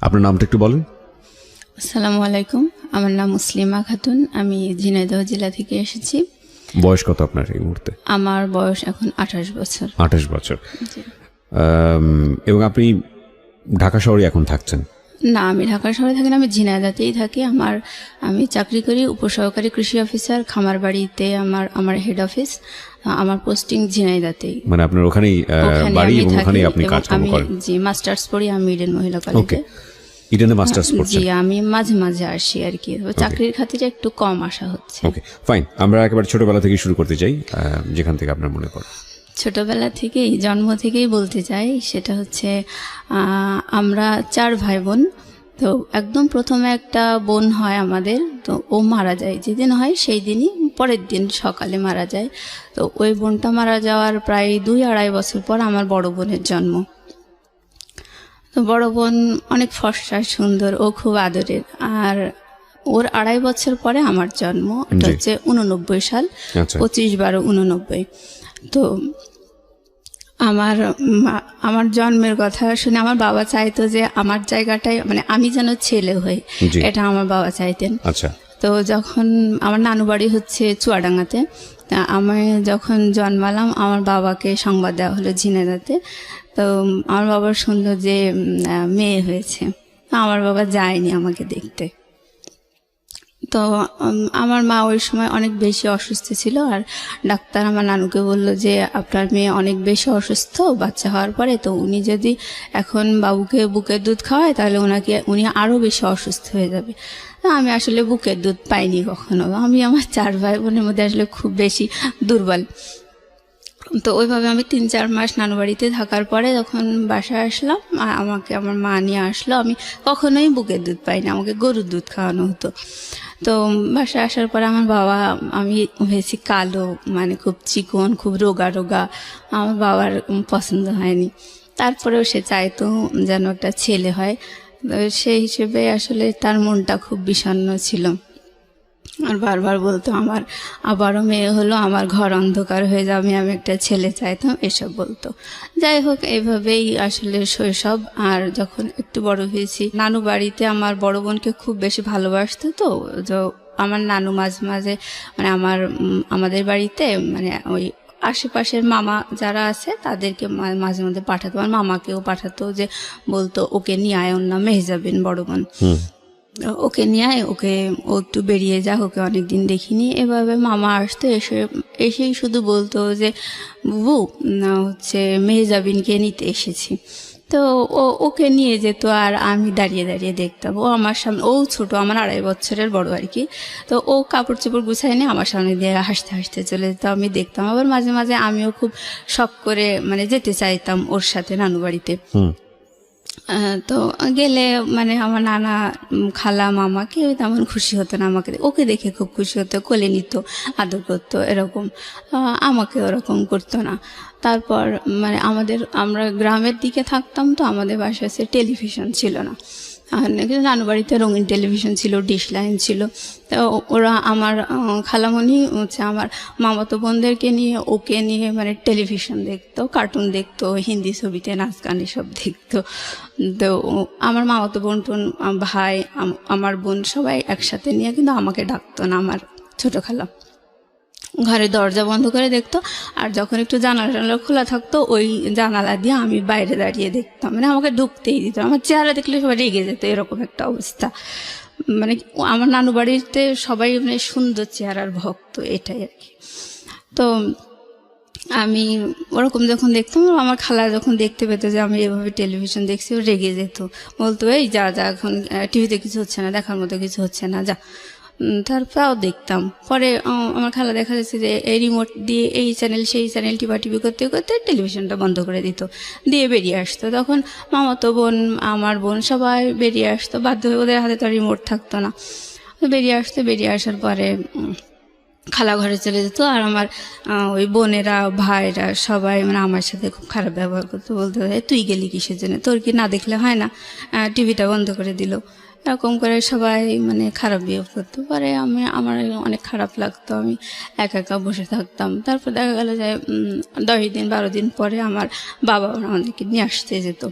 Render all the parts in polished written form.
আপনার নামটা একটু বলেন। আসসালামু আলাইকুম, আমার নাম মুসলিমা খাতুন, আমি ঝিনাইদহ জেলা থেকে এসেছি। বয়স কত আপনার এই মুহূর্তে? আমার বয়স এখন 28 বছর। 28 বছর। এবং আপনি ঢাকা শহরে এখন থাকছেন? না, আমি ঢাকা শহরে থাকি না, আমি ঝিনাইদহতেই থাকি। আমি চাকরি করি উপসহকারী কৃষি অফিসার, খামারবাড়িতে আমার হেড অফিস। আমার পোস্টিং ঝিনাইদহতেই। মানে আপনার ওখানেই বাড়ি এবং ওখানেই আপনি কাজকর্ম করেন? জি, মাস্টার্স পড়ি আমি ইডেন মহিলা কলেজে। ইডেনে মাস্টার্স পড়ছেন? জি, আমি মাঝে মাঝে আসি আর কি, চাকরির খাতিরে একটু কম আসা হচ্ছে। ওকে, ফাইন। আমরা একেবারে ছোটবেলা থেকে শুরু করতে চাই, যেখান থেকে আপনার মনে পড়ে। ছোটবেলা থেকেই, জন্ম থেকেই বলতে চাই, সেটা হচ্ছে আমরা 4 ভাই বোন। তো একদম প্রথমে একটা বোন হয় আমাদের, তো ও মারা যায়। যেদিন হয় সেই দিনই পরের দিন সকালে মারা যায়। তো ওই বোনটা মারা যাওয়ার প্রায় 2-2.5 বছর পর আমার বড় বোনের জন্ম। তো বড় বোন অনেক ফর্সা, সুন্দর, ও খুব আদরের। আর ওর 2.5 বছর পরে আমার জন্ম, এটা হচ্ছে 89 সাল, 25/12/89। তো আমার জন্মের কথা শুনে আমার বাবা চাইতো যে আমার জায়গাটাই, মানে আমি যেন ছেলে হই, এটা আমার বাবা চাইতেন। আচ্ছা। তো যখন আমার নানু বাড়ি হচ্ছে চুয়াডাঙ্গাতে, তা আমি যখন জন্মালাম আমার বাবাকে সংবাদ দেওয়া হলো ঝিনাইদহতে। তো আমার বাবা শুনলো যে মেয়ে হয়েছে। আমার বাবা যায়নি আমাকে দেখতে। তো আমার মা ওই সময় অনেক বেশি অসুস্থ ছিল, আর ডাক্তার আমার নানুকে বলল যে আপনার মেয়ে অনেক বেশি অসুস্থ বাচ্চা হওয়ার পরে, তো উনি যদি এখন বাবুকে বুকের দুধ খাওয়ায় তাহলে উনি আরও বেশি অসুস্থ হয়ে যাবে। আমি আসলে বুকের দুধ পাইনি কখনো, আমি আমার 4 ভাই বোনের মধ্যে আসলে খুব বেশি দুর্বল। তো ওইভাবে আমি 3-4 মাস নানু বাড়িতে থাকার পরে যখন বাসায় আসলাম, আমাকে আমার মা নিয়ে আসলো। আমি কখনোই বুকের দুধ পাইনি, আমাকে গরুর দুধ খাওয়ানো হতো। তো বাসায় আসার পরে আমার বাবা, আমি হয়েছি কালো, মানে খুব চিকন, খুব রোগা রোগা। আমার বাবার পছন্দ হয়নি। তারপরেও সে চাইতো যেন একটা ছেলে হয়। সেই হিসেবে আসলে তার মনটা খুব বিষণ্ণ ছিল। আর বারবার বলতো আমার আবারও মেয়ে হলো, আমার ঘর অন্ধকার হয়ে যাবে, আমি একটা ছেলে চাইতাম, এসব বলতো। যাই হোক, এইভাবেই আসলে শৈশব। আর যখন একটু বড় হয়েছি, নানু বাড়িতে আমার বড় বোনকে খুব বেশি ভালোবাসতো। তো আমার নানু মাঝে মাঝে, মানে আমাদের বাড়িতে, মানে ওই আশেপাশের মামা যারা আছে তাদেরকে মাঝে মধ্যে পাঠাতো, আমার মামাকেও পাঠাতো, যে বলতো ওকে নিয়ে আয়, ওর নাম মেহজাবিন, বড় বোন, ওকে নিয়ে আয়, ও একটু বেরিয়ে যাক, ওকে অনেকদিন দেখিনি। এভাবে মামা আসতো, এসেই শুধু বলতো যে বুবু হচ্ছে মেহজাবিনকে নিতে এসেছি। তো ওকে নিয়ে যেত, আর আমি দাঁড়িয়ে দাঁড়িয়ে দেখতাম। ও আমার সামনে, ও ছোট, আমার 2.5 বছরের বড় আর কি। তো ও কাপড় চোপড় গুছাই নিয়ে আমার সামনে দিয়ে হাসতে হাসতে চলে যেত, আমি দেখতাম। আবার মাঝে মাঝে আমিও খুব শখ করে মানে যেতে চাইতাম ওর সাথে নানু বাড়িতে। তো গেলে মানে আমার নানা, খালা, মামা কেউ তেমন খুশি হতো না আমাকে, ওকে দেখে খুব খুশি হতো, কোলে নিত, আদর করতো, এরকম। আমাকে ওরকম করতো না। তারপর মানে আমরা গ্রামের দিকে থাকতাম, তো আমাদের বাসায় টেলিভিশন ছিল না। কিন্তু নানু বাড়িতে রঙিন টেলিভিশন ছিল, ডিশ লাইন ছিল। তো ওরা আমার খালামণি হচ্ছে আমার মামাতো বোনদেরকে নিয়ে, ওকে নিয়ে মানে টেলিভিশন দেখতো, কার্টুন দেখতো, হিন্দি ছবিতে নাচ গান এসব দেখতো। তো আমার মামাতো বোন টোন, ভাই, আমার বোন সবাই একসাথে নিয়ে, কিন্তু আমাকে ডাকতো না আমার ছোটো খালা। ঘরে দরজা বন্ধ করে দেখতো, আর যখন একটু জানালা খোলা থাকতো ওই জানালা দিয়ে আমি বাইরে দাঁড়িয়ে দেখতাম, মানে আমাকে ঢুকতেই দিত। আমার চেহারা দেখলে সবাই রেগে যেত, এরকম একটা অবস্থা। মানে আমার নানু বাড়িতে সবাই মানে সুন্দর চেহারার ভক্ত, এটাই আর কি। তো আমি ওরকম যখন দেখতাম, আমার খালা যখন দেখতে পেত যে আমি এভাবে টেলিভিশন দেখছি, ও রেগে যেত, বলতো এই যা যা, এখন টিভিতে কিছু হচ্ছে না, দেখার মতো কিছু হচ্ছে না, যা। তারপরেও দেখতাম। পরে আমার খালা দেখা যাচ্ছে যে এই রিমোট দিয়ে এই চ্যানেল সেই চ্যানেল টিপি করতে করতে টেলিভিশনটা বন্ধ করে দিত, দিয়ে বেরিয়ে আসতো। তখন মামাতো বোন, আমার বোন সবাই বেরিয়ে আসতো, বাধ্য হয়ে, ওদের হাতে তো রিমোট থাকতো না। বেরিয়ে আসতো, বেরিয়ে আসার পরে খালা ঘরে চলে যেত, আর আমার ওই বোনেরা, ভাইরা সবাই মানে আমার সাথে খুব খারাপ ব্যবহার করতো, বলতে তুই গেলি কিসের জন্য, তোর কি না দেখলে হয় না, টিভিটা বন্ধ করে দিল, এরকম করে সবাই মানে খারাপ বিহেভ করতো। পরে আমার অনেক খারাপ লাগতো, আমি একা একা বসে থাকতাম। তারপর দেখা গেল যে 10 দিন 12 দিন পরে আমার বাবা আমাদেরকে নিয়ে আসতে যেত।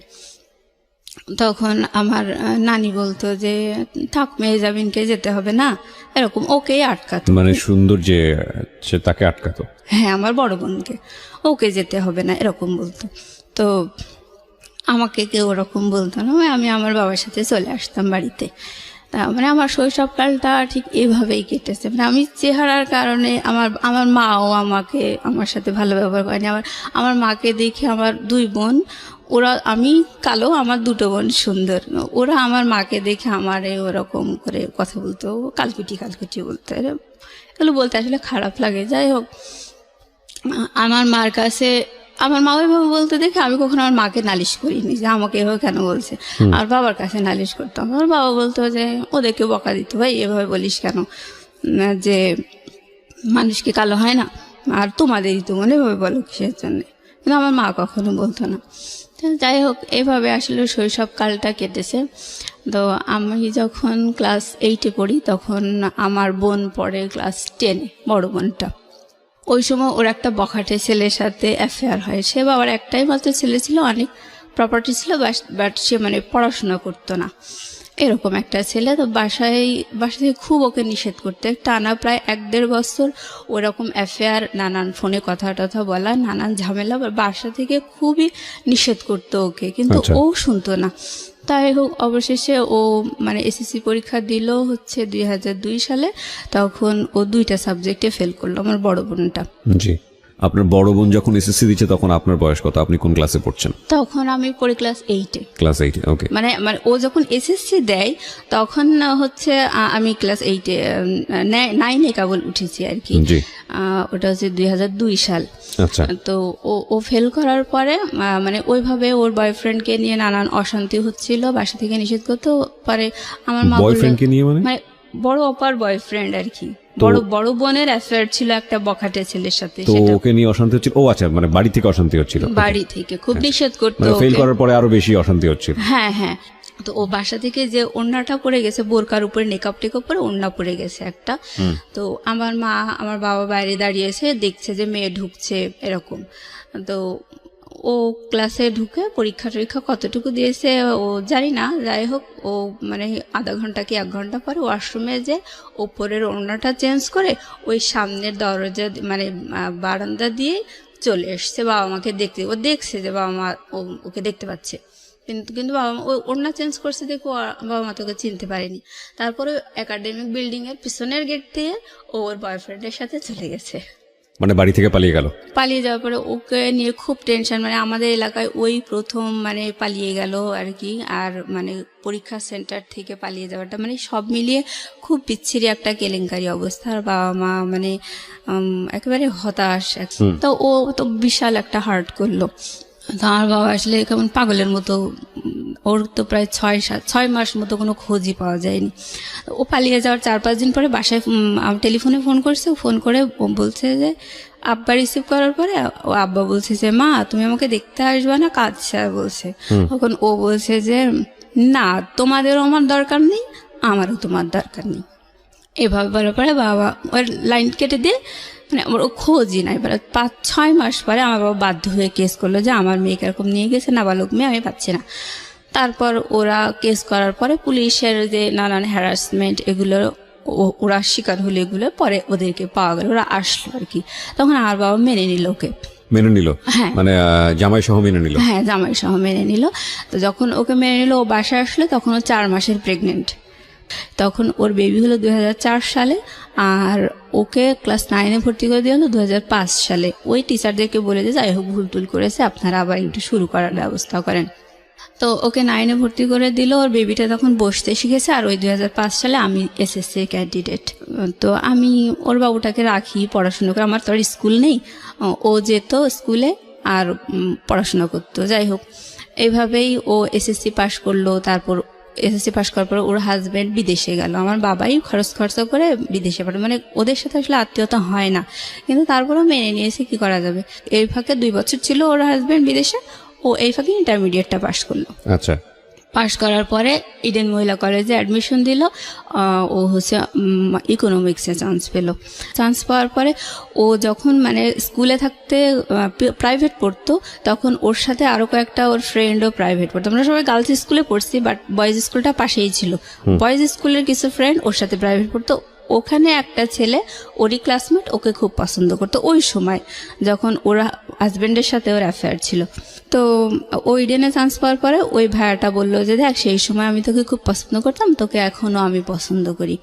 তখন আমার নানি বলতো যে থাক মেহজাবিনকে যেতে হবে না, এরকম ওকেই আটকাতো। মানে সুন্দর যে সে তাকে আটকাতো। হ্যাঁ, আমার বড় বোনকে, ওকে যেতে হবে না এরকম বলতো। তো আমাকে কেউ ওরকম বলতো না, আমি আমার বাবার সাথে চলে আসতাম বাড়িতে। তা মানে আমার শৈশবকালটা ঠিক এইভাবেই কেটেছে। মানে আমি চেহারার কারণে আমার মাও আমার সাথে ভালো ব্যবহার করেনি। আমার মাকে দেখে আমার দুই বোন, ওরা, আমি কালো, আমার দুটো বোন সুন্দর, ওরা আমার মাকে দেখে আমারে ওরকম করে কথা বলতো, কালকুটি কালকুটি বলতো। এগুলো বলতে আসলে খারাপ লাগে। যাই হোক, আমার মার কাছে আমার মা ওইভাবে বলতে দেখে আমি কখনো আমার মাকে নালিশ করিনি যে আমাকে এভাবে কেন বলছে। আর বাবার কাছে নালিশ করতাম, আমার বাবা বলতো যে ওদেরকে বকা দিত, ভাই এভাবে বলিস কেন, যে মানুষ কি কালো হয় না, আর তোমাদেরই তো মনে এভাবে বলো কিসের জন্য। কিন্তু আমার মা কখনো বলতো না। যাই হোক, এভাবে আসলে শৈশবকালটা কেটেছে। তো আমি যখন ক্লাস 8-এ পড়ি তখন আমার বোন পড়ে ক্লাস 10-এ, বড় বোনটা। ওই সময় ওর একটা বখাটে ছেলের সাথে অ্যাফেয়ার হয়। সে বাবার একটাই মাত্র ছেলে ছিল, অনেক প্রপার্টি ছিল, বাট সে মানে পড়াশোনা করতো না, এরকম একটা ছেলে। তো বাসায় থেকে খুব ওকে নিষেধ করতে, টানা প্রায় 1-1.5 বছর ওরকম অ্যাফেয়ার, নানান ফোনে কথা টথা বলা, নানান ঝামেলা, বাসা থেকে খুবই নিষেধ করতো ওকে, কিন্তু ও শুনতো না। তাই হোক, অবশেষে ও মানে এসএসসি পরীক্ষা দিল হচ্ছে 2002 সালে। তখন ও 2টা সাবজেক্টে ফেল করলো, আমার বড় বোনটা। জি, আপনার বড় বোন যখন এসএসসি দিচ্ছে তখন আপনার বয়স কত? আপনি কোন ক্লাসে পড়ছেন? তখন আমি পড়ি ক্লাস 8-এ। ক্লাস 8, ওকে। মানে ও যখন এসএসসি দেয় তখন হচ্ছে আমি ক্লাস 8-এ, 9-এ কেবল উঠেছি আর কি। ওটা হচ্ছে 2002 সাল। আচ্ছা। তো ও ফেল করার পরে মানে ওইভাবে ওর বয়ফ্রেন্ডকে নিয়ে নানান অশান্তি হচ্ছিল, বাসা থেকে নিষেধ করতে পারে। আমার মা বয়ফ্রেন্ডকে নিয়ে মানে বড় অপার বয়ফ্রেন্ড আর কি, বড় বোনের অ্যাফেয়ার ছিল একটা বখাটে ছেলের সাথে। তো ওকে নিয়ে অশান্তি হচ্ছিল? ও আচ্ছা, মানে বাড়ি থেকে অশান্তি হচ্ছিল? বাড়ি থেকে খুব নিষেধ করতো, ফেল করার পরে আরো বেশি অশান্তি হচ্ছিল। হ্যাঁ হ্যাঁ। তো ও বাসা থেকে যে ওড়নাটা পরে গেছে, বোরকার উপরে নেকাপ টেকাপ পরে ওড়না পরে গেছে একটা। তো আমার মা আমার বাবা বাইরে দাঁড়িয়েছে, দেখছে যে মেয়ে ঢুকছে এরকম। তো ও ক্লাসে ঢুকে পরীক্ষা টরীক্ষা কতটুকু দিয়েছে ও জানি না। যাই হোক, ও মানে আধা ঘন্টা কি 1 ঘন্টা পরে ওয়াশরুমে যে ওপরের ওড়নাটা চেঞ্জ করে ওই সামনের দরজা মানে বারান্দা দিয়ে চলে এসছে বাবা মাকে দেখতে। ও দেখছে যে বাবা মা ওকে দেখতে পাচ্ছে, কিন্তু বাবা মা ওড়না চেঞ্জ করছে দেখো, বাবা মা তোকে চিনতে পারেনি। তারপরে একাডেমিক বিল্ডিং এর পিছনের গেট দিয়ে ওর বয়ফ্রেন্ডের সাথে চলে গেছে, মানে বাড়ি থেকে পালিয়ে গেল। পালিয়ে যাওয়ার পরে ওকে নিয়ে খুব টেনশন, মানে আমাদের এলাকায় ওই প্রথম মানে পালিয়ে গেল আর কি। আর মানে পরীক্ষা সেন্টার থেকে পালিয়ে যাওয়াটা মানে সব মিলিয়ে খুব বিচ্ছিরি একটা কেলেঙ্কারি অবস্থা। আর বাবা মা মানে একেবারে হতাশ। তো ও তো বিশাল একটা হার্ট করলো। তো আমার বাবা আসলে কেমন পাগলের মতো, ওর তো প্রায় 6 মাস মতো কোনো খোঁজই পাওয়া যায়নি। ও পালিয়ে যাওয়ার 4-5 দিন পরে বাসায় টেলিফোনে ফোন করছে, ফোন করে বলছে যে আব্বা রিসিভ করার পরে ও আব্বা বলছে যে মা তুমি আমাকে দেখতে আসবে না, কাঁদছে বলছে। তখন ও বলছে যে না, তোমাদেরও আমার দরকার নেই, আমারও তোমার দরকার নেই। এভাবে বলার পরে বাবা ওর লাইন কেটে দিয়ে মানে আমার ও খোঁজই নাই। এবার 5-6 মাস পরে আমার বাবা বাধ্য হয়ে কেস করলো যে আমার মেয়েকে এরকম নিয়ে গেছে, নাবালক মেয়ে, আমি পাচ্ছি না। তারপর ওরা কেস করার পরে পুলিশের যে নানান হ্যারাসমেন্ট এগুলো ওরা শিকার হলে এগুলো পরে ওদেরকে পাওয়া গেল, ওরা আসলো আর কি। তখন আমার বাবা মেনে নিল, ওকে মেনে নিল। হ্যাঁ, মানে জামাই সহ মেনে নিল। হ্যাঁ, জামাই সহ মেনে নিল। তো যখন ওকে মেনে নিল, ও বাসায় আসলো, তখন ও 4 মাসের প্রেগনেন্ট। তখন ওর বেবি হলো 2004 সালে, আর ওকে ক্লাস 9-এ ভর্তি করে দিয়ে হলো 2005 সালে। ওই টিচারদেরকে বলে যে যাই হোক ভুল টুল করেছে, আপনারা আবার একটু শুরু করার ব্যবস্থা করেন। তো ওকে 9-এ ভর্তি করে দিল, ওর বেবিটা তখন বসতে শিখেছে। আর ওই 2005 সালে আমি এসএসসি ক্যান্ডিডেট। তো আমি ওর বাবুটাকে রাখি পড়াশুনো করে, আমার তো আর স্কুল নেই। ও যেত স্কুলে আর পড়াশোনা করতো। যাই হোক, এইভাবেই ও এসএসসি পাশ করলো। তারপর এসএসসি পাশ করার পর ওর হাজব্যান্ড বিদেশে গেল, আমার বাবাই খরচ করে বিদেশে পাঠায়। মানে ওদের সাথে আসলে আত্মীয়তা হয় না, কিন্তু তারপরেও মেনে নিয়েছে, কি করা যাবে। এই ফাঁকে 2 বছর ছিল ওর হাজব্যান্ড বিদেশে, ও এই ফাঁকে ইন্টারমিডিয়েটটা পাশ করলো। আচ্ছা, পাশ করার পরে ইডেন মহিলা কলেজে অ্যাডমিশন দিল। ও হচ্ছে ইকোনমিক্সে চান্স পেল। চান্স পাওয়ার পরে ও যখন মানে স্কুলে থাকতে প্রাইভেট পড়তো, তখন ওর সাথে আরও কয়েকটা ওর ফ্রেন্ডও প্রাইভেট পড়তো। আমরা সবাই গার্লস স্কুলে পড়ছি, বাট বয়েজ স্কুলটা পাশেই ছিল। বয়েজ স্কুলের কিছু ফ্রেন্ড ওর সাথে প্রাইভেট পড়তো। ওখানে একটা ছেলে, ওরই ক্লাসমেট, ওকে খুব পছন্দ করতো ওই সময়, যখন ওরা হাজব্যান্ডের সাথে ওর অ্যাফেয়ার ছিল। তো ওই ইডেনে চান্স পাওয়ার পরে ওই ভাইয়াটা বললো যে দেখ, সেই সময় আমি তোকে খুব পছন্দ করতাম, তোকে এখনও আমি পছন্দ করি।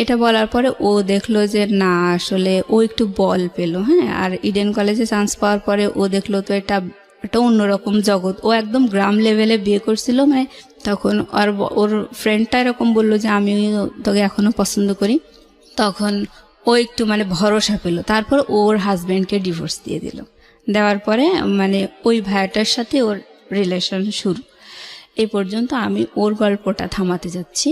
এটা বলার পরে ও দেখলো যে না, আসলে ও একটু বল পেলো। হ্যাঁ, আর ইডেন কলেজে চান্স পাওয়ার পরে ও দেখলো তো এটা একটা অন্যরকম জগৎ। ও একদম গ্রাম লেভেলে বিয়ে করছিল, মানে তখন আর ওর ফ্রেন্ডটা এরকম বললো যে আমি তোকে এখনও পছন্দ করি। তখন ও একটু মানে ভরসা পেল। তারপর ওর হাজব্যান্ডকে ডিভোর্স দিয়ে দিল। দেওয়ার পরে মানে ওই ভাইয়াটার সাথে ওর রিলেশন শুরু। এই পর্যন্ত আমি ওর গল্পটা থামাতে যাচ্ছি।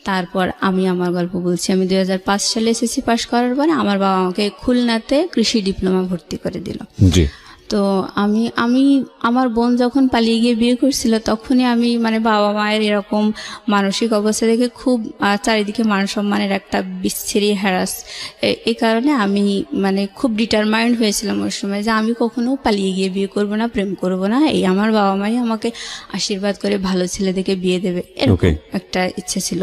তারপর আমি আমার গল্প বলছি। আমি 2005 সালে এসএসসি পাশ করার পরে আমার বাবা আমাকে খুলনাতে কৃষি ডিপ্লোমা ভর্তি করে দিল। জি। তো আমি আমার বোন যখন পালিয়ে গিয়ে বিয়ে করছিল, তখনই আমি মানে বাবা মায়ের এরকম মানসিক অবস্থা দেখে খুব চারিদিকে মান সম্মানের একটা বিচ্ছিরি হ্যারাস, এই কারণে আমি মানে খুব ডিটারমাইন্ড হয়েছিলাম ওই সময় যে আমি কখনো পালিয়ে গিয়ে বিয়ে করব না, প্রেম করব না। এই আমার বাবা মাই আমাকে আশীর্বাদ করে ভালো ছেলে দেখে বিয়ে দেবে, এরকম একটা ইচ্ছে ছিল।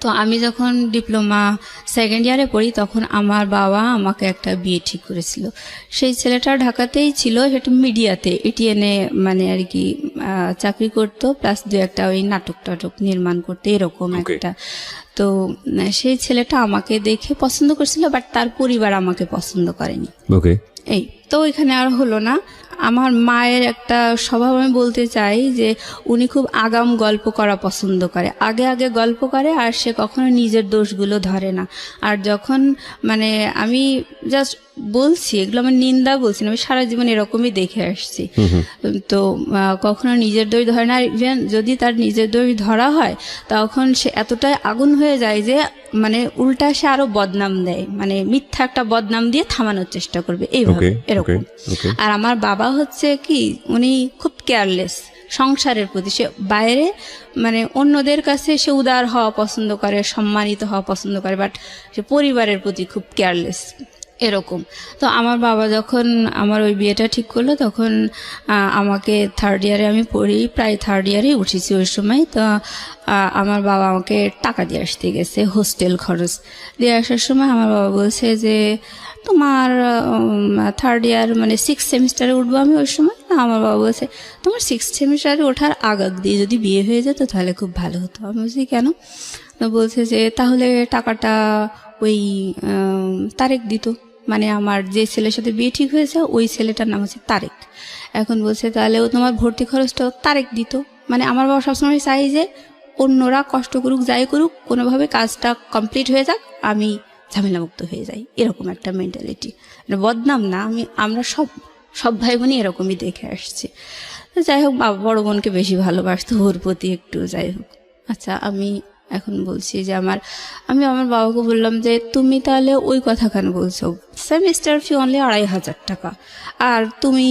তো আমি যখন ডিপ্লোমা সেকেন্ড ইয়ারে পড়ি, তখন আমার বাবা আমাকে একটা বিয়ে ঠিক করেছিল। সেই ছেলেটা ঢাকাতেই ছিল, সেটা মিডিয়াতে এটিএনে মানে আর কি চাকরি করতো, প্লাস দু একটা ওই নাটক নির্মাণ করতে, এরকম একটা। তো সেই ছেলেটা আমাকে দেখে পছন্দ করছিল, বাট তার পরিবার আমাকে পছন্দ করেনি। এই তো এখানে আর হলো না। আমার মায়ের একটা স্বভাব আমি বলতে চাই যে উনি খুব আগাম গল্প করা পছন্দ করে, আগে আগে গল্প করে, আর সে কখনো নিজের দোষগুলো ধরে না। আর যখন মানে আমি জাস্ট বলছি, এগুলো আমার নিন্দা বলছি না, আমি সারা জীবন এরকমই দেখে আসছি। তো কখনো নিজের দোষ ধরে না। ইভেন যদি তার নিজের দোষ ধরা হয়, তখন সে এতটাই আগুন হয়ে যায় যে মানে উল্টা সে আরো বদনাম দেয়, মানে মিথ্যা একটা বদনাম দিয়ে থামানোর চেষ্টা করবে, এইভাবে এরকম। আর আমার বাবা হচ্ছে কি, উনি খুব কেয়ারলেস সংসারের প্রতি। সে বাইরে মানে অন্যদের কাছে সে উদার হওয়া পছন্দ করে, সম্মানিত হওয়া পছন্দ করে, বাট সে পরিবারের প্রতি খুব কেয়ারলেস, এরকম। তো আমার বাবা যখন আমার ওই বিয়েটা ঠিক করলো, তখন আমাকে থার্ড ইয়ারে আমি পড়ি, প্রায় থার্ড ইয়ারেই উঠেছি ওই সময়। তো আমার বাবা আমাকে টাকা দিয়ে আসতে গেছে, হোস্টেল খরচ দিয়ে আসার সময় আমার বাবা বলছে যে তোমার থার্ড ইয়ার মানে 6th সেমিস্টারে উঠবো আমি ওই সময়। আমার বাবা বলছে তোমার 6th সেমিস্টারে ওঠার আগ দিয়ে যদি বিয়ে হয়ে যেত তাহলে খুব ভালো হতো। আমি বলছি কেন? বলছে যে তাহলে টাকাটা ওই তারেক দিত, মানে আমার যে ছেলের সাথে বিয়ে ঠিক হয়েছে ওই ছেলেটার নাম হচ্ছে তারেক। এখন বলছে তাহলে ও তোমার ভর্তি খরচটাও তারেক দিত। মানে আমার বাবা সবসময় চাই যে অন্যরা কষ্ট করুক, যাই করুক, কোনোভাবে কাজটা কমপ্লিট হয়ে যাক, আমি ঝামেলামুক্ত হয়ে যাই, এরকম একটা মেন্টালিটি। বদনাম না, আমরা সব ভাই বোনই এরকমই দেখে আসছি। যাই হোক, বড় বোনকে বেশি ভালোবাসতো, ওর প্রতি একটু যাই হোক। আচ্ছা, আমি এখন বলছি যে আমি আমার বাবাকে বললাম যে তুমি তাহলে ওই কথা কেন বলছো, সেমিস্টার ফি অনলি 2500 টাকা, আর তুমি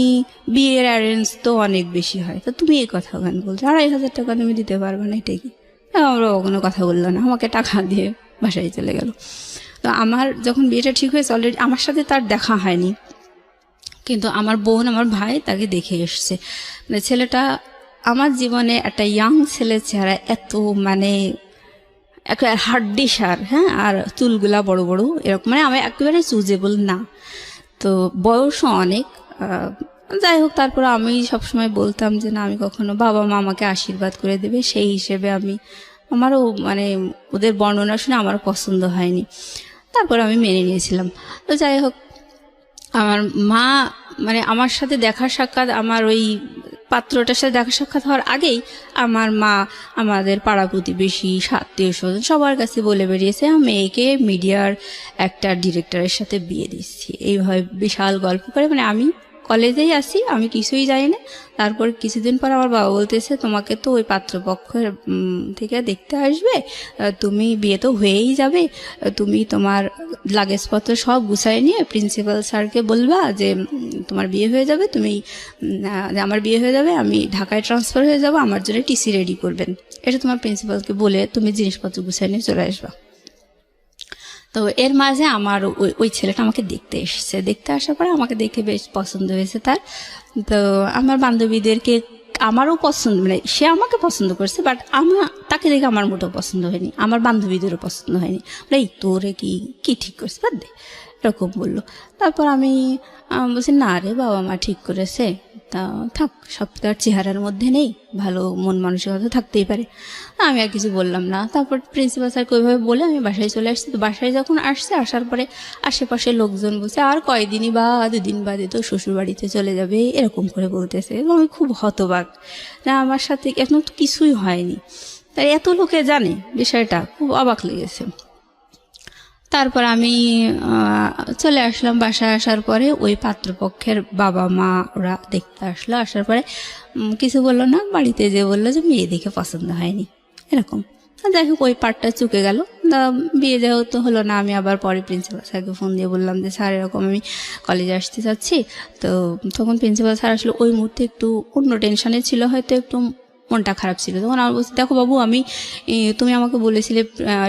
বিয়ের অ্যারেঞ্জ তো অনেক বেশি হয়, তো তুমি এই কথা কেন বলছো? 2500 টাকা তুমি দিতে পারবে না, এটা কি? আমার বাবা কোনো কথা বললো না, আমাকে টাকা দিয়ে বাসায় চলে গেল। তো আমার যখন বিয়েটা ঠিক হয়েছে, অলরেডি আমার সাথে তার দেখা হয়নি, কিন্তু আমার বোন, আমার ভাই তাকে দেখে এসছে। মানে ছেলেটা আমার জীবনে একটা ইয়াং ছেলে চেহারা, এত মানে একটা হাড্ডি সার, হ্যাঁ, আর চুলগুলা বড় বড় এরকম, মানে আমি একেবারে চুজেবল না। তো বয়সও অনেক। যাই হোক, তারপর আমি সবসময় বলতাম যে না, আমি কখনো, বাবা মা আমাকে আশীর্বাদ করে দেবে, সেই হিসেবে আমারও মানে ওদের বর্ণনা শুনে আমারও পছন্দ হয়নি। তারপর আমি মেনে নিয়েছিলাম। তো যাই হোক, আমার মা মানে আমার সাথে দেখা সাক্ষাৎ, আমার ওই পাত্রটার সাথে দেখা সাক্ষাৎ হওয়ার আগেই আমার মা আমাদের পাড়া প্রতিবেশী, আত্মীয় স্বজন সবার কাছে বলে বেরিয়েছে মেয়েকে মিডিয়ার একটা ডিরেক্টরের সাথে বিয়ে দিচ্ছি। এইভাবে বিশাল গল্প করে, মানে আমি কলেজেই আসি, আমি কিছুই জানি না। তারপর কিছুদিন পর আমার বাবা বলতেছে, তোমাকে তো ওই পাত্রপক্ষের থেকে দেখতে আসবে, তুমি বিয়ে তো হয়েই যাবে, তুমি তোমার লাগেজপত্র সব গুছাই নিয়ে প্রিন্সিপাল স্যারকে বলবা যে তোমার বিয়ে হয়ে যাবে, তুমি যে আমার বিয়ে হয়ে যাবে, আমি ঢাকায় ট্রান্সফার হয়ে যাব, আমার জন্য টিসি রেডি করবেন, এটা তোমার প্রিন্সিপালকে বলে তুমি জিনিসপত্র গুছাই নিয়ে চলে আসবা। তো এর মাঝে আমার ওই ছেলেটা আমাকে দেখতে এসেছে। দেখতে আসার পরে আমাকে দেখে বেশ পছন্দ হয়েছে তার। তো আমার বান্ধবীদেরকে আমারও পছন্দ, মানে সে আমাকে পছন্দ করছে, বাট তাকে দেখে আমার মোটেও পছন্দ হয়নি, আমার বান্ধবীদেরও পছন্দ হয়নি। এই তোরে কি ঠিক করছে, বাদ দে, এরকম বললো। তারপর আমি বলছি, না রে, বাবা মা ঠিক করেছে, তা থাক, সব তো আর চেহারার মধ্যে নেই, ভালো মন মানসিকতা থাকতেই পারে। আমি আর কিছু বললাম না। তারপর প্রিন্সিপাল স্যারকে ওইভাবে বলে আমি বাসায় চলে আসছি। তো বাসায় যখন আসার পরে আশেপাশে লোকজন বলছে, আর কয়দিনই বা 2 দিন বাদে তো শ্বশুর বাড়িতে চলে যাবে, এরকম করে বলতেছে। এবং আমি খুব হতবাক, না আমার সাথে এখন তো কিছুই হয়নি, তাই এত লোকে জানে বিষয়টা, খুব অবাক লেগেছে। তারপর আমি চলে আসলাম। বাসায় আসার পরে ওই পাত্রপক্ষের বাবা মা ওরা দেখতে আসলো। আসার পরে কিছু বললো না, বাড়িতে যে বললো যে মেয়ে দেখে পছন্দ হয়নি, এরকম। যাই হোক, ওই পার্টটা চুকে গেল। বিয়ে যেহেতু হলো না, আমি আবার পরে প্রিন্সিপাল স্যারকে ফোন দিয়ে বললাম যে স্যার এরকম আমি কলেজে আসতে চাচ্ছি। তো তখন প্রিন্সিপাল স্যার আসলে ওই মুহূর্তে একটু অন্য টেনশনে ছিল, হয়তো একটু মনটা খারাপ ছিল। তখন আমার বলছি, দেখো বাবু, তুমি আমাকে বলেছিলে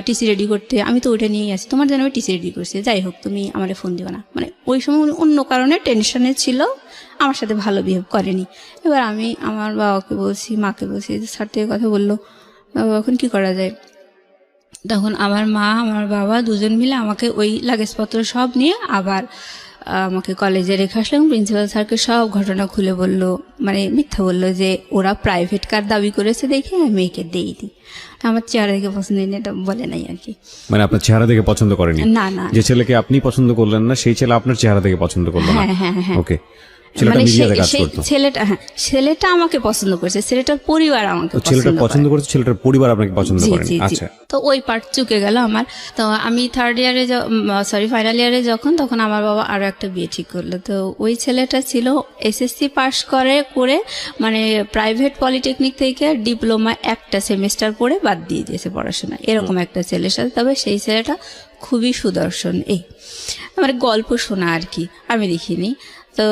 টিসি রেডি করতে, আমি তো ওইটা নিয়েই আসি, তোমার জন্য আমি টিসি রেডি করছি, যাই হোক তুমি আমার ফোন দিও না। মানে ওই সময় অন্য কারণে টেনশনে ছিল, আমার সাথে ভালো বিহেভ করেনি। এবার আমি আমার বাবাকে বলছি, মাকে বলছি, স্যার থেকে কথা বললো, এখন কি করা যায়? তখন আমার মা আমার বাবা দুজন মিলে আমাকে ওই লাগেজপত্র সব নিয়ে আবার আমাকে কলেজে রেখে আসলাম। প্রিন্সিপাল স্যারকে সব ঘটনা খুলে বললো, মানে মিথ্যা বললো যে ওরা প্রাইভেট কার দাবি করেছে দেখে আমি মেয়েকে দেইনি, আমার চেহারা দেখে পছন্দ হয়নি, এটা বলে নাই আর কি। মানে আপনার চেহারা দেখে পছন্দ করেনি? না না, যে ছেলেকে আপনি পছন্দ করলেন না, সেই ছেলে আপনার চেহারা দেখে পছন্দ করলো না? হ্যাঁ হ্যাঁ হ্যাঁ। ওকে, ছেলেটা ছেলেটা আমাকে পছন্দ করেছে, ছেলেটার পরিবার আমাকে পছন্দ করেছে, ছেলেটার পরিবার আপনাকে পছন্দ করেনি। আচ্ছা, তো ওই পার্ট চুকে গেল আমার। তো আমি ফাইনাল ইয়ারে যখন, তখন আমার বাবা আরো একটা বিয়ে ঠিক করলো। তো ওই ছেলেটা ছিল এসএসসি পাস করে মানে প্রাইভেট পলিটেকনিক থেকে ডিপ্লোমা একটা সেমিস্টার পড়ে বাদ দিয়ে দিয়েছে পড়াশোনা, এরকম একটা ছেলের সাথে। তবে সেই ছেলেটা খুবই সুদর্শন, আমার গল্প শোনা আর কি, আমি দেখিনি। তো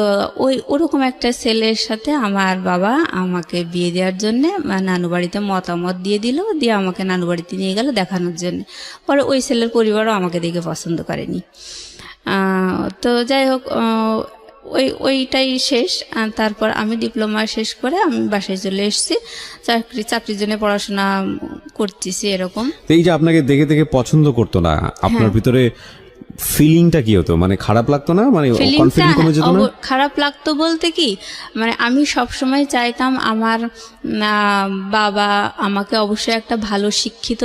ওরকম একটা ছেলের সাথে আমার বাবা আমাকে বিয়ে দেওয়ার জন্য নানু বাড়িতে মতামত দিয়ে আমাকে নানু বাড়িতে নিয়ে গেল দেখানোর জন্য। পরে ওই ছেলের পরিবারও আমাকে দেখে পছন্দ করেনি। তো যাই হোক, ওইটাই শেষ। তারপর আমি ডিপ্লোমা শেষ করে আমি বাসায় চলে এসেছি, চাকরির জন্য পড়াশোনা করতেছি এরকম। এই যে আপনাকে দেখে দেখে পছন্দ করতো না, আপনার ভিতরে ফিলিংটা কি হতো? মানে খারাপ লাগতো না? মানে কনফিডেন্স কমে যেত না? খারাপ লাগতো বলতে কি, মানে আমি সব সময় চাইতাম আমার বাবা আমাকে অবশ্যই একটা ভালো শিক্ষিত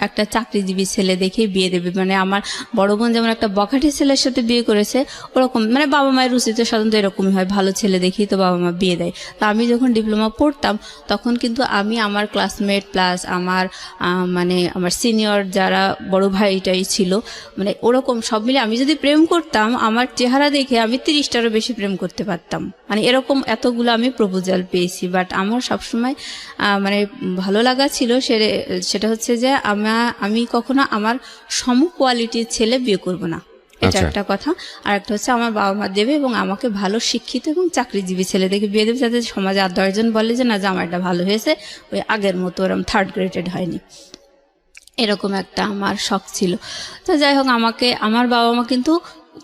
একটা চাকরিজীবী ছেলে দেখে বিয়ে দেবে। মানে আমার বড় বোন যেমন একটা বখাটে ছেলের সাথে বিয়ে করেছে, ওরকম মানে বাবা মায়ের রুচিতে সাধারণত এরকমই হয়, ভালো ছেলে দেখেই তো বাবা মা বিয়ে দেয়। তো আমি যখন ডিপ্লোমা পড়তাম তখন কিন্তু আমি আমার ক্লাসমেট প্লাস আমার মানে আমার সিনিয়র যারা বড় ভাইটাই ছিল, মানে ওরকম সব মিলে আমি যদি প্রেম করতাম, আমার চেহারা দেখে আমি 30টারও বেশি প্রেম করতে পারতাম। মানে এরকম এতগুলো আমি প্রপোজাল পেয়েছি। বাট আমার সবসময় মানে ভালো লাগা ছিল সেটা হচ্ছে যে আমি কখনো আমার সম কোয়ালিটির ছেলে বিয়ে করব না, এটা একটা কথা। আর একটা হচ্ছে আমার বাবা মা দেবে এবং আমাকে ভালো শিক্ষিত এবং চাকরিজীবী ছেলে দেখে বিয়ে দেবে, যাতে সমাজে আর 10 জন বলে যে না জামাইটা ভালো হয়েছে, ওই আগের মতো ওরকম 3rd গ্রেডেড হয়নি, এরকম একটা আমার শখ ছিল। তো যাই হোক, আমার বাবা মা কিন্তু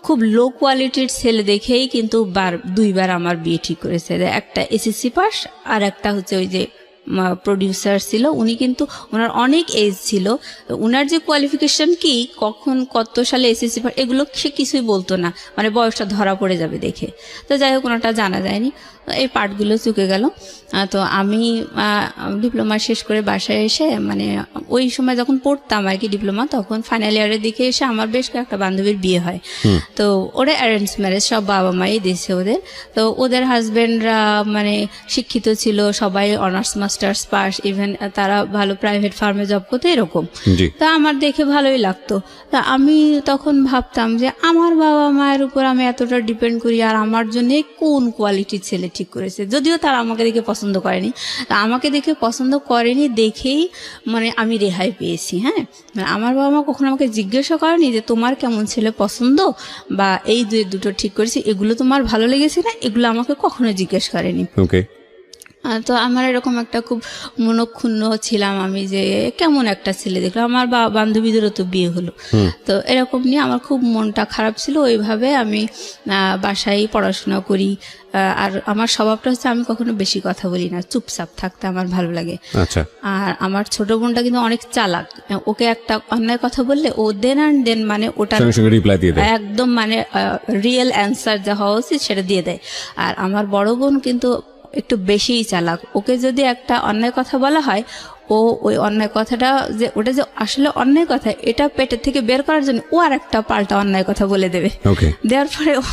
খুব লো কোয়ালিটির ছেলে দেখেই কিন্তু 2বার আমার বিয়ে ঠিক করেছে। একটা এসএসসি পাস আর একটা হচ্ছে ওই যে প্রডিউসার ছিল, উনি কিন্তু ওনার অনেক এজ ছিল, ওনার যে কোয়ালিফিকেশন কি কখন কত সালে এসএসসি এগুলো সে কিছুই বলতো না, মানে বয়সটা ধরা পড়ে যাবে দেখে। তো যাই হোক, ওনারটা জানা যায়নি, এই পার্টগুলো চুকে গেল। তো আমি ডিপ্লোমা শেষ করে বাসায় এসে, মানে ওই সময় যখন পড়তাম আর কি ডিপ্লোমা, তখন ফাইনাল ইয়ারের দিকে এসে আমার বেশ কয়েকটা বান্ধবীর বিয়ে হয়। তো ওরা অ্যারেঞ্জ ম্যারেজ, সব বাবা মাই দিয়েছে ওদের। তো ওদের হাজবেন্ডরা মানে শিক্ষিত ছিল, সবাই honours master masters pass, even তারা ভালো প্রাইভেট ফার্মে জব করতো এরকম। জি। তা আমার দেখে ভালোই লাগতো। তা আমি তখন ভাবতাম যে আমার বাবা মায়ের উপর আমি এতটা ডিপেন্ড করি, আর আমার জন্য কোন কোয়ালিটির ছেলে ঠিক করেছে। যদিও তারা আমাকে দেখে পছন্দ করেনি, তা আমাকে দেখে পছন্দ করেনি দেখেই মানে আমি রেহাই পেয়েছি। হ্যাঁ, মানে আমার বাবা মা কখনো আমাকে জিজ্ঞাসা করেনি যে তোমার কেমন ছেলে পছন্দ বা এই দুটো ঠিক করেছি, এগুলো তোমার ভালো লেগেছে না, এগুলো আমাকে কখনো জিজ্ঞেস করেনি। ওকে। তো আমার এরকম একটা খুব মনক্ষুণ্ণ ছিলাম আমি যে কেমন একটা ছেলে দেখলাম, আমার বান্ধবীদেরও তো বিয়ে হলো, তো এরকম নিয়ে আমার খুব মনটা খারাপ ছিল। ওইভাবে আমি বাসায় পড়াশোনা করি। আর আমার স্বভাবটা হচ্ছে আমি কখনো বেশি কথা বলি না, চুপচাপ থাকতে আমার ভালো লাগে। আচ্ছা। আর আমার ছোট বোনটা কিন্তু অনেক চালাক, ওকে একটা অন্যায় কথা বললে ও দেন অ্যান্ড দেন মানে ওটা সঙ্গে সঙ্গে রিপ্লাই দিয়ে দেয়। একদম মানে রিয়েল অ্যান্সার যা হওয়া উচিত সেটা দিয়ে দেয়। আর আমার বড় বোন কিন্তু একটু বেশিই চালাক, ওকে যদি একটা অন্যায় কথা বলা হয় ও ওই অন্যায় কথাটা যে ওটা যে আসলে অন্যায় কথা এটা পেটের থেকে বের করার জন্য ও আর একটা পাল্টা অন্যায় কথা বলে দেবে। ওকে। দেওয়ার পরে ও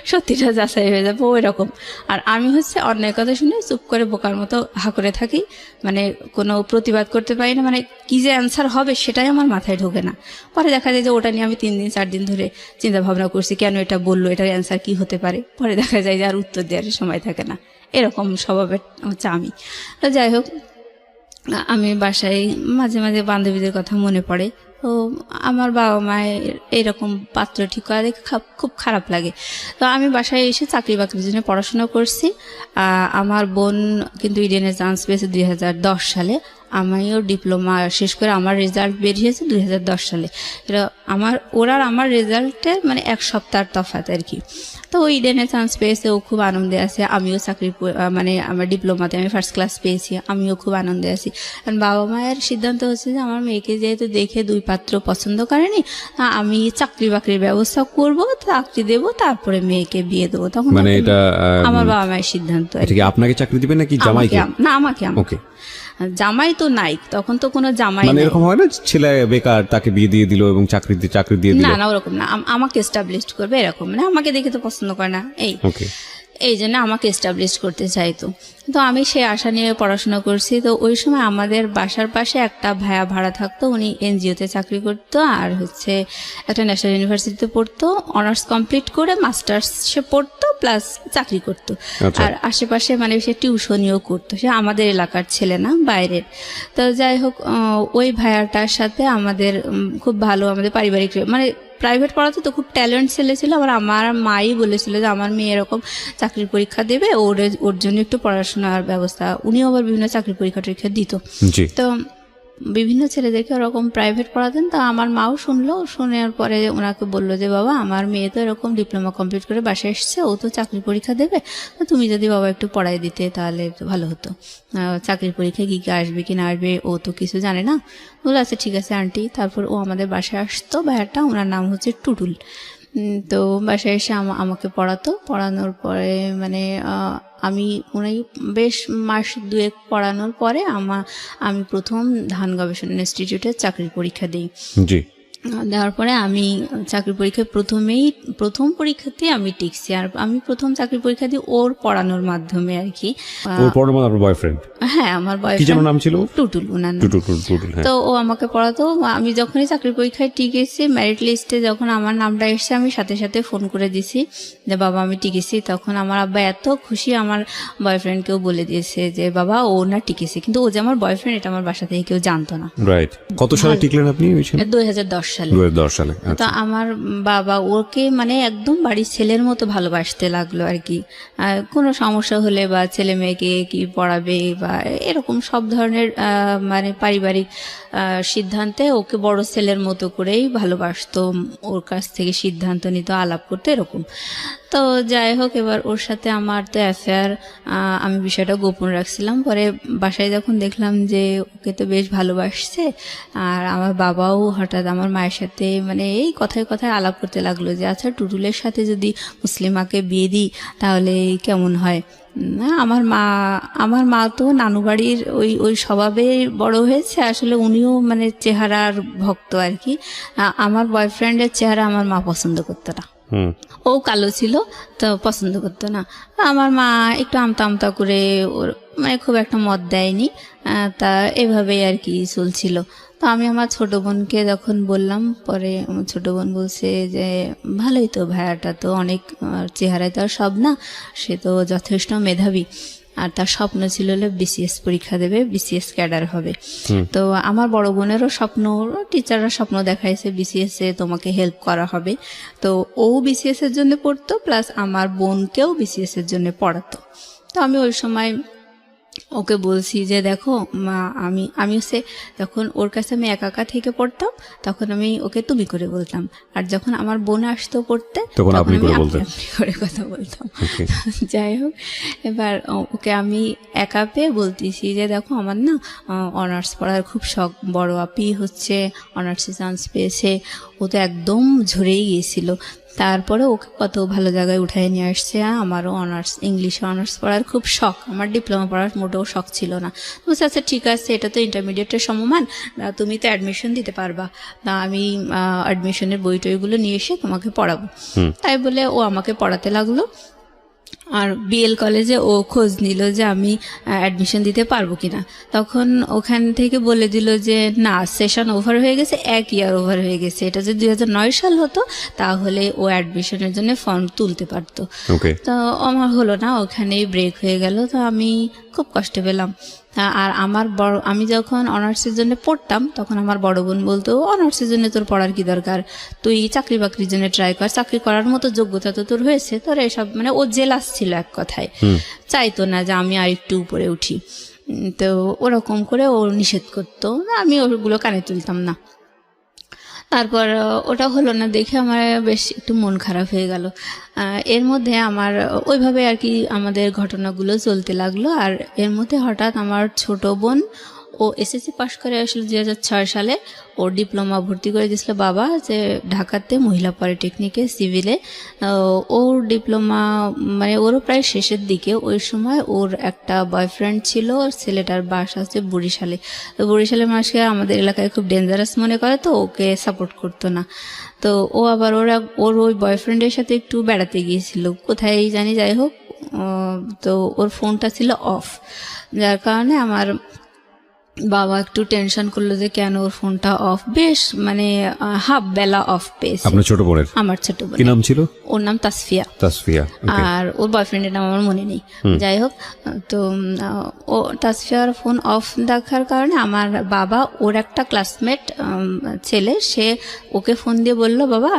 সত্যিটা যাচাই হয়ে যাবে ওই রকম। আর আমি হচ্ছে অন্যায় কথা শুনে চুপ করে বোকার মতো হা করে থাকি, মানে কোনো প্রতিবাদ করতে পারি না, মানে কি যে অ্যান্সার হবে সেটাই আমার মাথায় ঢোকে না। পরে দেখা যায় যে ওটা নিয়ে আমি 3 দিন 4 দিন ধরে চিন্তা ভাবনা করছি কেন এটা বললো, এটার অ্যান্সার কি হতে পারে। পরে দেখা যায় যে আর উত্তর দেওয়ার সময় থাকে না, এরকম স্বভাবের হচ্ছে আমি। তো যাই হোক, আমি বাসায় মাঝে মাঝে বান্ধবীদের কথা মনে পড়ে। তো আমার বাবা মায়ের এইরকম পাত্র ঠিক করা দেখে খুব খারাপ লাগে। তো আমি বাসায় এসে চাকরি বাকরির জন্য পড়াশোনা করছি। আমার বোন কিন্তু ইডেনে চান্স পেয়েছে 2010 সালে। আমিও ডিপ্লোমা শেষ করে আমার রেজাল্ট বেরিয়েছে 2010 সালে। এটা ওরা আমার রেজাল্টের মানে 1 সপ্তাহ তফাৎ আর কি। তো ও ইডেনে চান্স পেয়েছে, ও খুব আনন্দে আছে। আমিও মানে আমার ডিপ্লোমাতে আমি ফার্স্ট ক্লাস পেয়েছি, আমিও খুব আনন্দে আছি। কারণ বাবা মায়ের সিদ্ধান্ত হচ্ছে যে আমার মেয়েকে যেহেতু দেখে 2 পাত্র পছন্দ করেনি, আমি চাকরি বাকরির ব্যবস্থা করব, চাকরি দেবো, তারপরে মেয়েকে বিয়ে দেবো। তখন মানে এটা আমার বাবা মায়ের সিদ্ধান্ত। এটা কি আপনাকে চাকরি দিবেন নাকি জামাইকে? না, আমাকে। ওকে। জামাই তো নাই তখন, তো কোনো জামাই মানে এরকম হয় না ছেলে বেকার তাকে বিয়ে দিয়ে দিল এবং চাকরি দিয়ে দিল? না ওরকম না, আমাকে এস্টাবলিশ করবে এরকম, মানে আমাকে দেখে তো পছন্দ করে না এই জন্য আমাকে এস্টাবলিশ করতে চাইতো। তো আমি সেই আশা নিয়ে পড়াশোনা করছি। তো ওই সময় আমাদের বাসার পাশে একটা ভাইয়া ভাড়া থাকতো, উনি এনজিওতে চাকরি করতো আর হচ্ছে একটা ন্যাশনাল ইউনিভার্সিটিতে পড়তো, অনার্স কমপ্লিট করে মাস্টার্স সে পড়তো প্লাস চাকরি করতো। আর আশেপাশে মানে সে টিউশনিও করতো, সে আমাদের এলাকার ছেলে না, বাইরের। তো যাই হোক, ওই ভাইয়াটার সাথে আমাদের খুব ভালো, আমাদের পারিবারিক মানে প্রাইভেট পড়াতে তো খুব ট্যালেন্ট ছেলে ছিল। আমার মাই বলেছিল যে আমার মেয়ে এরকম চাকরির পরীক্ষা দেবে, ওর জন্য একটু পড়াশোনার ব্যবস্থা। উনিও আবার বিভিন্ন চাকরির পরীক্ষা টরীক্ষা দিত। তো বিভিন্ন ছেলেদেরকে ওরকম প্রাইভেট পড়াতেন। তা আমার মাও শুনলো, শোনার পরে ওনাকে বললো যে বাবা আমার মেয়ে তো এরকম ডিপ্লোমা কমপ্লিট করে বাসায় এসছে, ও তো চাকরির পরীক্ষা দেবে, তুমি যদি বাবা একটু পড়াই দিতে তাহলে ভালো হতো। চাকরির পরীক্ষায় কী আসবে কি না আসবে ও তো কিছু জানে না। বলে আচ্ছা ঠিক আছে আন্টি। তারপর ও আমাদের বাসায় আসতো, ভাইয়াটা, ওনার নাম হচ্ছে টুটুল। তো বাসায় এসে আমাকে পড়ানোর পরে মানে আমি উনি বেশ মাস 2 পড়ানোর পরে আমি প্রথম ধান গবেষণা ইনস্টিটিউটে চাকরির পরীক্ষা দিই। দেওয়ার পরে আমি চাকরির পরীক্ষায় প্রথম পরীক্ষাতেই আমি টিকছি। আর আমি প্রথম চাকরির পরীক্ষা দিই ওর পড়ানোর মাধ্যমে আর কি। বয়ফ্রেন্ড? হ্যাঁ, আমার বয়ফ্রেন্ড। নাম ছিল? টুটুল। ওনার নাম টুটুল। তো ও আমাকে পড়াতো। আমি যখনই চাকরির পরীক্ষায় টিকেছি, মেরিট লিস্টে যখন আমার নামটা এসেছে, আমি সাথে সাথে ফোন করে দিছি যে বাবা আমি টিকেছি। তখন আমার আব্বা এত খুশি, আমার বয়ফ্রেন্ডকেও বলে দিয়েছে যে বাবা ও না টিকেছে, কিন্তু ও যে আমার বয়ফ্রেন্ড এটা আমার বাসা থেকে কেউ জানতো না। রাইট। কত সালে টিকলেন আপনি? 2010 সালে। তো আমার বাবা ওকে মানে একদম বাড়ির ছেলের মতো ভালোবাসতে লাগলো আর কি। কোনো সমস্যা হলে বা ছেলে মেয়েকে কি পড়াবে বা এরকম সব ধরনের মানে পারিবারিক সিদ্ধান্তে ওকে বড় ছেলের মতো করেই ভালোবাসতো, ওর কাছ থেকে সিদ্ধান্ত নিত, আলাপ করতো এরকম। তো যাই হোক, এবার ওর সাথে আমার তো অ্যাফেয়ার, আমি বিষয়টা গোপন রাখছিলাম। পরে বাসায় যখন দেখলাম যে ওকে তো বেশ ভালোবাসছে, আর আমার বাবাও হঠাৎ আমার মায়ের সাথে মানে এই কথায় কথায় আলাপ করতে লাগলো যে আচ্ছা টুটুলের সাথে যদি মুসলিমাকে বিয়ে দিই তাহলে কেমন হয়। আমার মা তো নানু বাড়ির ওই স্বভাবে বড় হয়েছে, আসলে উনিও মানে চেহারার ভক্ত আর কি। আমার বয়ফ্রেন্ডের চেহারা আমার মা পছন্দ করতো না, ও কালো ছিল তো পছন্দ করতো না। আমার মা একটু আমতা আমতা করে মানে খুব একটা মত দেয়নি। তা এভাবেই আর কি চলছিল। তো আমি আমার ছোট বোনকে যখন বললাম, পরে আমার ছোট বোন বলছে যে ভালোই তো, ভাইয়াটা তো অনেক চেহারায় তো আর সব না, সে তো যথেষ্ট মেধাবী, আর তার স্বপ্ন ছিল হলো বিসিএস পরীক্ষা দেবে, বিসিএস ক্যাডার হবে। তো আমার বড় বোনেরও স্বপ্ন, টিচাররা স্বপ্ন দেখাইছে বিসিএস এ তোমাকে হেল্প করা হবে। তো ও বিসিএস এর জন্য পড়তো, প্লাস আমার বোনকেও বিসিএস এর জন্য পড়াতো। তো আমি ওই সময় ওকে বলছি যে দেখো মা, আমি সে যখন ওর কাছে আমি একা একা থেকে পড়তাম তখন আমি ওকে তুমি করে বলতাম, আর যখন আমার বোন আসতো পড়তে তখন আপনি করে আমি বলতেন। আপনি করে কথা বলতাম। যাই হোক, এবার ওকে আমি একা পেয়ে বলতেছি যে দেখো আমার না অনার্স পড়ার খুব শখ, বড় আপি হচ্ছে অনার্সে চান্স পেয়েছে, ও তো একদম ঝরেই গিয়েছিল, তারপরে ওকে কত ভালো জায়গায় উঠায় নিয়ে আসছে। আমারও ইংলিশে অনার্স পড়ার খুব শখ, আমার ডিপ্লোমা পড়ার মোটেও শখ ছিল না। বলছে আচ্ছা ঠিক আছে, এটা তো ইন্টারমিডিয়েটের সমমান, তুমি তো অ্যাডমিশন দিতে পারবা, তা আমি অ্যাডমিশনের বই টইগুলো নিয়ে এসে তোমাকে পড়াবো। তাই বলে ও আমাকে পড়াতে লাগলো। আর বিএল কলেজে ও খোঁজ নিল যে আমি অ্যাডমিশন দিতে পারবো কিনা। তখন ওখান থেকে বলে দিল যে না, সেশন ওভার হয়ে গেছে, 1 ইয়ার ওভার হয়ে গেছে। এটা যদি 2009 সাল হতো তাহলে ও অ্যাডমিশনের জন্য ফর্ম তুলতে পারতো। তো আমার হলো না, ওখানেই ব্রেক হয়ে গেল। তো আমি খুব কষ্ট পেলাম। আর আমি যখন অনার্সের জন্য পড়তাম তখন আমার বড় বোন বলতো অনার্সের জন্য তোর পড়ার কি দরকার, তুই চাকরি বাকরির জন্য ট্রাই কর, চাকরি করার মতো যোগ্যতা তো তোর হয়েছে, তোর এসব, মানে ও জেলাস ছিল এক কথায়, চাইতো না যে আমি আর একটু উপরে উঠি। তো ওরকম করে ও নিষেধ করতো, আমি ওগুলো কানে তুলতাম না। তারপর ওটা হলো না দেখে আমার বেশ একটু মন খারাপ হয়ে গেল। এর মধ্যে আমার ওইভাবে আর কি আমাদের ঘটনাগুলো চলতে লাগলো। আর এর মধ্যে হঠাৎ আমার ছোট বোন, ও এসএসসি পাশ করে আসলে 2006 সালে, ওর ডিপ্লোমা ভর্তি করে দিয়েছিল বাবা যে ঢাকাতে মহিলা পলিটেকনিকে সিভিলে। ওর ডিপ্লোমা মানে ওরও প্রায় শেষের দিকে। ওই সময় ওর একটা বয়ফ্রেন্ড ছিল, ছেলেটার বাসা আছে বরিশালে। তো বরিশালের মানুষকে আমাদের এলাকায় খুব ডেঞ্জারাস মনে করে, তো ওকে সাপোর্ট করতো না। তো ও আবার ওর ওই বয়ফ্রেন্ডের সাথে একটু বেড়াতে গিয়েছিল কোথায় জানি, যাই হোক। তো ওর ফোনটা ছিল অফ, যার কারণে আমার বাবা একটু টেনশন করলো যে কেন ওর ফোনটা অফ, বেশ মানে হাফ বেলা অফ পেয়েছে। আপনার ছোট বোনের? আমার ছোট বোন। কি নাম ছিল? ওর নাম তাসফিয়া। আর ওর বয়ফ্রেন্ডের নাম আমার মনে নেই। যাই হোক, তো ও তাসফিয়ার ফোন অফ দেখার কারণে আমার বাবা, ওর একটা ক্লাসমেট ছেলে, সে ওকে ফোন দিয়ে বললো বাবা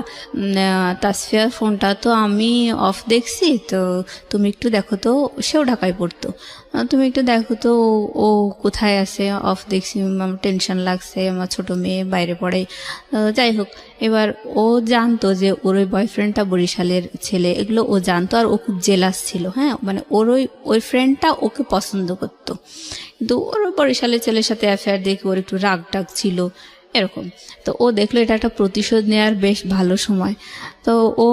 তাসফিয়ার ফোনটা তো আমি অফ দেখছি, তো তুমি একটু দেখো তো, সেও ঢাকায় পড়তো, তুমি একটু দেখো তো ও কোথায় আছে, অফ দেখছি, আমার টেনশন লাগছে, আমার ছোট মেয়ে বাইরে পড়ে। যাই হোক, এবার ও জানতো যে ওর ওই বয়ফ্রেন্ডটা বরিশালের ছেলে, এগুলো ও জানতো। আর ও খুব জেলাস ছিল, হ্যাঁ, মানে ওর ওই ফ্রেন্ডটা ওকে পছন্দ করতো, কিন্তু ওর বরিশালের ছেলের সাথে অ্যাফেয়ার দেখে ওর একটু রাগ টাগ ছিল এরকম। তো ও দেখলো এটা একটা প্রতিশোধ নেওয়ার বেশ ভালো সময়। তো ও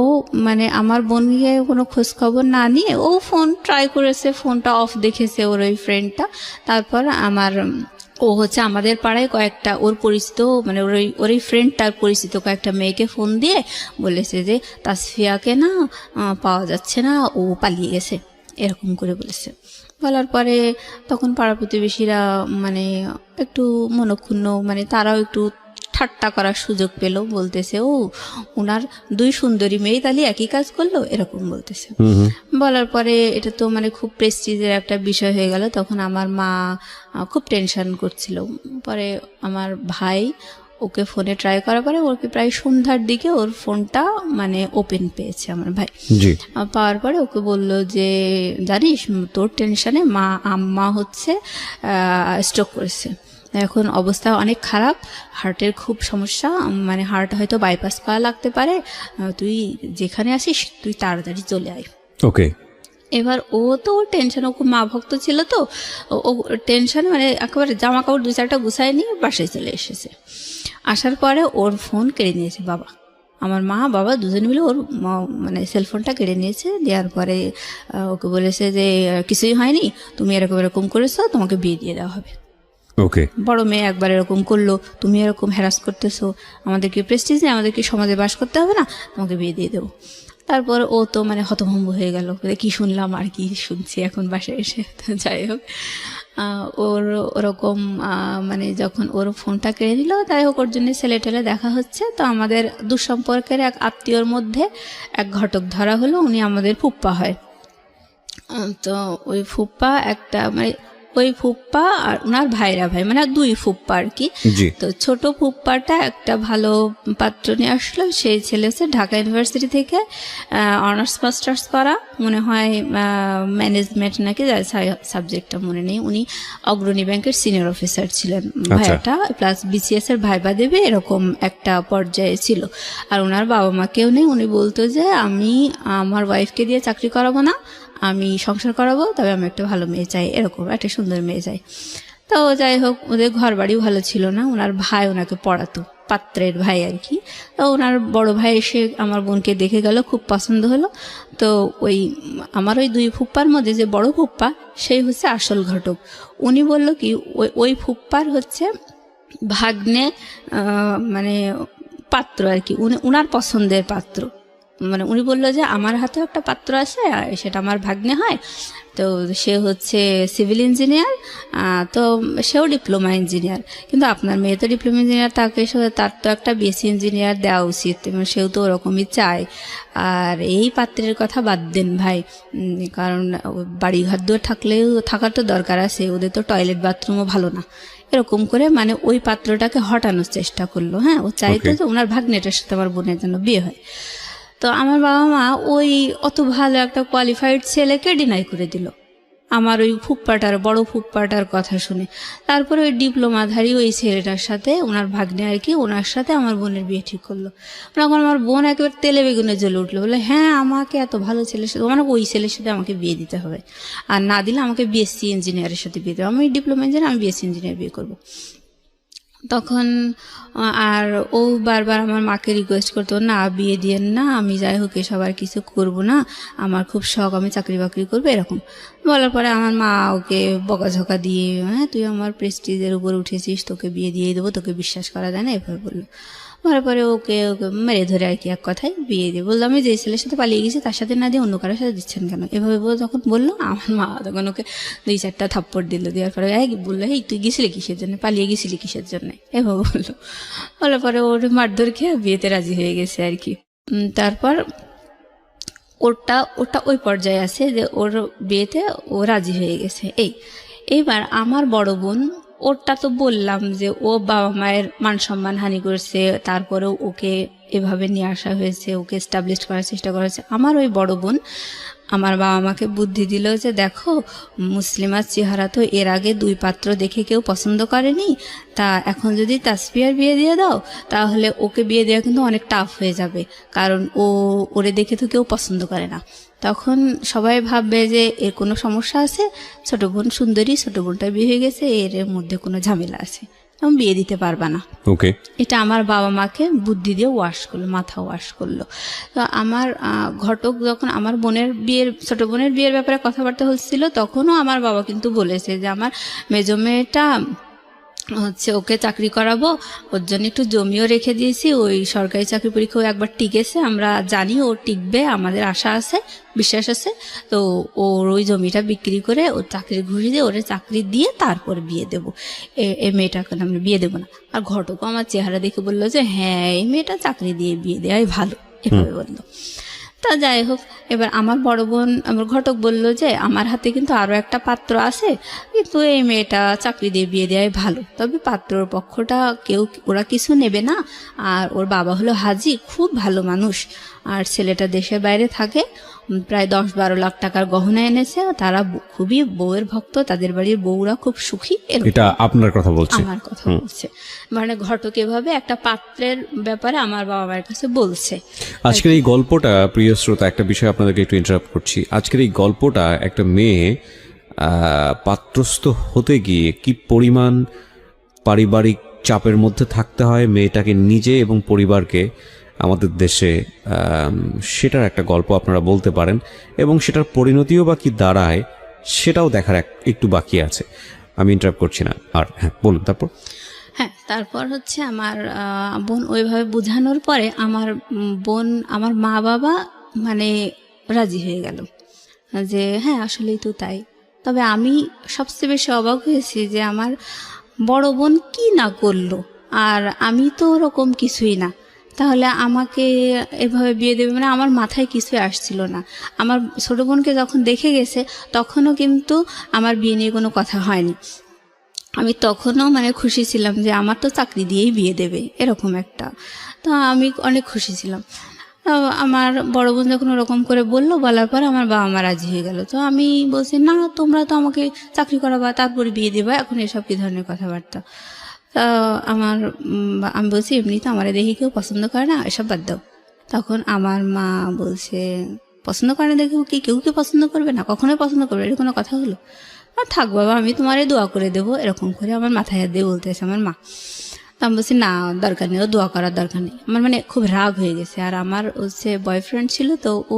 মানে আমার বোনকে কোনো খোঁজ খবর না নিয়ে ও ফোন ট্রাই করেছে, ফোনটা অফ দেখেছে ওর ওই ফ্রেন্ডটা। তারপর ও হচ্ছে আমাদের পাড়ায় কয়েকটা ওর পরিচিত, মানে ওর এই ফ্রেন্ডটার পরিচিত কয়েকটা মেয়েকে ফোন দিয়ে বলেছে যে তাসফিয়াকে না পাওয়া যাচ্ছে না, ও পালিয়ে গেছে, এরকম করে বলেছে। বলার পরে তখন পাড়া প্রতিবেশীরা মানে একটু মনক্ষুণ্ণ, মানে তারাও একটু ঠাট্টা করার সুযোগ পেল, বলতেছে ও ওনার 2 সুন্দরী মেয়ে তাহলে একই কাজ করলো, এরকম বলতেছে। বলার পরে এটা তো মানে খুব প্রেস্টিজের একটা বিষয় হয়ে গেল। তখন আমার মা খুব টেনশন করছিল। পরে আমার ভাই ওকে ফোনে ট্রাই করার পরে ওকে প্রায় সন্ধ্যার দিকে ওর ফোনটা মানে ওপেন পেয়েছে আমার ভাই। পাওয়ার পরে ওকে বললো যে জানিস তোর টেনশনে আম্মা হচ্ছে স্ট্রোক করেছে, এখন অবস্থা অনেক খারাপ, হার্টের খুব সমস্যা, মানে হার্ট হয়তো বাইপাস করা লাগতে পারে, তুই যেখানে আসিস তুই তাড়াতাড়ি চলে আয়। ওকে। এবার ও তো টেনশন, ও খুব মা ভক্ত ছিল, তো ও টেনশন মানে একেবারে জামা কাপড় 2-4টা গুছায় নিয়ে বাসায় চলে এসেছে। আসার পরে ওর ফোন কেড়ে নিয়েছে বাবা, আমার মা বাবা দুজনে মিলে ওর মানে সেলফোনটা কেড়ে নিয়েছে। দেওয়ার পরে ওকে বলেছে যে কিছুই হয়নি, তুমি এরকম করেছো, তোমাকে বিয়ে দিয়ে দেওয়া হবে। ওকে। বড় মেয়ে একবার এরকম করলো, তুমি এরকম হ্যারাস করতেছো, আমাদেরকে প্রেস্টিজ নেই, আমাদেরকে সমাজে বাস করতে হবে না, তোমাকে বিয়ে দিয়ে দেবো। তারপর ও তো মানে হতভম্ব হয়ে গেল, কি শুনলাম আর কি শুনছি এখন বাসায় এসে। তো যাই হোক, ওর ওরকম মানে যখন ওর ফোনটা কেড়ে নিল, তাই হোক ওর জন্য ছেলে টেলে দেখা হচ্ছে। তো আমাদের দুঃসম্পর্কের এক আত্মীয়র মধ্যে এক ঘটক ধরা হলো, উনি আমাদের ফুপ্পা হয়। তো ওই ফুপ্পা একটা মানে ওই ফুপ্পা আর ওনার ভাইরা ভাই, মানে দুই ফুপ্পা আর কি। জি। তো ছোট ফুপ্পাটা একটা ভালো পাত্র নিয়ে আসলো, সেই ছেলে হচ্ছে ঢাকা ইউনিভার্সিটি থেকে অনার্স মাস্টার্স করা, মনে হয় ম্যানেজমেন্ট নাকি সাবজেক্টটা মনে নেই। উনি অগ্রণী ব্যাংকের সিনিয়র অফিসার ছিলেন ভাইয়াটা, প্লাস বিসিএস এর ভাইবা দেবে এরকম একটা পর্যায়ে ছিল। আর ওনার বাবা মা কেউ নেই। উনি বলতো যে আমি আমার ওয়াইফকে দিয়ে চাকরি করাবো না, আমি সংসার করাবো, তবে আমি একটা ভালো মেয়ে চাই, এরকম একটা সুন্দর মেয়ে চাই। তো যাই হোক, ওদের ঘর বাড়িও ভালো ছিল না। ওনার ভাই ওনাকে পড়াতো, পাত্রের ভাই আর কি। তো ওনার বড় ভাই এসে আমার বোনকে দেখে গেল, খুব পছন্দ হলো। তো ওই আমার ওই দুই ফুপ্পার মধ্যে যে বড় ফুপ্পা, সেই হচ্ছে আসল ঘটক। উনি বলল কি, ওই ফুপ্পার হচ্ছে ভাগ্নে মানে পাত্র আর কি, উনার পছন্দের পাত্র। মানে উনি বললো যে আমার হাতেও একটা পাত্র আছে, সেটা আমার ভাগ্নে হয়। তো সে হচ্ছে সিভিল ইঞ্জিনিয়ার, তো সেও ডিপ্লোমা ইঞ্জিনিয়ার, কিন্তু আপনার মেয়ে তো ডিপ্লোমা ইঞ্জিনিয়ার, তার তো একটা বিএসসি ইঞ্জিনিয়ার দেওয়া উচিত, সেও তো ওরকমই চায়। আর এই পাত্রের কথা বাদ দেন ভাই, কারণ বাড়িঘর দুয়ার থাকার তো দরকার আছে, ওদের তো টয়লেট বাথরুমও ভালো না। এরকম করে মানে ওই পাত্রটাকে হটানোর চেষ্টা করলো। হ্যাঁ, ও চাইতো যে ওনার ভাগ্নেটার সাথে আমার বোনের জন্য বিয়ে হয়। তো আমার বাবা মা ওই অত ভালো একটা কোয়ালিফাইড ছেলেকে ডিনাই করে দিল আমার ওই ফুপ্পাটার, বড় ফুপ্পাটার কথা শুনে। তারপরে ওই ডিপ্লোমাধারী ওই ছেলেটার সাথে, ওনার ভাগ্নে আর কি, ওনার সাথে আমার বোনের বিয়ে ঠিক করলো। তখন আমার বোন একেবারে তেলে বেগুনে জ্বলে উঠলো, বলে হ্যাঁ আমাকে এত ভালো ছেলের সাথে, মানে ওই ছেলের সাথে আমাকে বিয়ে দিতে হবে, আর না দিলে আমাকে বিএসসি ইঞ্জিনিয়ারের সাথে বিয়ে দেবে। আমি ডিপ্লোমা ইঞ্জিনিয়ার, আমি বিএসসি ইঞ্জিনিয়ার বিয়ে করবো। তখন আর ও বারবার আমার মাকে রিকোয়েস্ট করতো, না বিয়ে দিয়েন না, আমি যাই হোক এসব আর কিছু করবো না, আমার খুব শখ, আমি চাকরি বাকরি করবো, এরকম বলার পরে আমার মা ওকে বকাঝকা দিয়ে, হ্যাঁ তুই আমার প্রেস্টিজের উপর উঠেছিস, তোকে বিয়ে দিয়ে দেবো, তোকে বিশ্বাস করা যায় না, এভাবে বললো। বলার পরে ওকে মেরে ধরে আর কি এক কথায় বিয়ে দিয়ে বললো, আমি যে ছেলের সাথে পালিয়ে গেছি তার সাথে না দিয়ে অন্য কারোর সাথে দিচ্ছেন কেন, এভাবে যখন বললো, আমার মা তখন ওকে 2-4টা থাপ্পড় দিল। দেওয়ার পরে বললো, এই তুই গেছিলি কিসের জন্য, পালিয়ে গেছিলি কিসের জন্য, এভাবে বললো। বলার পরে ওর মারধর খেয়ে বিয়েতে রাজি হয়ে গেছে আর কি। তারপর ওটা ওই পর্যায়ে আছে যে ওর বিয়েতে ও রাজি হয়ে গেছে। এইবার আমার বড় বোন, ওরটা তো বললাম যে ও বাবা মায়ের মান সম্মান হানি করছে, তারপরেও ওকে এভাবে নিয়ে আসা হয়েছে, ওকে এস্টাবলিশ করার চেষ্টা করা হয়েছে। আমার ওই বড় বোন আমার বাবা মাকে বুদ্ধি দিল যে দেখো, মুসলিমার চেহারা তো এর আগে 2 পাত্র দেখে কেউ পছন্দ করেনি, তা এখন যদি তাসফিয়ার বিয়ে দিয়ে দাও, তাহলে ওকে বিয়ে দেওয়া কিন্তু অনেক টাফ হয়ে যাবে, কারণ ওরে দেখে তো কেউ পছন্দ করে না। তখন সবাই ভাববে যে এর কোনো সমস্যা আছে, ছোট বোন সুন্দরী, ছোট বোনটা বিয়ে হয়ে গেছে, এর মধ্যে কোনো ঝামেলা আছে, এবং বিয়ে দিতে পারবা না। ওকে, এটা আমার বাবা মাকে বুদ্ধি দিয়ে ওয়াশ করলো, মাথা ওয়াশ করলো। তো আমার ঘটক যখন আমার ছোট বোনের বিয়ের ব্যাপারে কথাবার্তা হচ্ছিল, তখনও আমার বাবা কিন্তু বলেছে যে আমার মেজো মেয়েটা হচ্ছে ওকে চাকরি করাবো, ওর জন্য একটু জমিও রেখে দিয়েছি, ওই সরকারি চাকরি পরীক্ষাও একবার টিকেছে, আমরা জানি ও টিকবে, আমাদের আশা আছে, বিশ্বাস আছে। তো ওর ওই জমিটা বিক্রি করে ওর চাকরির ঘুষি দিয়ে ওরে চাকরি দিয়ে তারপর বিয়ে দেবো, এই মেয়েটাকে আমরা বিয়ে দেবো না। আর ঘটকও আমার চেহারা দেখে বললো যে হ্যাঁ এই মেয়েটা চাকরি দিয়ে বিয়ে দেওয়াই ভালো, এভাবে বললো। তা যাই হোক, এবার আমার বড় বোন, আমার ঘটক বলল যে আমার হাতে কিন্তু আরও একটা পাত্র আছে, কিন্তু এই মেয়েটা চাকরি দিয়ে বিয়ে দেওয়াই ভালো, তবে পাত্রর পক্ষটা ওরা কিছু নেবে না, আর ওর বাবা হলো হাজি, খুব ভালো মানুষ, আর ছেলেটা দেশের বাইরে থাকে, প্রায় 10-12 লাখ টাকার গহনা এনেছে, তারা খুবই বউয়ের ভক্ত, তাদের বাড়ির বউরা খুব সুখী। এটা আপনার কথা বলছে? আমার কথা বলছে, মানে ঘটক এভাবে একটা পাত্রের ব্যাপারে আমার বাবা মায়ের কাছে বলছে। আজকের এই গল্পটা, প্রিয় শ্রোতা, একটা বিষয় আপনাদেরকে একটু ইন্টারাপ্ট করছি। আজকের এই গল্পটা একটা মেয়ে পাত্রস্থ হতে গিয়ে কি পরিমাণ পারিবারিক চাপের মধ্যে থাকতে হয় মেয়েটাকে নিজে এবং পরিবারকে আমাদের দেশে, সেটার একটা গল্প আপনারা বলতে পারেন, এবং সেটার পরিণতিও বা কি দাঁড়ায় সেটাও দেখার একটু বাকি আছে। আমি ইন্টারাপ্ট করছি না, আর হ্যাঁ বলুন তারপর। হ্যাঁ, তারপর হচ্ছে আমার বোন ওইভাবে বোঝানোর পরে আমার বোন, আমার মা বাবা মানে রাজি হয়ে গেল যে হ্যাঁ আসলেই তো তাই। তবে আমি সবচেয়ে বেশি অবাক হয়েছি যে আমার বড় বোন কি না করলো, আর আমি তো ওরকম কিছুই না, তাহলে আমাকে এভাবে বিয়ে দেবে, মানে আমার মাথায় কিছুই আসছিল না। আমার ছোট বোনকে যখন দেখে গেছে তখনও কিন্তু আমার বিয়ে নিয়ে কোনো কথা হয়নি। আমি তখনও মানে খুশি ছিলাম যে আমার তো চাকরি দিয়েই বিয়ে দেবে, এরকম একটা। তো আমি অনেক খুশি ছিলাম। তো আমার বড় বোন যখন ওরকম করে বললো, বলার পর আমার বাবা মা রাজি হয়ে গেল। তো আমি বলছি না, তোমরা তো আমাকে চাকরি করাবা তারপরে বিয়ে দেবা, এখন এসব কী ধরনের কথাবার্তা। তা আমি বলছি এমনি তো আমার দেখে কেউ পছন্দ করে না, এসব বাদ দাও। তখন আমার মা বলছে পছন্দ করে না দেখে কি কেউ কি পছন্দ করবে না, কখনোই পছন্দ করবে, এটা কোনো কথা হলো? আর থাক বাবা, আমি তোমারে দোয়া করে দেবো, এরকম করে আমার মাথায় হাত দিয়ে বলতেছে আমার মা। তা আমি বলছি না, দরকার নেই, ও দোয়া করার দরকার নেই। আমার মানে খুব রাগ হয়ে গেছে। আর আমার হচ্ছে বয়ফ্রেন্ড ছিল, তো ও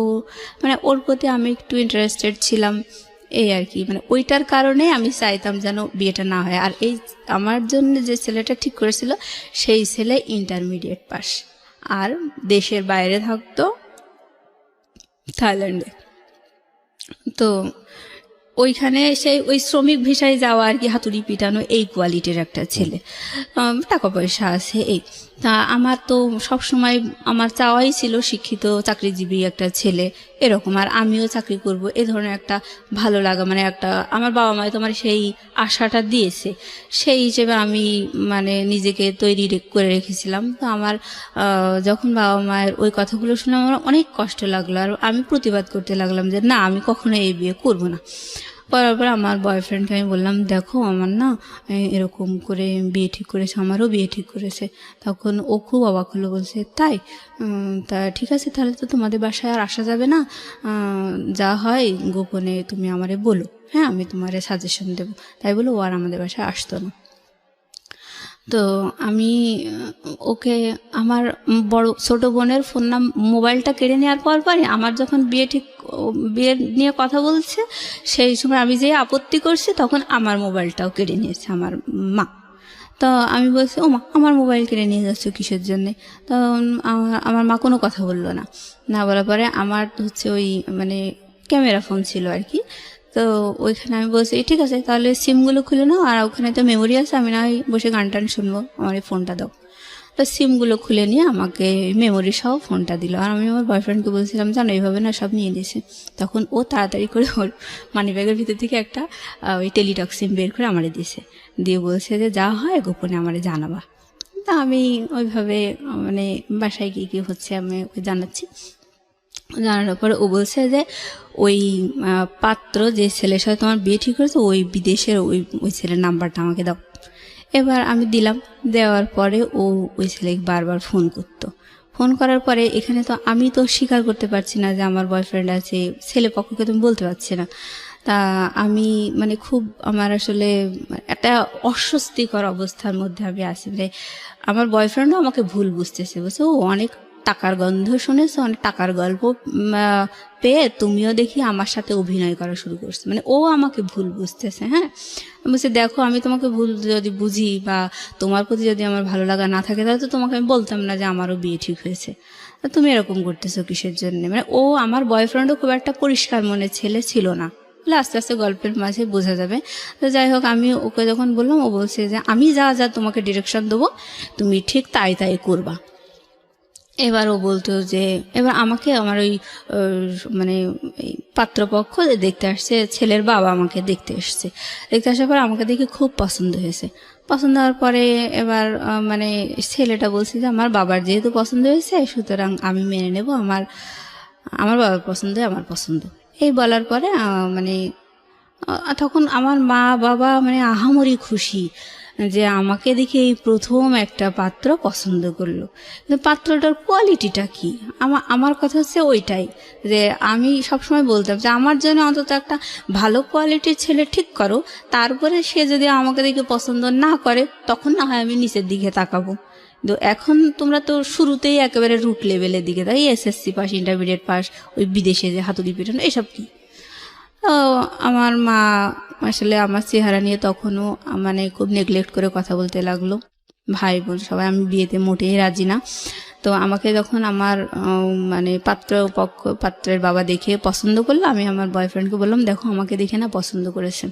মানে ওর প্রতি আমি একটু ইন্টারেস্টেড ছিলাম, এই আর কি। মানে ওইটার কারণে আমি চাইতাম যেন বিয়েটা না হয়। আর এই আমার জন্য যে ছেলেটা ঠিক করেছিল সেই ছেলে ইন্টারমিডিয়েট পাস, আর দেশের বাইরে থাকতো, থাইল্যান্ডে। তো ওইখানে সেই ওই শ্রমিক ভিসায় যাওয়া আর কি, হাতুড়ি পিটানো, এই কোয়ালিটির একটা ছেলে, টাকা পয়সা আছে এই। তা আমার তো সবসময় আমার চাওয়াই ছিল শিক্ষিত চাকরিজীবী একটা ছেলে এরকম, আর আমিও চাকরি করব, এ ধরনের একটা ভালো লাগা, মানে একটা আমার বাবা মায় তোমার সেই আশাটা দিয়েছে, সেই হিসেবে আমি মানে নিজেকে তৈরি করে রেখেছিলাম। তো আমার যখন বাবা মায়ের ওই কথাগুলো শুনে আমার অনেক কষ্ট লাগলো, আর আমি প্রতিবাদ করতে লাগলাম যে না, আমি কখনো এই বিয়ে করব না। করার পর আমার বয়ফ্রেন্ডকে আমি বললাম দেখো আমার না এরকম করে বিয়ে ঠিক করেছে, আমারও বিয়ে ঠিক করেছে। তখন ও খুব অবাক হলো, বলছে তাই? তা ঠিক আছে, তাহলে তো তোমাদের বাসায় আর আসা যাবে না, যা হয় গোপনে তুমি আমারে বলো, হ্যাঁ আমি তোমারে সাজেশন দেবো। তাই বলে ও আর আমাদের বাসায় আসতো না। তো আমি ওকে আমার বড় ছোট বোনের মোবাইলটা কেড়ে নেওয়ার পরই আমার যখন বিয়ে নিয়ে কথা বলছে, সেই সময় আমি যে আপত্তি করছি তখন আমার মোবাইলটাও কেড়ে নিয়েছে আমার মা। তো আমি বলছি ও মা, আমার মোবাইল কেড়ে নিয়ে যাচ্ছ কিসের জন্যে? তো আমার মা কোনো কথা বললো না। না বলার পরে আমার হচ্ছে ওই মানে ক্যামেরা ফোন ছিল আর কি, তো ওইখানে আমি বলছি ঠিক আছে তাহলে সিমগুলো খুলে নাও, আর ওখানে তো মেমোরি আছে, আমি না বসে গান টান শুনবো, আমার এই ফোনটা দাও। তো সিমগুলো খুলে নিয়ে আমাকে মেমোরি সহ ফোনটা দিল। আর আমি আমার বয়ফ্রেন্ডকে বলছিলাম জানো এইভাবে না সব নিয়ে নিয়েছে। তখন ও তাড়াতাড়ি করে ওর মানি ব্যাগের ভিতর থেকে একটা ওই টেলিটক সিম বের করে আমারে দিয়েছে, দিয়ে বলছে যে যা হয় গোপনে আমারে জানাবা। তা আমি ওইভাবে মানে বাসায় গিয়ে কী হচ্ছে আমি ওকে জানাচ্ছি। জানানোর পরে ও বলছে যে ওই পাত্র যে ছেলের সাথে তোমার বিয়ে ঠিক করেছে ওই বিদেশের ওই ছেলের নাম্বারটা আমাকে দাও। এবার আমি দিলাম, দেওয়ার পরে ও ওই ছেলেকে বারবার ফোন করতো। ফোন করার পরে এখানে তো আমি তো স্বীকার করতে পারছি না যে আমার বয়ফ্রেন্ড আছে, ছেলে পক্ষকে তুমি বলতে পারছি না। তা আমি মানে খুব আমার আসলে একটা অস্বস্তিকর অবস্থার মধ্যে আমি আছি। মানে আমার বয়ফ্রেন্ডও আমাকে ভুল বুঝতেছে, বলছে ও অনেক টাকার গন্ধ শুনেছো, অনেক টাকার গল্প পেয়ে তুমিও দেখি আমার সাথে অভিনয় করা শুরু করছো, মানে ও আমাকে ভুল বুঝতেছে। হ্যাঁ, বলছে দেখো আমি তোমাকে ভুল যদি বুঝি বা তোমার প্রতি যদি আমার ভালো লাগা না থাকে তাহলে তো তোমাকে আমি বলতাম না যে আমারও বিয়ে ঠিক হয়েছে, তুমি এরকম করতেছো কিসের জন্য? মানে ও আমার বয়ফ্রেন্ডও খুব একটা পরিষ্কার মনের ছেলে ছিল না, বলে আস্তে আস্তে গল্পের মাঝে বোঝা যাবে। তো যাই হোক আমি ওকে যখন বললাম ও বলছে যে আমি যা যা তোমাকে ডিরেকশন দেবো তুমি ঠিক তাই তাই করবা। এবার ও বলতো যে এবার আমাকে আমার ওই মানে পাত্রপক্ষ দেখতে আসছে, ছেলের বাবা আমাকে দেখতে এসছে, দেখতে আসার পর আমাকে দেখে খুব পছন্দ হয়েছে। পছন্দ হওয়ার পরে এবার মানে ছেলেটা বলছে যে আমার বাবার যেহেতু পছন্দ হয়েছে সুতরাং আমি মেনে নেব, আমার বাবার পছন্দ আমার পছন্দ। এই বলার পরে মানে তখন আমার মা বাবা মানে আহামরি খুশি যে আমাকে দেখে এই প্রথম একটা পাত্র পছন্দ করলো। কিন্তু পাত্রটার কোয়ালিটিটা কি, আমার কথা হচ্ছে ওইটাই, যে আমি সবসময় বলতাম যে আমার জন্য অন্তত একটা ভালো কোয়ালিটির ছেলে ঠিক করো, তারপরে সে যদি আমাকে দেখে পছন্দ না করে তখন না হয় আমি নিচের দিকে তাকাবো। তো এখন তোমরা তো শুরুতেই একেবারে রুট লেভেলের দিকে, তাই এসএসসি পাস, ইন্টারমিডিয়েট পাস, ওই বিদেশে যে হাতুড়ি পিটানো এসব কি। তো আমার মা আসলে আমার চেহারা নিয়ে তখনও মানে খুব নেগলেক্ট করে কথা বলতে লাগলো, ভাই বোন সবাই, আমি বিয়েতে মোটেই রাজি না। তো আমাকে যখন আমার মানে পাত্রের বাবা দেখে পছন্দ করলো, আমি আমার বয়ফ্রেন্ডকে বললাম দেখো আমাকে দেখে না পছন্দ করেছে।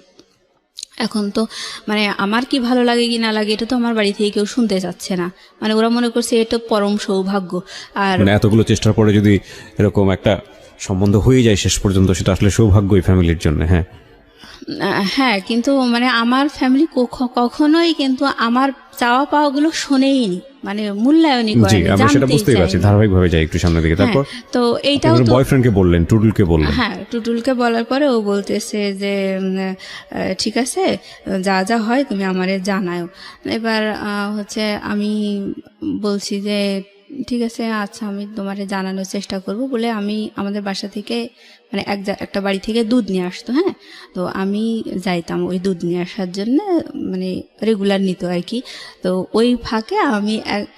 এখন তো মানে আমার কি ভালো লাগে কি না লাগে এটা তো আমার বাড়ি থেকে কেউ শুনতে চাচ্ছে না, মানে ওরা মনে করছে এটা পরম সৌভাগ্য। আর মানে এতগুলো চেষ্টার পরে যদি এরকম একটা সম্বন্ধ হয়ে যায় শেষ পর্যন্ত, সেটা আসলে সৌভাগ্যই ফ্যামিলির জন্য। হ্যাঁ হ্যাঁ, কিন্তু মানে আমার ফ্যামিলি কখনোই কিন্তু আমার চাওয়া পাওয়াগুলো শোনেইনি, মানে মূল্যায়নই জি, করেনি, আমরা সেটা জানতেই বুঝতেই পারছি। চায়নি। ধারাবাহিকভাবে যাই একটু সামনের দিকে। তারপর তো এইটাও তো বয়ফ্রেন্ডকে বললেন, টুটুলকে বললেন। হ্যাঁ, টুটুলকে বলার পরে ও বলতেছে যে ঠিক আছে, যা যা হয় তুমি আমারে জানাও। এবার হচ্ছে আমি বলছি যে ঠিক আছে, আচ্ছা আমি তোমারে জানানোর চেষ্টা করব বলে আমি আমাদের বাসা থেকে মানে একটা বাড়ি থেকে দুধ নিয়ে আসতো। হ্যাঁ, তো আমি যাইতাম ওই দুধ নিয়ে আসার জন্য, মানে রেগুলার নিত আর কি। তো ওই ফাঁকে আমি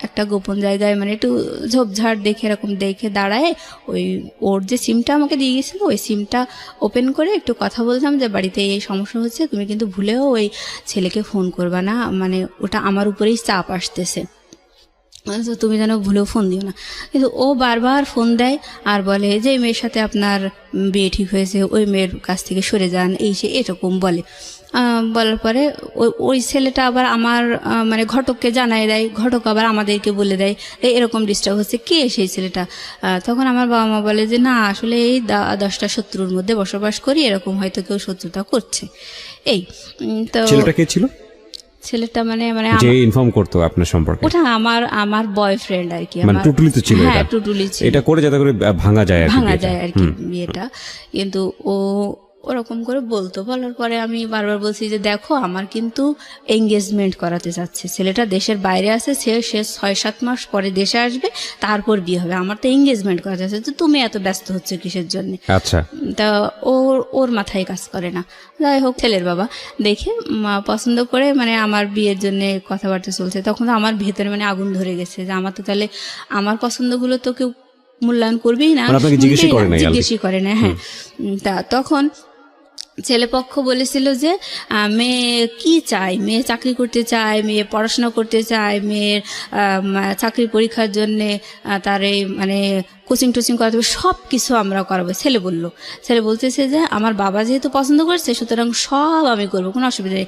একটা গোপন জায়গায় মানে একটু ঝোপঝাড় দেখে এরকম দেখে দাঁড়ায় ওই ওর যে সিমটা আমাকে দিয়ে গেছিলো ওই সিমটা ওপেন করে একটু কথা বলতাম যে বাড়িতে এই সমস্যা হচ্ছে, তুমি কিন্তু ভুলেও ওই ছেলেকে ফোন করবা না, মানে ওটা আমার উপরেই চাপ আসতেছে, তো তুমি যেন ভুলেও ফোন দিও না। কিন্তু ও বারবার ফোন দেয় আর বলে যে মেয়ের সাথে আপনার বিয়ে ঠিক হয়েছে, ওই মেয়ের কাছ থেকে সরে যান, এই সে এরকম বলে। বলার পরে ওই ছেলেটা আবার আমার মানে ঘটককে জানাই দেয়, ঘটক আবার আমাদেরকে বলে দেয় এরকম ডিস্টার্ব হচ্ছে, কে সেই ছেলেটা? তখন আমার বাবা মা বলে যে না আসলে এই 10টা শত্রুর মধ্যে বসবাস করি, এরকম হয়তো কেউ শত্রুতা করছে। এই তো ছেলেটা কে ছিল? ছেলেটা মানে মানে যে ইনফর্ম করতো আপনার সম্পর্কে? ওটা আমার বয়ফ্রেন্ড আর কি। মানে টুটুলি তো ছিল? হ্যাঁ, টুটুলি ছিল। এটা করে যাতে করে ভাঙা যায় আর কি বিয়েটা। কিন্তু ও ওরকম করে বলতো, বলার পরে আমি বারবার বলছি যে দেখো আমার কিন্তু এঙ্গেজমেন্ট করাতে চাচ্ছে ছেলেটা, দেশের বাইরে আছে, সে 6-7 মাস পরে দেশে আসবে, তারপর বিয়ে হবে, আমার তো এঙ্গেজমেন্ট করাতে চাচ্ছে, তো তুমি এত ব্যস্ত হচ্ছে কিসের জন্য? আচ্ছা, তা ওর মাথায় কাজ করে না। যাই হোক, ছেলের বাবা দেখে পছন্দ করে মানে আমার বিয়ের জন্য কথাবার্তা চলছে, তখন তো আমার ভেতরে মানে আগুন ধরে গেছে যে আমার তো তাহলে আমার পছন্দগুলো তো কেউ মূল্যায়ন করবেই না, জিজ্ঞেসই করে না। হ্যাঁ, তা তখন ছেলেপক্ষ বলেছিল যে মেয়ে কি চায়, মেয়ে চাকরি করতে চায়, মেয়ে পড়াশোনা করতে চায়, মেয়ের চাকরি পরীক্ষার জন্যে তার এই মানে কোচিং টোচিং করাতে হবে, সব কিছু আমরা করাবো। ছেলে বলতেছে যে আমার বাবা যেহেতু পছন্দ করছে সুতরাং সব আমি করবো, কোনো অসুবিধা নেই,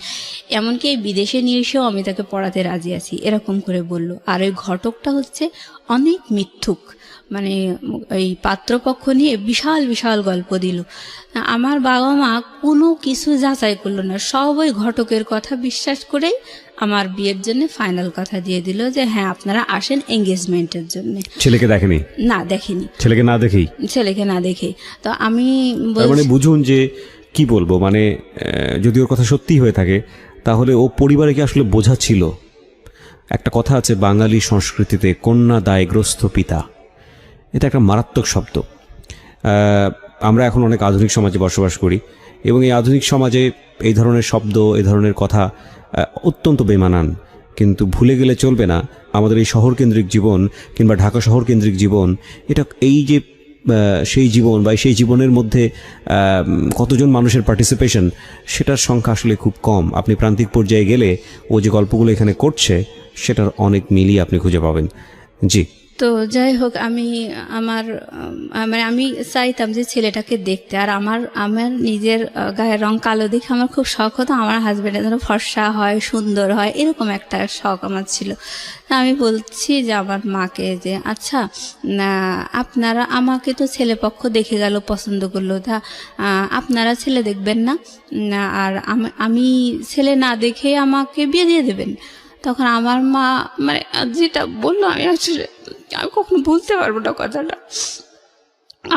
এমনকি এই বিদেশে নিয়ে এসেও আমি তাকে পড়াতে রাজি আছি, এরকম করে বলল। আর ওই ঘটকটা হচ্ছে অনেক মিথ্যুক, মানে এই পাত্রপক্ষ নিয়ে বিশাল বিশাল গল্প দিল। আমার বাবা মা কোনো কিছু যাচাই করলো না, সব ওই ঘটকের কথা বিশ্বাস করেই আমার বিয়ের জন্য ফাইনাল কথা দিয়ে দিল যে হ্যাঁ আপনারা আসেন এঙ্গেজমেন্টের জন্য। ছেলেকে দেখেনি? না দেখেনি, ছেলেকে না দেখেই। তো আমি মানে বুঝুন যে কি বলবো, মানে যদি ওর কথা সত্যি হয়ে থাকে তাহলে ও পরিবারে কি আসলে বোঝা ছিল? একটা কথা আছে বাঙালি সংস্কৃতিতে, কন্যা দায়গ্রস্ত পিতা, এটা একটা মারাত্মক শব্দ। আমরা এখন অনেক আধুনিক সমাজে বসবাস করি এবং এই আধুনিক সমাজে এই ধরনের শব্দ, এই ধরনের কথা অত্যন্ত বেমানান, কিন্তু ভুলে গেলে চলবে না আমাদের এই শহরকেন্দ্রিক জীবন কিংবা ঢাকা শহরকেন্দ্রিক জীবন, এটা এই যে সেই জীবন বা সেই জীবনের মধ্যে কতজন মানুষের পার্টিসিপেশন, সেটার সংখ্যা আসলে খুব কম। আপনি প্রান্তিক পর্যায়ে গেলে ও যে গল্পগুলো এখানে করছে সেটার অনেক মিলই আপনি খুঁজে পাবেন। জি, তো যাই হোক, আমি মানে আমি চাইতাম যে ছেলেটাকে দেখতে, আর আমার নিজের গায়ের রং কালো দেখে আমার খুব শখ হতো আমার হাজব্যান্ডের যেন ফর্সা হয়, সুন্দর হয়, এরকম একটা শখ আমার ছিল। আমি বলছি যে আমার মাকে যে আচ্ছা আপনারা, আমাকে তো ছেলেপক্ষ দেখে গেল, পছন্দ করলো, তা আপনারা ছেলে দেখবেন না, আর আমি ছেলে না দেখে আমাকে বিয়ে দিয়ে দেবেন? তখন আমার মা মানে যেটা বললো আমি আসলে আমি কখনো বলতে পারবো না কথাটা।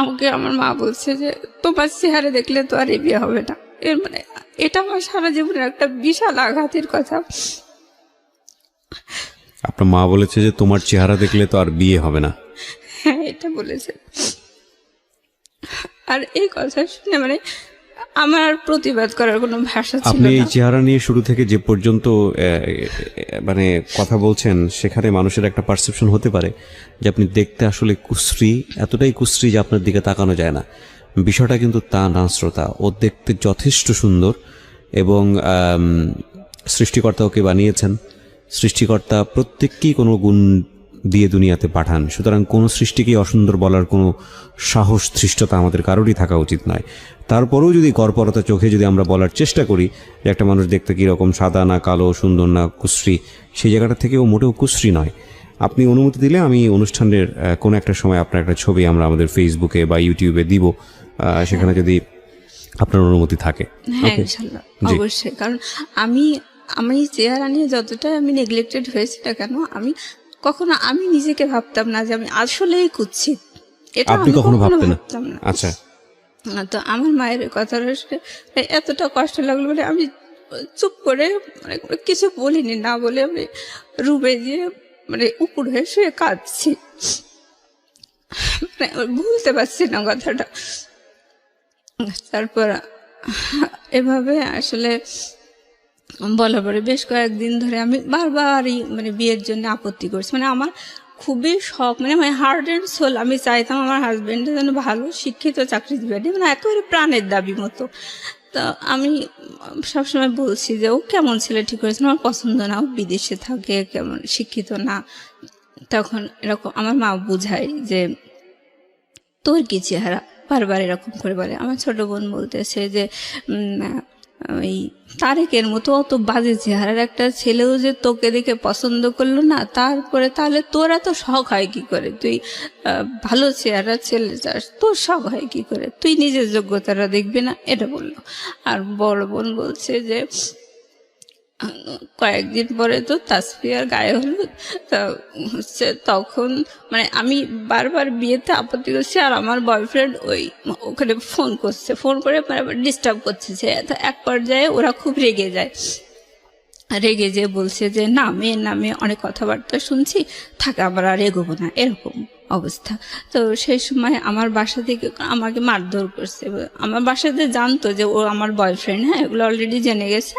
আমাকে আমার মা বলছে যে তোমার চেহারা দেখলে তো আর বিয়ে হবে না, এর মানে এটা আমার সারা জীবনের একটা বিশাল আঘাতের কথা। আপনার মা বলেছে যে তোমার চেহারা দেখলে তো আর বিয়ে হবে না? হ্যাঁ, এটা বলেছে। আর এই কথা শুনে মানে আমার আর প্রতিবাদ করার কোনো ভাষা ছিল না। আপনি এই চেহারা নিয়ে শুরু থেকে যে পর্যন্ত মানে কথা বলছেন, সেখানে মানুষের একটা পারসেপশন হতে পারে যে আপনি দেখতে আসলে কুশ্রী, এতটাই কুশ্রী যে আপনার দিকে তাকানো যায় না। বিষয়টা কিন্তু তা না শ্রোতা, ও দেখতে যথেষ্ট সুন্দর এবং সৃষ্টিকর্তা ওকে বানিয়েছেন। সৃষ্টিকর্তা প্রত্যেককেই কোনো গুণ দিয়ে দুনিয়াতে পাঠান। সুতরাং কোনো সৃষ্টিকেই অসুন্দর বলার কোনো সাহস ধৃষ্টতা আমাদের কারোরই থাকা উচিত নয়। তারপরেও যদি গড়পরতা চোখে যদি আমরা বলার চেষ্টা করি যে একটা মানুষ দেখতে কীরকম, সাদা না কালো, সুন্দর না কুশ্রী, সেই জায়গাটা থেকেও মোটেও কুশ্রী নয়। আপনি অনুমতি দিলে আমি অনুষ্ঠানের কোনো একটা সময় আপনার একটা ছবি আমরা আমাদের ফেসবুকে বা ইউটিউবে দিব, সেখানে যদি আপনার অনুমতি থাকে। হ্যাঁ ইনশাল্লাহ, অবশ্যই। কারণ আমি চেহারা নিয়ে যতটা আমি নেগলেক্টেড হয়েছি না কেন, কখনো আমি নিজেকে ভাবতাম না যে আমি আসলেই কুৎসিত। এটা আপনি আমি কখনো কখনো ভাবতেন না? ভাবতাম না। আচ্ছা, তো আমার মায়ের কথাটা শুনে এতটা কষ্ট লাগলো, মানে আমি চুপ করে মানে কিছু বলিনি, না বলে আমি রুমে গিয়ে মানে উপর হয়ে শুয়ে কাঁদছি, মানে ভুলতে পারছি না কথাটা। তারপর এভাবে আসলে বলার পরে বেশ কয়েকদিন ধরে আমি বারবারই মানে বিয়ের জন্য আপত্তি করছি। মানে আমার খুবই শখ, মানে মাই হার্ট অ্যান্ড সোল, আমি চাইতাম আমার হাজব্যান্ডের যেন ভালো শিক্ষিত চাকরিজীবী, মানে একেবারে প্রাণের দাবি মতো। তো আমি সবসময় বলছি যে ও কেমন ছেলে ঠিক করেছে, আমার পছন্দ না, ও বিদেশে থাকে, কেমন শিক্ষিত না। তখন এরকম আমার মা বুঝায় যে তোর কি চেহারা, বারবার এরকম করে বলে। আমার ছোট বোন বলতেছে যে ওই তারেকের মতো অত বাজে চেহারার একটা ছেলেও যে তোকে দেখে পছন্দ করলো না, তারপরে তাহলে তোর এত শখ হয় কি করে, তুই ভালো চেহারা ছেলে চাস, তোর শখ হয় কি করে, তুই নিজের যোগ্যতাটা দেখবি না, এটা বললো। আর বড় বোন বলছে যে কয়েকদিন পরে তো তাসফিয়ার গায়ে হলুদ, তা হচ্ছে তখন মানে আমি বারবার বিয়েতে আপত্তি করছি, আর আমার বয়ফ্রেন্ড ওখানে ফোন করছে, ফোন করে মানে ডিস্টার্ব করছে। এক পর্যায়ে ওরা খুব রেগে যায়, রেগে যেয়ে বলছে যে না, মেয়ের নামে অনেক কথাবার্তা শুনছি, থাকে আবার আর এগোবো না, এরকম অবস্থা। তো সেই সময় আমার বাসা থেকে আমাকে মারধর করছে। আমার বাসাতে জানতো যে ও আমার বয়ফ্রেন্ড, হ্যাঁ, এগুলো অলরেডি জেনে গেছে।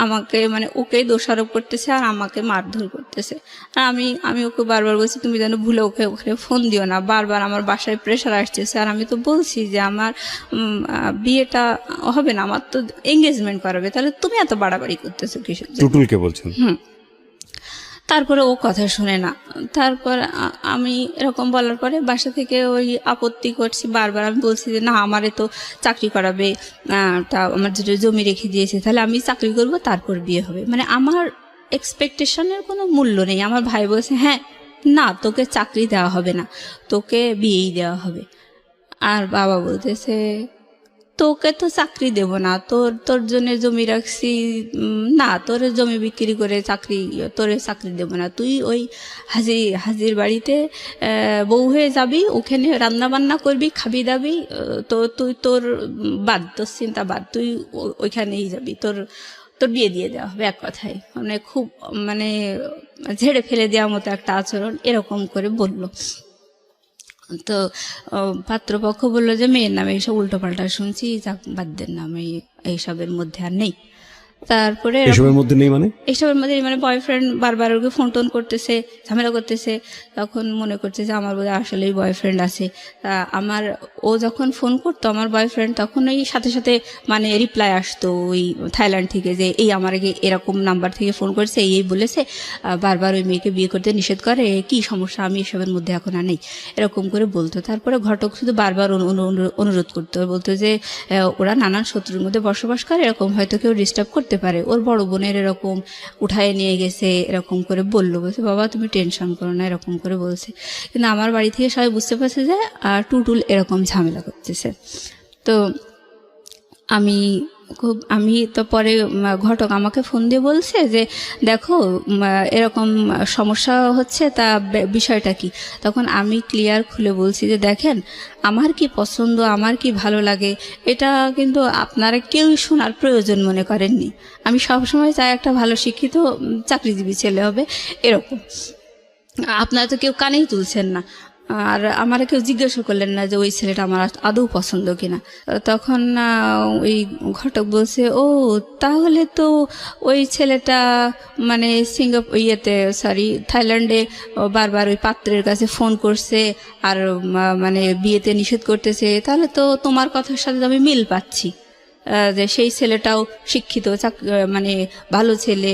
আমাকে মানে ওকেই দোষারোপ করতেছে আর আমাকে মারধর করতেছে। আর আমি ওকে বারবার বলছি তুমি যেন ভুলে ওকে ওখানে ফোন দিও না, বারবার আমার বাসায় প্রেশার আসতেছে। আর আমি তো বলছি যে আমার বিয়েটা হবে না, আমার তো এঙ্গেজমেন্ট করাবে, তাহলে তুমি এত বাড়াবাড়ি করতেছো কিসের জন্য? টুটুলকে বলছেন? তারপরে ও কথা শুনে না। তারপর আমি এরকম বলার পরে বাসা থেকে ওই আপত্তি করছি বারবার। আমি বলছি যে না, আমারে তো চাকরি করাবে, তা আমার যেটা জমি রেখে দিয়েছে, তাহলে আমি চাকরি করব, তারপর বিয়ে হবে। মানে আমার এক্সপেকটেশনের কোনো মূল্য নেই। আমার ভাই বলছে হ্যাঁ না, তোকে চাকরি দেওয়া হবে না, তোকে বিয়েই দেওয়া হবে। আর বাবা বলতেছে তোকে তো চাকরি দেব না, তোর জন্য জমি রাখছি, না তোর জমি বিক্রি করে তোরে চাকরি দেব না, তুই ওই হাজির বাড়িতে বউ হয়ে যাবি, ওখানে রান্না বান্না করবি, খাবি দাবি, তো তুই তোর চিন্তা বাদ, তুই ওইখানেই যাবি, তোর বিয়ে দিয়ে দেওয়া হবে। এক কথায় মানে খুব মানে ঝেড়ে ফেলে দেওয়ার মতো একটা আচরণ এরকম করে বলল। তো পাত্রপক্ষ বললো যে মেয়ের নামে এইসব উল্টোপাল্টা শুনছি, বাদ দেন না, আমি এইসবের মধ্যে আর নেই। তারপরে এসবের মধ্যে নেই মানে এইসবের মধ্যে মানে বয়ফ্রেন্ড বারবার ওকে ফোন টোন করতেছে, ঝামেলা করতেছে। তখন মনে করছে যে আমার বোধহয় আসলেই বয়ফ্রেন্ড আছে। ও যখন ফোন করতো আমার বয়ফ্রেন্ড, তখন ওই সাথে সাথে মানে রিপ্লাই আসতো ওই থাইল্যান্ড থেকে যে এই আমার এরকম নাম্বার থেকে ফোন করেছে, এই বলেছে, বারবার ওই মেয়েকে বিয়ে করতে নিষেধ করে, কি সমস্যা, আমি এসবের মধ্যে এখন আর নেই, এরকম করে বলতো। তারপরে ঘটক শুধু বারবার অনুরোধ করতো, বলতো যে ওরা নানান শত্রুর মধ্যে বসবাস করে, এরকম হয়তো কেউ ডিস্টার্ব করতে পারে, ওর বড় বোনের এরকম উঠায় নিয়ে গেছে, এরকম করে বলছে বাবা তুমি টেনশন করো না, এরকম করে বলছে। কিন্তু আমার বাড়ি থেকে সবাই বুঝতে পারছে যে টুটুল এরকম ঝামেলা করতেছে। তো আমি তো পরে ঘটক আমাকে ফোন দিয়ে বলছে যে দেখো এরকম সমস্যা হচ্ছে, তা বিষয়টা কি। তখন আমি ক্লিয়ার খুলে বলছি যে দেখেন আমার কি পছন্দ, আমার কি ভালো লাগে, এটা কিন্তু আপনারা কেউই শোনার প্রয়োজন মনে করেননি। আমি সবসময় চাই একটা ভালো শিক্ষিত চাকরিজীবী ছেলে হবে, এরকম। আপনারা তো কেউ কানেই তুলছেন না, আর আমার কেউ জিজ্ঞাসা করলেন না যে ওই ছেলেটা আমার আদৌ পছন্দ কিনা। তখন ওই ঘটক বলছে ও তাহলে তো ওই ছেলেটা মানে থাইল্যান্ডে বারবার ওই পাত্রের কাছে ফোন করছে আর মানে বিয়েতে নিষেধ করতেছে, তাহলে তো তোমার কথার সাথে আমি মিল পাচ্ছি। যে সেই ছেলেটাও শিক্ষিত, মানে ভালো ছেলে,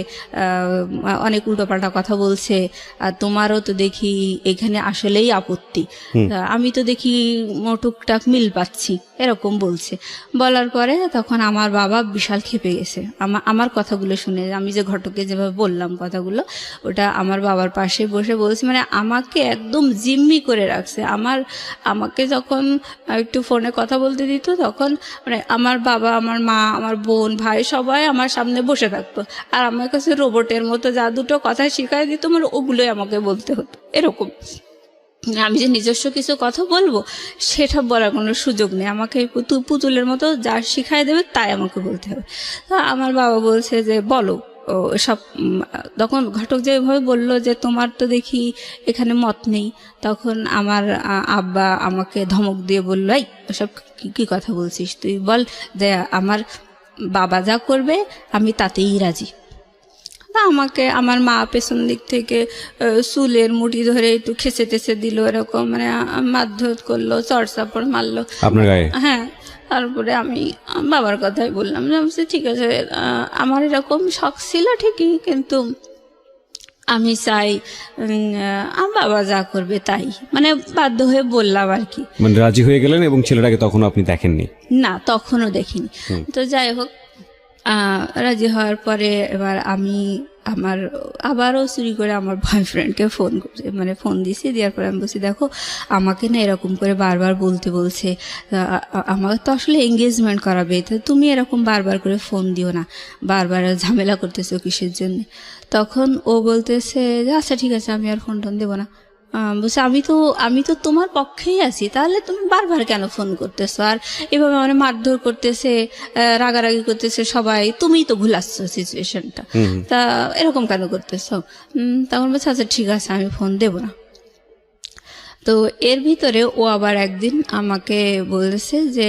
অনেক উল্টোপাল্টা কথা বলছে, আর তোমারও তো দেখি এখানে আসলেই আপত্তি, আমি তো দেখি টুকটাক মিল পাচ্ছি, এরকম বলছে। বলার পরে তখন আমার বাবা বিশাল ক্ষেপে গেছে আমার কথাগুলো শুনে। আমি যে ঘটকে যেভাবে বললাম কথাগুলো, ওটা আমার বাবার পাশে বসে বলছে, মানে আমাকে একদম জিম্মি করে রাখছে। আমাকে যখন একটু ফোনে কথা বলতে দিত, তখন মানে আমার বাবা, আমার মা, আমার বোন, ভাই সবাই আমার সামনে বসে থাকতো, আর আমার কাছে রোবটের মতো যা দুটো কথা শিখাই দিত, মানে ওগুলোই আমাকে বলতে হতো। এরকম আমি যে নিজস্ব কিছু কথা বলবো সেটা বলার কোনো সুযোগ নেই, আমাকে পুতুলের মতো যা শিখাই দেবে তাই আমাকে বলতে হবে। তো আমার বাবা বলছে যে বলো সব। তখন ঘটক যেভাবে বললো যে তোমার তো দেখি এখানে মত নেই, তখন আমার আব্বা আমাকে ধমক দিয়ে বললো, এই সব কি কথা বলছিস, তুই বল যে আমার বাবা যা করবে আমি তাতেই রাজি। আমাকে আমার মা পেছন দিক থেকে চুলের মুঠি ধরে একটু খেচে টেচে দিল, এরকম মানে মারধর করলো, চড়চাপড় মারলো আপনার গায়ে। হ্যাঁ। তারপরে আমি বাবার কথাই বললাম যে ঠিক আছে, আমার এরকম শখ ছিল ঠিকই, কিন্তু আমি চাই আমার বাবা যা করবে তাই, মানে বাধ্য হয়ে বললাম আর কি। মানে রাজি হয়ে গেলেন, এবং ছেলেটাকে তখন আপনি দেখেননি? না, তখনও দেখিনি। তো যাই হোক, রাজি হওয়ার পরে এবার আমি আবারও চুরি করে আমার বয়ফ্রেন্ডকে ফোন দিছি। দেওয়ার পরে আমি বলছি, দেখো আমাকে না এরকম করে বারবার বলছে, আমার তো আসলে এঙ্গেজমেন্ট করাবে, তো তুমি এরকম বারবার করে ফোন দিও না, বারবার ঝামেলা করতেছো কিসের জন্য। তখন ও বলতেছে যে আচ্ছা ঠিক আছে, আমি আর ফোন দেবো না। বলছে আমি তো তোমার পক্ষেই আছি, তাহলে তুমি বারবার কেন ফোন করতেছো, আর এভাবে মানে মারধর করতেছে, রাগারাগি করতেছে সবাই, তুমিই তো ভুলাচ্ছ সিচুয়েশনটা, তা এরকম কেন করতেছো। তখন বলছে আচ্ছা ঠিক আছে, আমি ফোন দেব না। তো এর ভিতরে ও আবার একদিন আমাকে বলেছে যে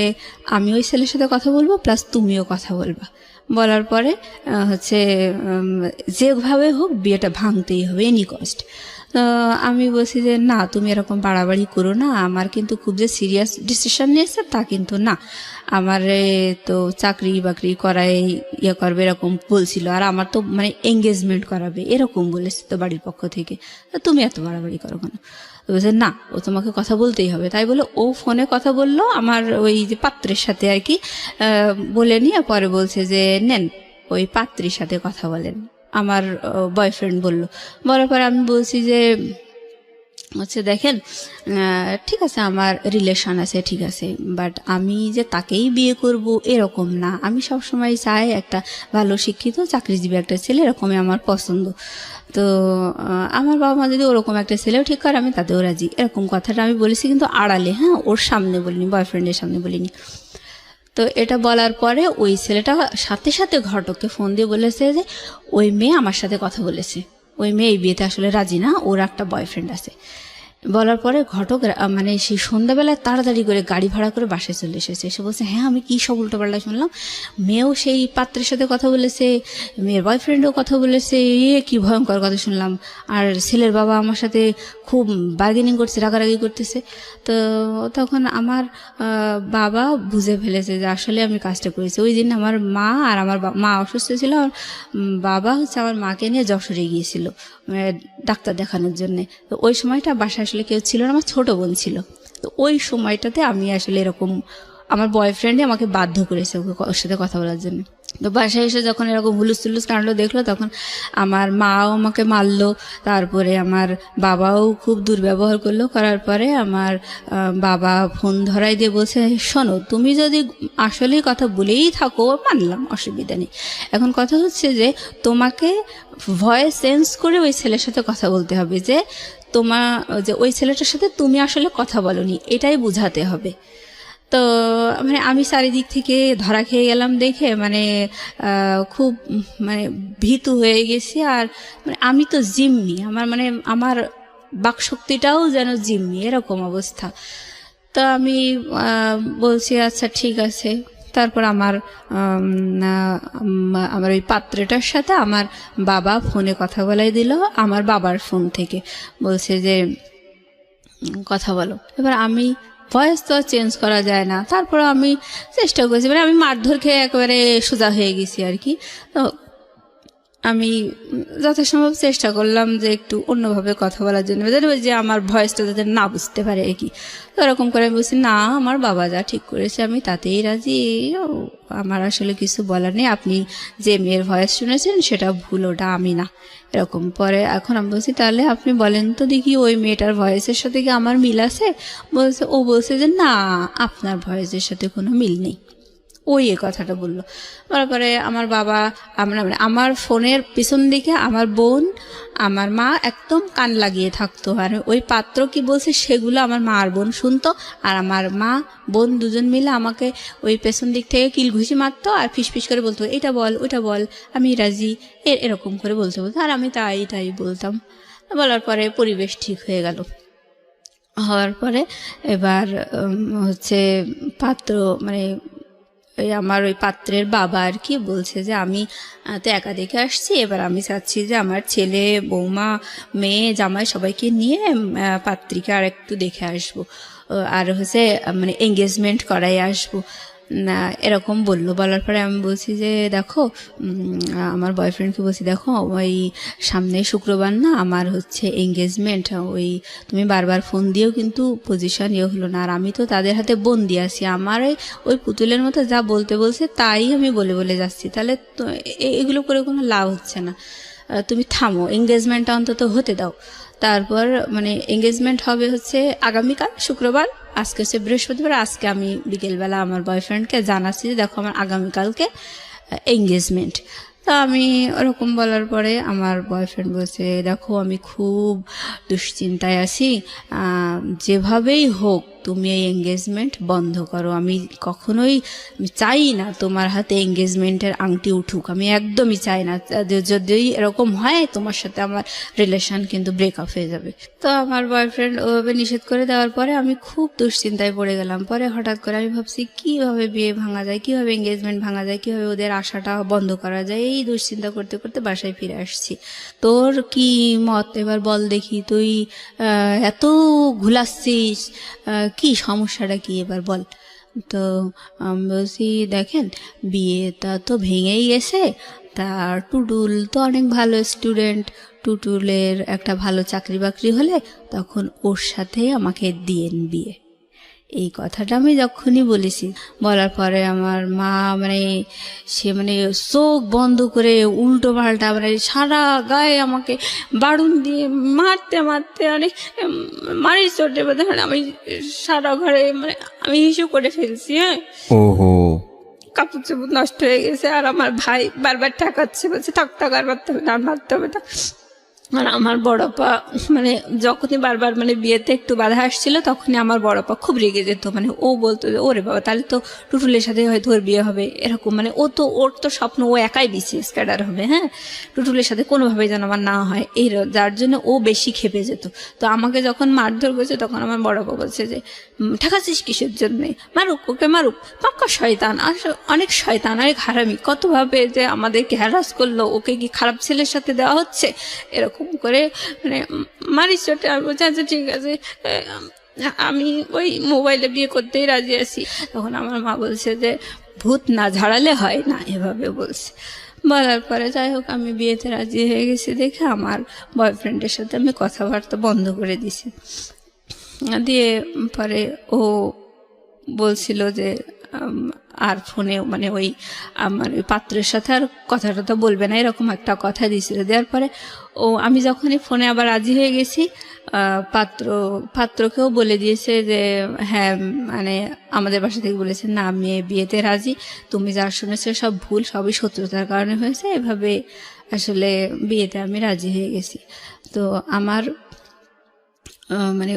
আমি ওই ছেলের সাথে কথা বলবো, প্লাস তুমিও কথা বলবা। বলার পরে যেভাবে হোক বিয়েটা ভাঙতেই হবে, এনি কস্ট। তো আমি বলছি যে না, তুমি এরকম বাড়াবাড়ি করো না, আমার কিন্তু খুব যে সিরিয়াস ডিসিশন নিয়েছে তা কিন্তু না, আমার তো চাকরি বাকরি করাই করবে এরকম বলছিল, আর আমার তো মানে এঙ্গেজমেন্ট করাবে এরকম বলেছে তো বাড়ির পক্ষ থেকে, তুমি এত বাড়াবাড়ি করো কেন। বলছে না, ও তোমাকে কথা বলতেই হবে। তাই বলে ও ফোনে কথা বললো আমার ওই যে পাত্রের সাথে আর কি, বলে নিয়ে পরে বলছে যে নেন ওই পাত্রীর সাথে কথা বলেন, আমার বয়ফ্রেন্ড বলল। বলার পরে আমি বলছি যে দেখেন ঠিক আছে, আমার রিলেশন আছে ঠিক আছে, বাট আমি যে তাকেই বিয়ে করব এরকম না, আমি সবসময় চাই একটা ভালো শিক্ষিত চাকরিজীবী একটা ছেলে, এরকমই আমার পছন্দ। তো আমার বাবা মা যদি ওরকম একটা ছেলেও ঠিক করে, আমি তাতেও রাজি, এরকম কথাটা আমি বলেছি, কিন্তু আড়ালে, হ্যাঁ, ওর সামনে বলিনি, বয়ফ্রেন্ডের সামনে বলিনি। তো এটা বলার পরে ওই ছেলেটা সাথে সাথে ঘটককে ফোন দিয়ে বলেছে যে ওই মেয়ে আমার সাথে কথা বলেছে, ওই মেয়ে এই বিয়েতে আসলে রাজি না, ওর একটা বয়ফ্রেন্ড আছে। বলার পরে ঘটক মানে সেই সন্ধ্যাবেলায় তাড়াতাড়ি করে গাড়ি ভাড়া করে বাসায় চলে এসেছে। এসে বলছে হ্যাঁ আমি কী সব উল্টোপাল্টা শুনলাম, মেয়েও সেই পাত্রের সাথে কথা বলেছে, মেয়ের বয়ফ্রেন্ডও কথা বলেছে, কি ভয়ঙ্কর কথা শুনলাম, আর ছেলের বাবা আমার সাথে খুব বার্গেনিং করছে, রাগারাগি করতেছে। তো তখন আমার বাবা বুঝে ফেলেছে যে আসলে আমি কাজটা করেছি। ওই দিন আমার মা আর আমার মা অসুস্থ ছিল, আর বাবা হচ্ছে আমার মাকে নিয়ে যশোরে গিয়েছিল ডাক্তার দেখানোর জন্যে। তো ওই সময়টা বাসায় আসলে কেউ ছিল না, আমার ছোট বোন ছিল। তো ওই সময়টাতে আমি আসলে এরকম আমার বয়ফ্রেন্ডই আমাকে বাধ্য করেছে ওর সাথে কথা বলার জন্য। তো বাসায় এসে যখন এরকম হুলুস তুলুস কাণ্ড দেখলো, তখন আমার মাও আমাকে মারলো, তারপরে আমার বাবাও খুব দুর্ব্যবহার করলো। করার পরে আমার বাবা ফোন ধরাই দিয়ে বলছে শোনো, তুমি যদি আসলেই কথা বলেই থাকো মানলাম, অসুবিধা নেই, এখন কথা হচ্ছে যে তোমাকে ভয়েস চেঞ্জ করে ওই ছেলের সাথে কথা বলতে হবে, যে যে ওই ছেলেটার সাথে তুমি আসলে কথা বলোনি, এটাই বুঝাতে হবে। তো মানে আমি চারিদিক থেকে ধরা খেয়ে গেলাম দেখে, মানে খুব মানে ভীতু হয়ে গেছি। আর মানে আমি তো জিম্মি, আমার বাকশক্তিটাও যেন জিম্মি, এরকম অবস্থা। তো আমি বলছি আচ্ছা ঠিক আছে। তারপর আমার ওই পাত্রটার সাথে আমার বাবা ফোনে কথা বলাই দিল, আমার বাবার ফোন থেকে বলছে যে কথা বলো। এবার আমি ভয়েস তো আর চেঞ্জ করা যায় না। তারপর আমি চেষ্টা করছি, মানে আমি মারধর খেয়ে একেবারে সোজা হয়ে গেছি আর কি। তো আমি যথাসম্ভব চেষ্টা করলাম যে একটু অন্যভাবে কথা বলার জন্য, যেন ওই যে আমার ভয়েসটা যাতে না বুঝতে পারে আর কি। তো এরকম করে আমি বলছি, না আমার বাবা যা ঠিক করেছে আমি তাতেই রাজি, আমার আসলে কিছু বলার নেই, আপনি যে মেয়ের ভয়েস শুনেছেন সেটা ভুল, ওটা আমি না। এরকম পরে এখন আমি বলছি, তাহলে আপনি বলেন তো দেখি ওই মেয়েটার ভয়েসের সাথে কি আমার মিল আছে? ও বলছে যে না, আপনার ভয়েসের সাথে কোনো মিল নেই। ওই এ কথাটা বললো। তারপরে আমার বাবা, মানে আমার ফোনের পিছন দিকে আমার বোন, আমার মা একদম কান লাগিয়ে থাকতো, আর ওই পাত্র কি বলছে সেগুলো আমার মা আর বোন শুনতো। আর আমার মা বোন দুজন মিলে আমাকে ওই পেছন দিক থেকে কিল ঘুষি মারতো আর ফিসফিস করে বলতো, এটা বল ওইটা বল, আমি রাজি, এরকম করে বলতে আর আমি তাই বলতাম। বলার পরে পরিবেশ ঠিক হয়ে গেল। হওয়ার পরে এবার হচ্ছে পাত্র, মানে আমার ওই পাত্রের বাবা আর কি বলছে যে আমি তো একা দেখে আসছি, এবার আমি চাচ্ছি যে আমার ছেলে, বৌমা, মেয়ে, জামাই সবাইকে নিয়ে পাত্রীকে আর একটু দেখে আসবো, আর হচ্ছে মানে এঙ্গেজমেন্ট করাই আসবো না, এরকম বললো। বলার পরে আমি বলছি যে দেখো, আমার বয়ফ্রেন্ডকে বলছি, দেখো ওই সামনে শুক্রবার না আমার হচ্ছে এঙ্গেজমেন্ট, ওই তুমি বারবার ফোন দিয়েও কিন্তু পজিশন হলো না, আর আমি তো তাদের হাতে বন্দি আছি, আমার ওই পুতুলের মতো যা বলতে বলছে তাই আমি বলে যাচ্ছি, তাহলে তো এগুলো করে কোনো লাভ হচ্ছে না, তুমি থামো, এঙ্গেজমেন্টটা অন্তত হতে দাও। তারপর মানে এঙ্গেজমেন্ট হবে হচ্ছে আগামীকাল শুক্রবার, আজকে হচ্ছে বৃহস্পতিবার। আজকে আমি বিকেলবেলা আমার বয়ফ্রেন্ডকে জানাচ্ছি যে দেখো আমার আগামীকালকে এঙ্গেজমেন্ট। তা আমি ওরকম বলার পরে আমার বয়ফ্রেন্ড বলছে, দেখো আমি খুব দুশ্চিন্তায় আছি, যেভাবেই হোক তুমি এই এঙ্গেজমেন্ট বন্ধ করো, আমি কখনোই চাই না তোমার হাতে এঙ্গেজমেন্টের আংটি উঠুক, আমি একদমই চাই না, যদি এরকম হয় তোমার সাথে আমার রিলেশন কিন্তু ব্রেকআপ হয়ে যাবে। তো আমার বয়ফ্রেন্ড ওভাবে নিষেধ করে দেওয়ার পরে আমি খুব দুশ্চিন্তায় পড়ে গেলাম। পরে হঠাৎ করে আমি ভাবছি কিভাবে বিয়ে ভাঙা যায়, কিভাবে এঙ্গেজমেন্ট ভাঙা যায়, কিভাবে ওদের আশাটা বন্ধ করা যায়, এই দুশ্চিন্তা করতে করতে বাসায় ফিরে আসছি। তোর কি মত এবার বল দেখি, তুই এত ঘুলাচ্ছিস, কি সমস্যাটা কি এবার বল। তো আমি বলছি, দেখেন বিয়েটা তো ভেঙেই গেছে, তার টুটুল তো অনেক ভালো স্টুডেন্ট, টুটুলের একটা ভালো চাকরি বাকরি হলে তখন ওর সাথে আমাকে দিয়েন বিয়ে। এই কথাটা আমি যখনই বলেছি, বলার পরে আমার মা সে চোখ বন্ধ করে উল্টো পাল্টা সারা গায়ে আমাকে বাড়ুন দিয়ে মারতে অনেক মারি চোটে বোধ হয় আমি সারা ঘরে আমি হিসু করে ফেলছি। হ্যাঁ, ওহো, কাপড় চোপড় নষ্ট হয়ে গেছে। আর আমার ভাই বারবার ঠেকাচ্ছে, বলছে থাক আর মারতে হবে না, মারতে হবে না। আর আমার বড়পা যখনই বারবার বিয়েতে একটু বাধা আসছিল তখনই আমার বড়পা খুব রেগে যেত। ও বলতো যে ওরে বাবা, তাহলে তো টুটুলের সাথে হয়তো ওর বিয়ে হবে, এরকম ওর তো স্বপ্ন ও একাই বিসিএস ক্যাডার হবে। হ্যাঁ, টুটুলের সাথে কোনোভাবেই যেন আমার না হয়, এই যার জন্য ও বেশি খেপে যেত। তো আমাকে যখন মারধর করছে তখন আমার বড়পা বলছে যে ঠেকাচ্ছিস কিসের জন্যে, মারুক ওকে মারুক, পাক্কা শয়তান, আর অনেক শয়তান, অনেক হারামি, কতভাবে যে আমাদেরকে হ্যারাস করলো, ওকে কি খারাপ ছেলের সাথে দেওয়া হচ্ছে, এরকম করে মারি চোটে। আমি বলছি আচ্ছা ঠিক আছে, আমি ওই মোবাইলে বিয়ে করতেই রাজি আছি। তখন আমার মা বলছে যে ভূত না ঝাড়ালে হয় না, এভাবে বলছে। বলার পরে যাই হোক আমি বিয়েতে রাজি হয়ে গেছি দেখে আমার বয়ফ্রেন্ডের সাথে আমি কথাবার্তা বন্ধ করে দিছি। দিয়ে পরে ও বলছিল যে আর ফোনে ওই আমার ওই পাত্রের সাথে আর কথাটা তো বলবে না, এরকম একটা কথা দিয়েছিল। দেওয়ার পরে আমি যখনই ফোনে আবার রাজি হয়ে গেছি, পাত্রকেও বলে দিয়েছে যে হ্যাঁ আমাদের বাসা থেকে বলেছে না, আমি বিয়েতে রাজি, তুমি যা শুনেছো সব ভুল, সবই শত্রুতার কারণে হয়েছে, এভাবে আসলে বিয়েতে আমি রাজি হয়ে গেছি। তো আমার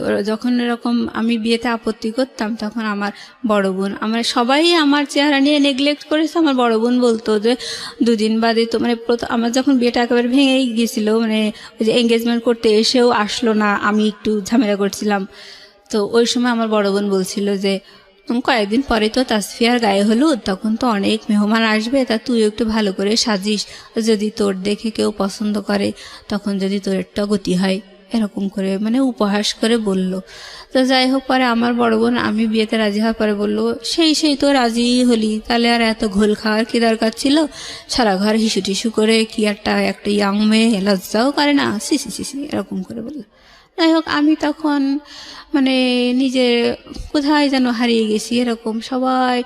ওরা যখন এরকম আমি বিয়েতে আপত্তি করতাম তখন আমার বড় বোন, সবাই আমার চেহারা নিয়ে নেগলেক্ট করেছে। আমার বড় বোন বলতো যে দুদিন বাদে তো আমার যখন বিয়েটা একেবারে ভেঙেই গিয়েছিল, ওই যে এঙ্গেজমেন্ট করতে এসেও আসলো না, আমি একটু ঝামেলা করছিলাম। তো ওই সময় আমার বড় বোন বলছিল যে কয়েকদিন পরে তো তাসফিয়ার গায়ে হলুদ, তখন তো অনেক মেহমান আসবে, তা তুই একটু ভালো করে সাজিস, যদি তোর দেখে কেউ পছন্দ করে তখন যদি তোর একটা গতি হয়, এরকম করে মানে উপহাস করে বলল। তো যাই হোক, পরে আমার বড় বোন আমি বিয়েতে রাজি হওয়ার পরে বললো, সেই তো রাজি হলি, তাহলে আর এত ঘোল খাওয়ার কি দরকার ছিল, সারা ঘর হিসু টিসু করে কি একটা ইয়াং মেয়ে লজ্জাও করে না, সি সি সি সি, এরকম করে বললো। যাই হোক, আমি তখন মানে নিজে কোথায় যেন হারিয়ে গেছি, এরকম সবাই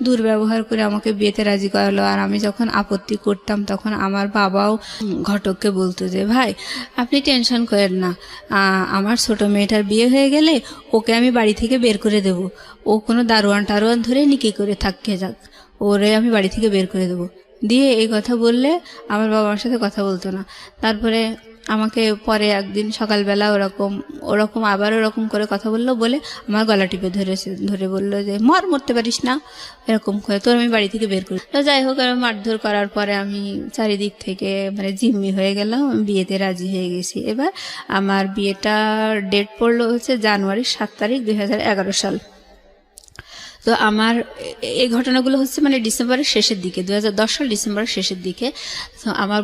দুর্ব্যবহার করে আমাকে বিয়েতে রাজি করালো। আর আমি যখন আপত্তি করতাম তখন আমার বাবাও ঘটককে বলতো যে, ভাই আপনি টেনশন করেন না, আমার ছোট মেয়েটার বিয়ে হয়ে গেলে ওকে আমি বাড়ি থেকে বের করে দেব, ও কোনো দারোয়ান টারোয়ান ধরে নিকি করে থাকতে যাক, ওরে আমি বাড়ি থেকে বের করে দেবো। দিয়ে এই কথা বললে আমার বাবা আমার সাথে কথা বলতো না। তারপরে আমাকে পরে একদিন সকালবেলা ওরকম আবার ওরকম করে কথা বললো, বলে আমার গলা টিপে ধরে বললো যে, মরতে পারিস না, এরকম করে তোর আমি বাড়ি থেকে বের করি। তো যাই হোক, মারধর করার পরে আমি চারিদিক থেকে মানে জিম্মি হয়ে গেলাম, বিয়েতে রাজি হয়ে গেছি। এবার আমার বিয়েটার ডেট পড়লো হচ্ছে জানুয়ারির 7 তারিখ 2011 সাল। তো আমার এই ঘটনাগুলো হচ্ছে মানে ডিসেম্বরের শেষের দিকে, 2010 সাল ডিসেম্বরের শেষের দিকে। তো আমার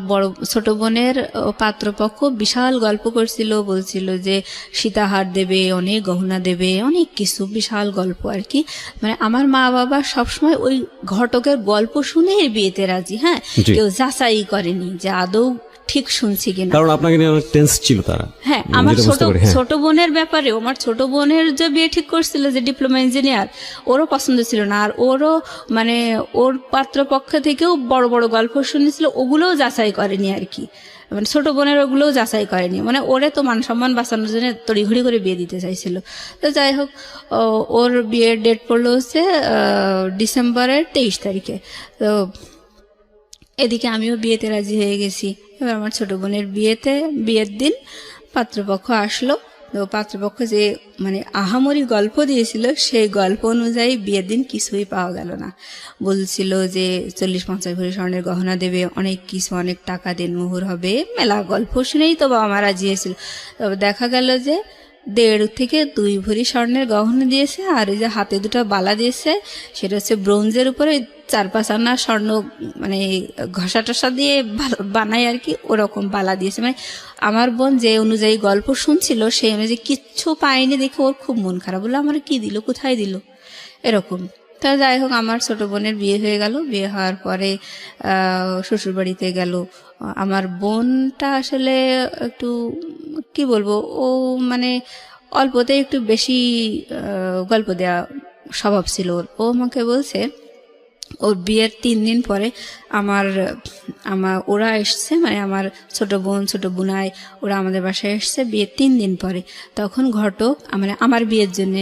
ছোট বোনের পাত্রপক্ষ বিশাল গল্প করছিল, বলছিল যে সীতাহার দেবে, অনেক গহনা দেবে, অনেক কিছু, বিশাল গল্প আর কি। মানে আমার মা বাবা সবসময় ওই ঘটকের গল্প শুনে বিয়েতে রাজি। হ্যাঁ, কেউ যাচাই করেনি যে আদৌ ঠিক শুনছি কিনা, কারণ আপনাকে নিয়ে অনেক টেন্স ছিল তারা। হ্যাঁ, আমার ছোট বোনের ব্যাপারে, আমার ছোট বোনের যে বিয়ে ঠিক করছিল যে ডিপ্লোমা ইঞ্জিনিয়ার, ওরও পছন্দ ছিল না। আর ওরও মানে ওর পাত্রপক্ষ থেকেও বড় বড় গল্প শুনেছিল, ওগুলোও যাচাই করেনি আর কি। মানে ছোট বোনের ওগুলোও যাচাই করেনি, মানে ওরে তো মান সম্মান বাঁচানোর জন্য তড়িঘড়ি করে বিয়ে দিতে চাইছিল। তো যাই হোক, ওর বিয়ের ডেট পড়লো হচ্ছে ডিসেম্বরের 23 তারিখে। তো এদিকে আমিও বিয়েতে রাজি হয়ে গেছি। এবার আমার ছোট বোনের বিয়ের দিন পাত্রপক্ষ আসলো। তো পাত্রপক্ষ যে মানে আহামরি গল্প দিয়েছিল, সেই গল্প অনুযায়ী বিয়ের দিন কিছুই পাওয়া গেল না। বলছিল যে 40-50 ভরি স্বর্ণের গহনা দেবে, অনেক কিছু, অনেক টাকা দেনমোহর হবে, মেলা গল্প শুনেই তো বাবা মা রাজি হয়েছিল। তবে দেখা গেল যে 1.5 থেকে 2 ভরি স্বর্ণের গহনা দিয়েছে, আর এই যে হাতে 2টা বালা দিয়েছে, সেটা হচ্ছে ব্রোঞ্জের উপরে 4-5 আনা স্বর্ণ মানে ঘষা টসা দিয়ে বানায় আর কি, ওরকম বালা দিয়েছে। মানে আমার বোন যে অনুযায়ী গল্প শুনছিল সেই অনুযায়ী কিচ্ছু পায়নি দেখে ওর খুব মন খারাপ, বললো আমার কি দিল, কোথায় দিল, এরকম। তা যাই হোক, আমার ছোট বোনের বিয়ে হয়ে গেল। বিয়ে হওয়ার পরে শ্বশুরবাড়িতে গেল। আমার বোনটা আসলে একটু কি বলবো, ও মানে অল্পতে একটু বেশি গল্প দেওয়া স্বভাব ছিল ওর। ও আমাকে বলছে, ওর বিয়ের 3 দিন পরে আমার ওরা এসছে, মানে আমার ছোট বোন ছোট বোনাই ওরা আমাদের বাসায় এসছে বিয়ের 3 দিন পরে। তখন ঘটক মানে আমার বিয়ের জন্য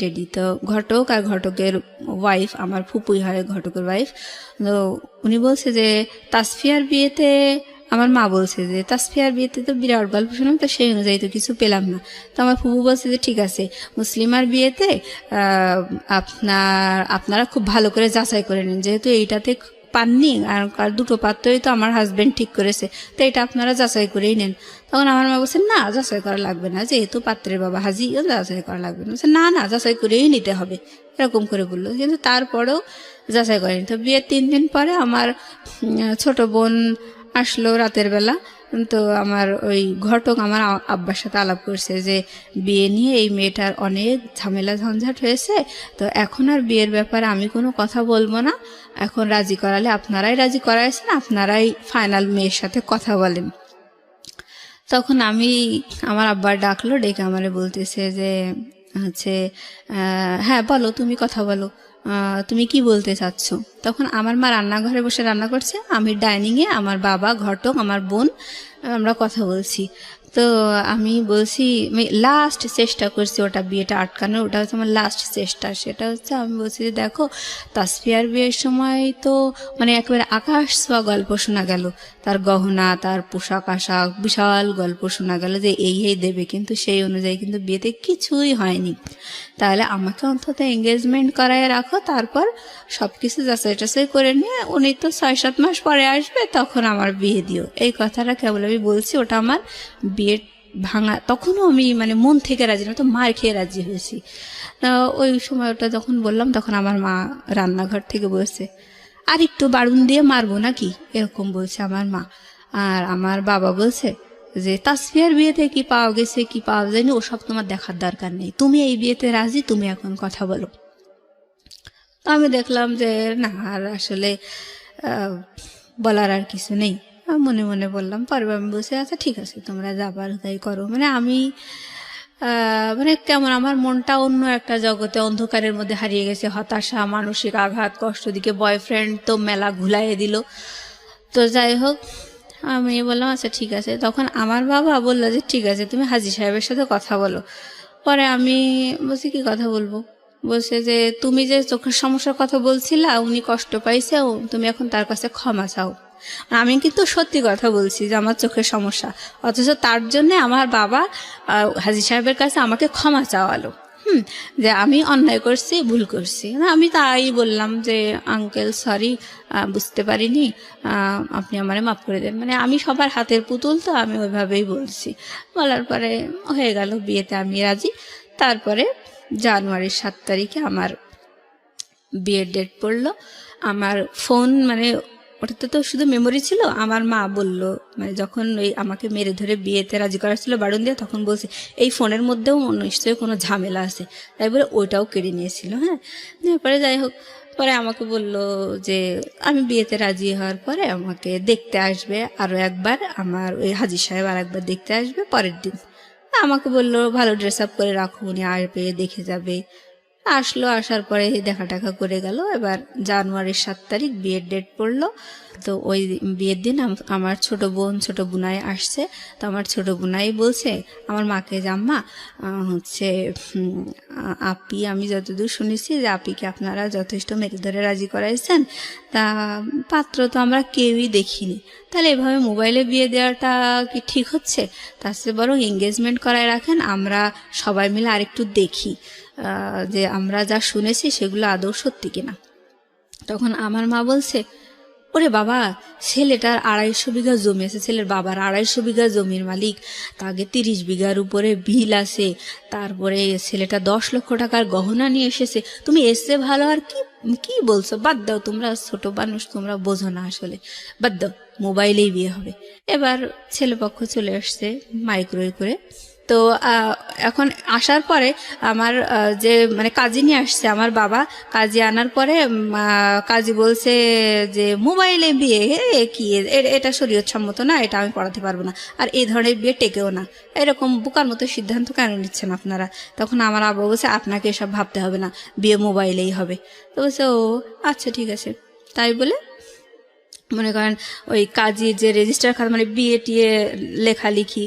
রেডি। তো ঘটক আর ঘটকের ওয়াইফ, আমার ফুপুই হয় ঘটকের ওয়াইফ, তো উনি বলছে যে তাসফিয়ার বিয়েতে, আমার মা বলছে যে তাসফিয়ার বিয়েতে তো বিরাট গল্প শুনলাম, তো সেই অনুযায়ী তো কিছু পেলাম না। তো আমার ফুপু বলছে যে ঠিক আছে, মুসলিমার বিয়েতে আপনারা খুব ভালো করে যাচাই করে নিন, যেহেতু এইটাতে পাননি, আর 2টো পাত্রই তো আমার হাজবেন্ড ঠিক করেছে, তো এটা আপনারা যাচাই করেই নেন। তখন আমার মা বলছে না, যাচাই করা লাগবে না, যেহেতু পাত্রের বাবা হাজি, যাচাই করা লাগবে না। বলছে না যাচাই করেই নিতে হবে, এরকম করে বললো। কিন্তু তারপরেও যাচাই করেনি। তো বিয়ের 3 দিন পরে আমার ছোট বোন আসলো রাতের বেলা। তো আমার ওই ঘটক আমার আব্বার সাথে আলাপ করছে যে বিয়ে নিয়ে এই মেয়েটার অনেক ঝামেলা ঝঞ্ঝাট হয়েছে, তো এখন আর বিয়ের ব্যাপারে আমি কোনো কথা বলবো না, এখন রাজি করালে আপনারাই রাজি করাইছেন, আপনারাই ফাইনাল মেয়ের সাথে কথা বলেন। তখন আমার আব্বার ডাকলো, ডেকে আমারে বলতেছে যে হচ্ছে হ্যাঁ বলো, তুমি কথা বলো, তুমি কি বলতে চাচ্ছ। তখন আমার মা রান্নাঘরে বসে রান্না করছে, আমি ডাইনিংয়ে, আমার বাবা, ঘটক, আমার বোন, আমরা কথা বলছি। তো আমি বলছি, আমি লাস্ট চেষ্টা করছি ওটা বিয়েটা আটকানোর, ওটা হচ্ছে আমার লাস্ট চেষ্টা। সেটা হচ্ছে আমি বলছি যে দেখো, তাসফিয়ার বিয়ের সময় তো মানে একেবারে আকাশ ছোঁয়া গল্প শোনা গেল, তার গহনা, তার পোশাক আশাক, বিশাল গল্প শোনা গেল যে এই দেবে, কিন্তু সেই অনুযায়ী কিন্তু বিয়েতে কিছুই হয়নি। তাহলে আমাকে অন্তত এঙ্গেজমেন্ট করায় রাখো, তারপর সব কিছু যাচাই টাচাই করে নিয়ে উনি তো 6-7 মাস পরে আসবে, তখন আমার বিয়ে দিও। এই কথাটা কেবল আমি বলছি, ওটা আমার বিয়ের ভাঙা। তখনও আমি মানে মন থেকে রাজি না, তো মার খেয়ে রাজি হয়েছি। ওই সময় ওটা যখন বললাম, তখন আমার মা রান্নাঘর থেকে বলছে, আর একটু বাড়ুন দিয়ে মারবো নাকি, এরকম বলছে আমার মা। আর আমার বাবা বলছে যে তাসফিয়ার বিয়েতে কি পাওয়া গেছে কি পাওয়া যায়নি ওসব তোমার দেখার দরকার নেই, তুমি এই বিয়েতে রাজি, তুমি এখন কথা বলো। তো আমি দেখলাম যে না, আর আসলে বলার আর কিছু নেই। আমি মনে মনে বললাম, পরে আমি বসে আচ্ছা ঠিক আছে তোমরা যাবার তাই করো। মানে আমি মানে কেমন আমার মনটা অন্য একটা জগতে অন্ধকারের মধ্যে হারিয়ে গেছে, হতাশা, মানসিক আঘাত, কষ্ট, দিকে বয়ফ্রেন্ড তো মেলা ঘুলাইয়ে দিল। তো যাই হোক আমি বললাম আচ্ছা ঠিক আছে। তখন আমার বাবা বললো যে ঠিক আছে তুমি হাজী সাহেবের সাথে কথা বলো। পরে আমি বলছি কি কথা বলবো, বলছে যে তুমি যে চোখের সমস্যার কথা বলছিলা, উনি কষ্ট পাইছে, তুমি এখন তার কাছে ক্ষমা চাও। আমি কিন্তু সত্যি কথা বলছি যে আমার চোখের সমস্যা, অথচ তার জন্য আমার বাবা হাজী সাহেবের কাছে আমাকে ক্ষমা চাওয়ালো। যে আমি অন্যায় করছি, ভুল করছি না। আমি তাই বললাম যে আঙ্কেল সরি, বুঝতে পারিনি, আপনি আমারে মাফ করে দেন। মানে আমি সবার হাতের পুতুল, তো আমি ওইভাবেই বলছি। বলার পরে হয়ে গেল, বিয়েতে আমি রাজি। তারপরে জানুয়ারির 7 তারিখে আমার বিয়ের ডেট পড়লো। আমার ফোন মানে ওটাতে তো শুধু মেমোরি ছিল। আমার মা বলল, মানে যখন ওই আমাকে মেরে ধরে বিয়েতে রাজি করা ছিল বারণ দিয়ে, তখন বলছে এই ফোনের মধ্যেও নিশ্চয়ই কোনো ঝামেলা আছে, তাই বলে ওইটাও কেড়ে নিয়েছিল। হ্যাঁ, তারপরে যাই হোক, পরে আমাকে বলল যে আমি বিয়েতে রাজি হওয়ার পরে আমাকে দেখতে আসবে আরও একবার, আমার ওই হাজী সাহেব আর একবার দেখতে আসবে পরের দিন। আমাকে বললো ভালো ড্রেস আপ করে রাখো, উনি আসবে, দেখে যাবে। আসলো, আসার পরে দেখা টাকা করে গেল। এবার জানুয়ারির 7 তারিখ বিয়ের ডেট পড়লো। তো ওই বিয়ের দিন আমার ছোট বোন ছোট বুনাই আসছে। তো আমার ছোট বুনাই বলছে আমার মাকে যে আম্মা হচ্ছে আপি, আমি যতদূর শুনেছি যে আপিকে আপনারা যথেষ্ট মেরে ধরে রাজি করাইছেন, তা পাত্র তো আমরা কেউই দেখিনি, তাহলে এভাবে মোবাইলে বিয়ে দেওয়াটা কি ঠিক হচ্ছে? তার চেয়ে বরং এঙ্গেজমেন্ট করায় রাখেন, আমরা সবাই মিলে আরেকটু দেখি যে আমরা যা শুনেছি সেগুলো আদৌ সত্যি কিনা। তখন আমার মা বলছে ওরে বাবা, ছেলেটার 250 বিঘা জমি আছে, ছেলের বাবার 250 বিঘা জমির মালিক, তাকে 30 বিঘার উপরে বিল আছে, তারপরে ছেলেটা 10 লক্ষ টাকার গহনা নিয়ে এসেছে, তুমি এসে ভালো আর কি কি বলছো? বাদ দাও, তোমরা ছোট মানুষ, তোমরা বোঝো না, আসলে বাদ দাও, মোবাইলেই বিয়ে হবে। এবার ছেলেপক্ষ চলে আসছে মাইক্রোওয়েভ করে। তো এখন আসার পরে আমার যে মানে কাজী নিয়ে আসছে আমার বাবা, কাজী আনার পরে কাজী বলছে যে মোবাইলে বিয়ে কি, এটা শরীয়ত সম্মত না, এটা আমি পড়াতে পারবো না, আর এই ধরনের বিয়ে টেকেও না, এরকম বোকার মতো সিদ্ধান্ত কেন নিচ্ছেন আপনারা? তখন আমার আব্বা বলছে আপনাকে এসব ভাবতে হবে না, বিয়ে মোবাইলেই হবে। তো বলছে ও আচ্ছা ঠিক আছে। তাই বলে মনে করেন ওই কাজীর যে রেজিস্টার খাতা, মানে বিয়ে টিয়ে লেখালেখি,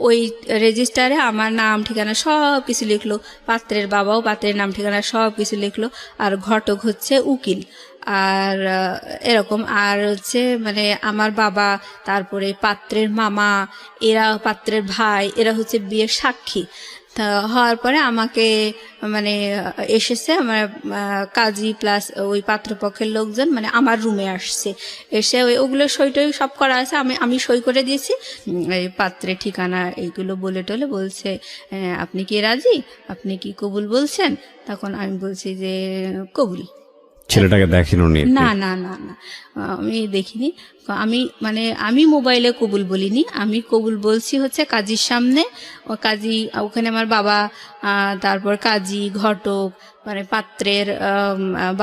ওই রেজিস্টারে আমার নাম ঠিকানা সব কিছু লিখলো, পাত্রের বাবাও পাত্রের নাম ঠিকানা সব কিছু লিখলো, আর ঘটক হচ্ছে উকিল, আর এরকম, আর হচ্ছে মানে আমার বাবা, তারপরে পাত্রের মামা, এরা পাত্রের ভাই, এরা হচ্ছে বিয়ের সাক্ষী। তা হওয়ার পরে আমাকে মানে এসেছে আমার কাজী প্লাস ওই পাত্রপক্ষের লোকজন, মানে আমার রুমে আসছে, এসে ওগুলো সই টই সব করা আছে, আমি সই করে দিয়েছি। এই পাত্রের ঠিকানা এইগুলো বলে টলে বলছে আপনি কি রাজি, আপনি কি কবুল বলছেন? তখন আমি বলছি যে কবুল। ছেলেটাকে দেখিনো? না না না না, আমি দেখিনি। আমি মোবাইলে কবুল বলিনি, আমি কবুল বলছি হচ্ছে কাজীর সামনে। ও কাজী, ওখানে আমার বাবা, তারপর কাজী, ঘটক, মানে পাত্রের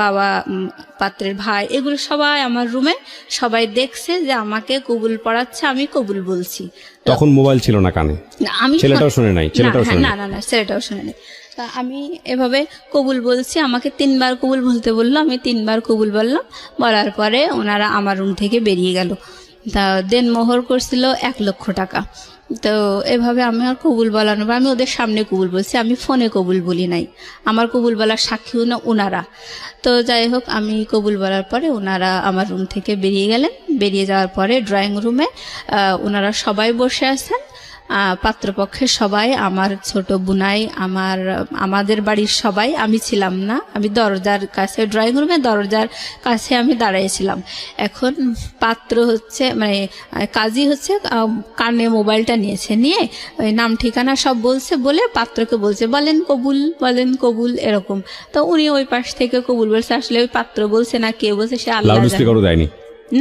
বাবা, পাত্রের ভাই, এগুলো সবাই আমার রুমে, সবাই দেখছে যে আমাকে কবুল পড়াচ্ছে, আমি কবুল বলছি। তখন মোবাইল ছিল না কানে? আমি ছেলেটাও শুনে নাই? না না না, ছেলেটাও শুনে নাই। তা আমি এভাবে কবুল বলছি, আমাকে 3 বার কবুল বলতে বললো, আমি 3 বার কবুল বললাম। বলার পরে ওনারা আমার রুম থেকে বেরিয়ে গেল। তা দেনমোহর করছিল 1 লক্ষ টাকা। তো এভাবে আমি আর কবুল বলানো, আমি ওদের সামনে কবুল বলছি, আমি ফোনে কবুল বলি নাই, আমার কবুল বলার সাক্ষীও না ওনারা। তো যাই হোক, আমি কবুল বলার পরে ওনারা আমার রুম থেকে বেরিয়ে গেলেন। বেরিয়ে যাওয়ার পরে ড্রয়িং রুমে ওনারা সবাই বসে আছেন, পাত্রপক্ষের সবাই, আমার ছোট বুনাই, আমাদের বাড়ির সবাই। আমি ছিলাম না, আমি দরজার কাছে, ড্রয়িং রুমে দরজার কাছে আমি দাঁড়িয়েছিলাম। এখন পাত্র হচ্ছে মানে কাজী হচ্ছে কানে মোবাইলটা নিয়েছে, নিয়ে ওই নাম ঠিকানা সব বলছে, বলে পাত্রকে বলছে বলেন কবুল, বলেন কবুল, এরকম। তো উনি ওই পাশ থেকে কবুল বলছে, আসলে ওই পাত্র বলছে না কে বলছে সে আল্লাহ জানে।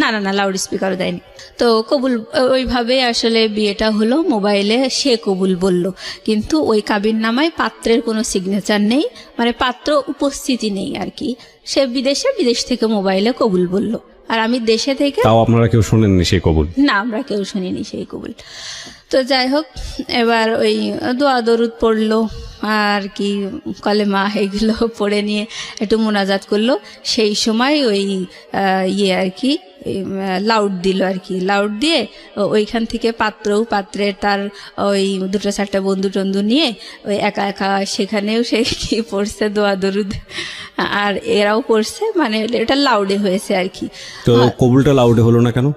না না না, লাউড স্পিকারও দেয়নি। তো কবুল ওইভাবে আসলে বিয়েটা হলো, মোবাইলে সে কবুল বলল, কিন্তু ওই কাবিননামায় পাত্রের কোনো সিগনেচার নেই, মানে পাত্র উপস্থিতি নেই আর কি। সে বিদেশ থেকে মোবাইলে কবুল বলল, আর আমি দেশে থেকে। তাও আপনারা কেউ শোনেননি সেই কবুল? না, আমরা কেউ শুনিনি সেই কবুল। তো যাই হোক, এবার ওই দোয়া দরুদ পড়লো আর কি, কলেমা এগুলো পড়ে নিয়ে একটু মোনাজাত করলো। সেই সময় ওই আর কি লাউড দিল আর কি, লাউড দিয়ে ওইখান থেকে পাত্রের তার ওই 2-4টা বন্ধু টন্ধু নিয়ে ওই একা একা সেখানেও সে কি পড়ছে দোয়া দরুদ, আর এরাও পড়ছে, মানে এটা লাউডে হয়েছে আর কি। তো কবুলটা লাউডে হলো না কেন?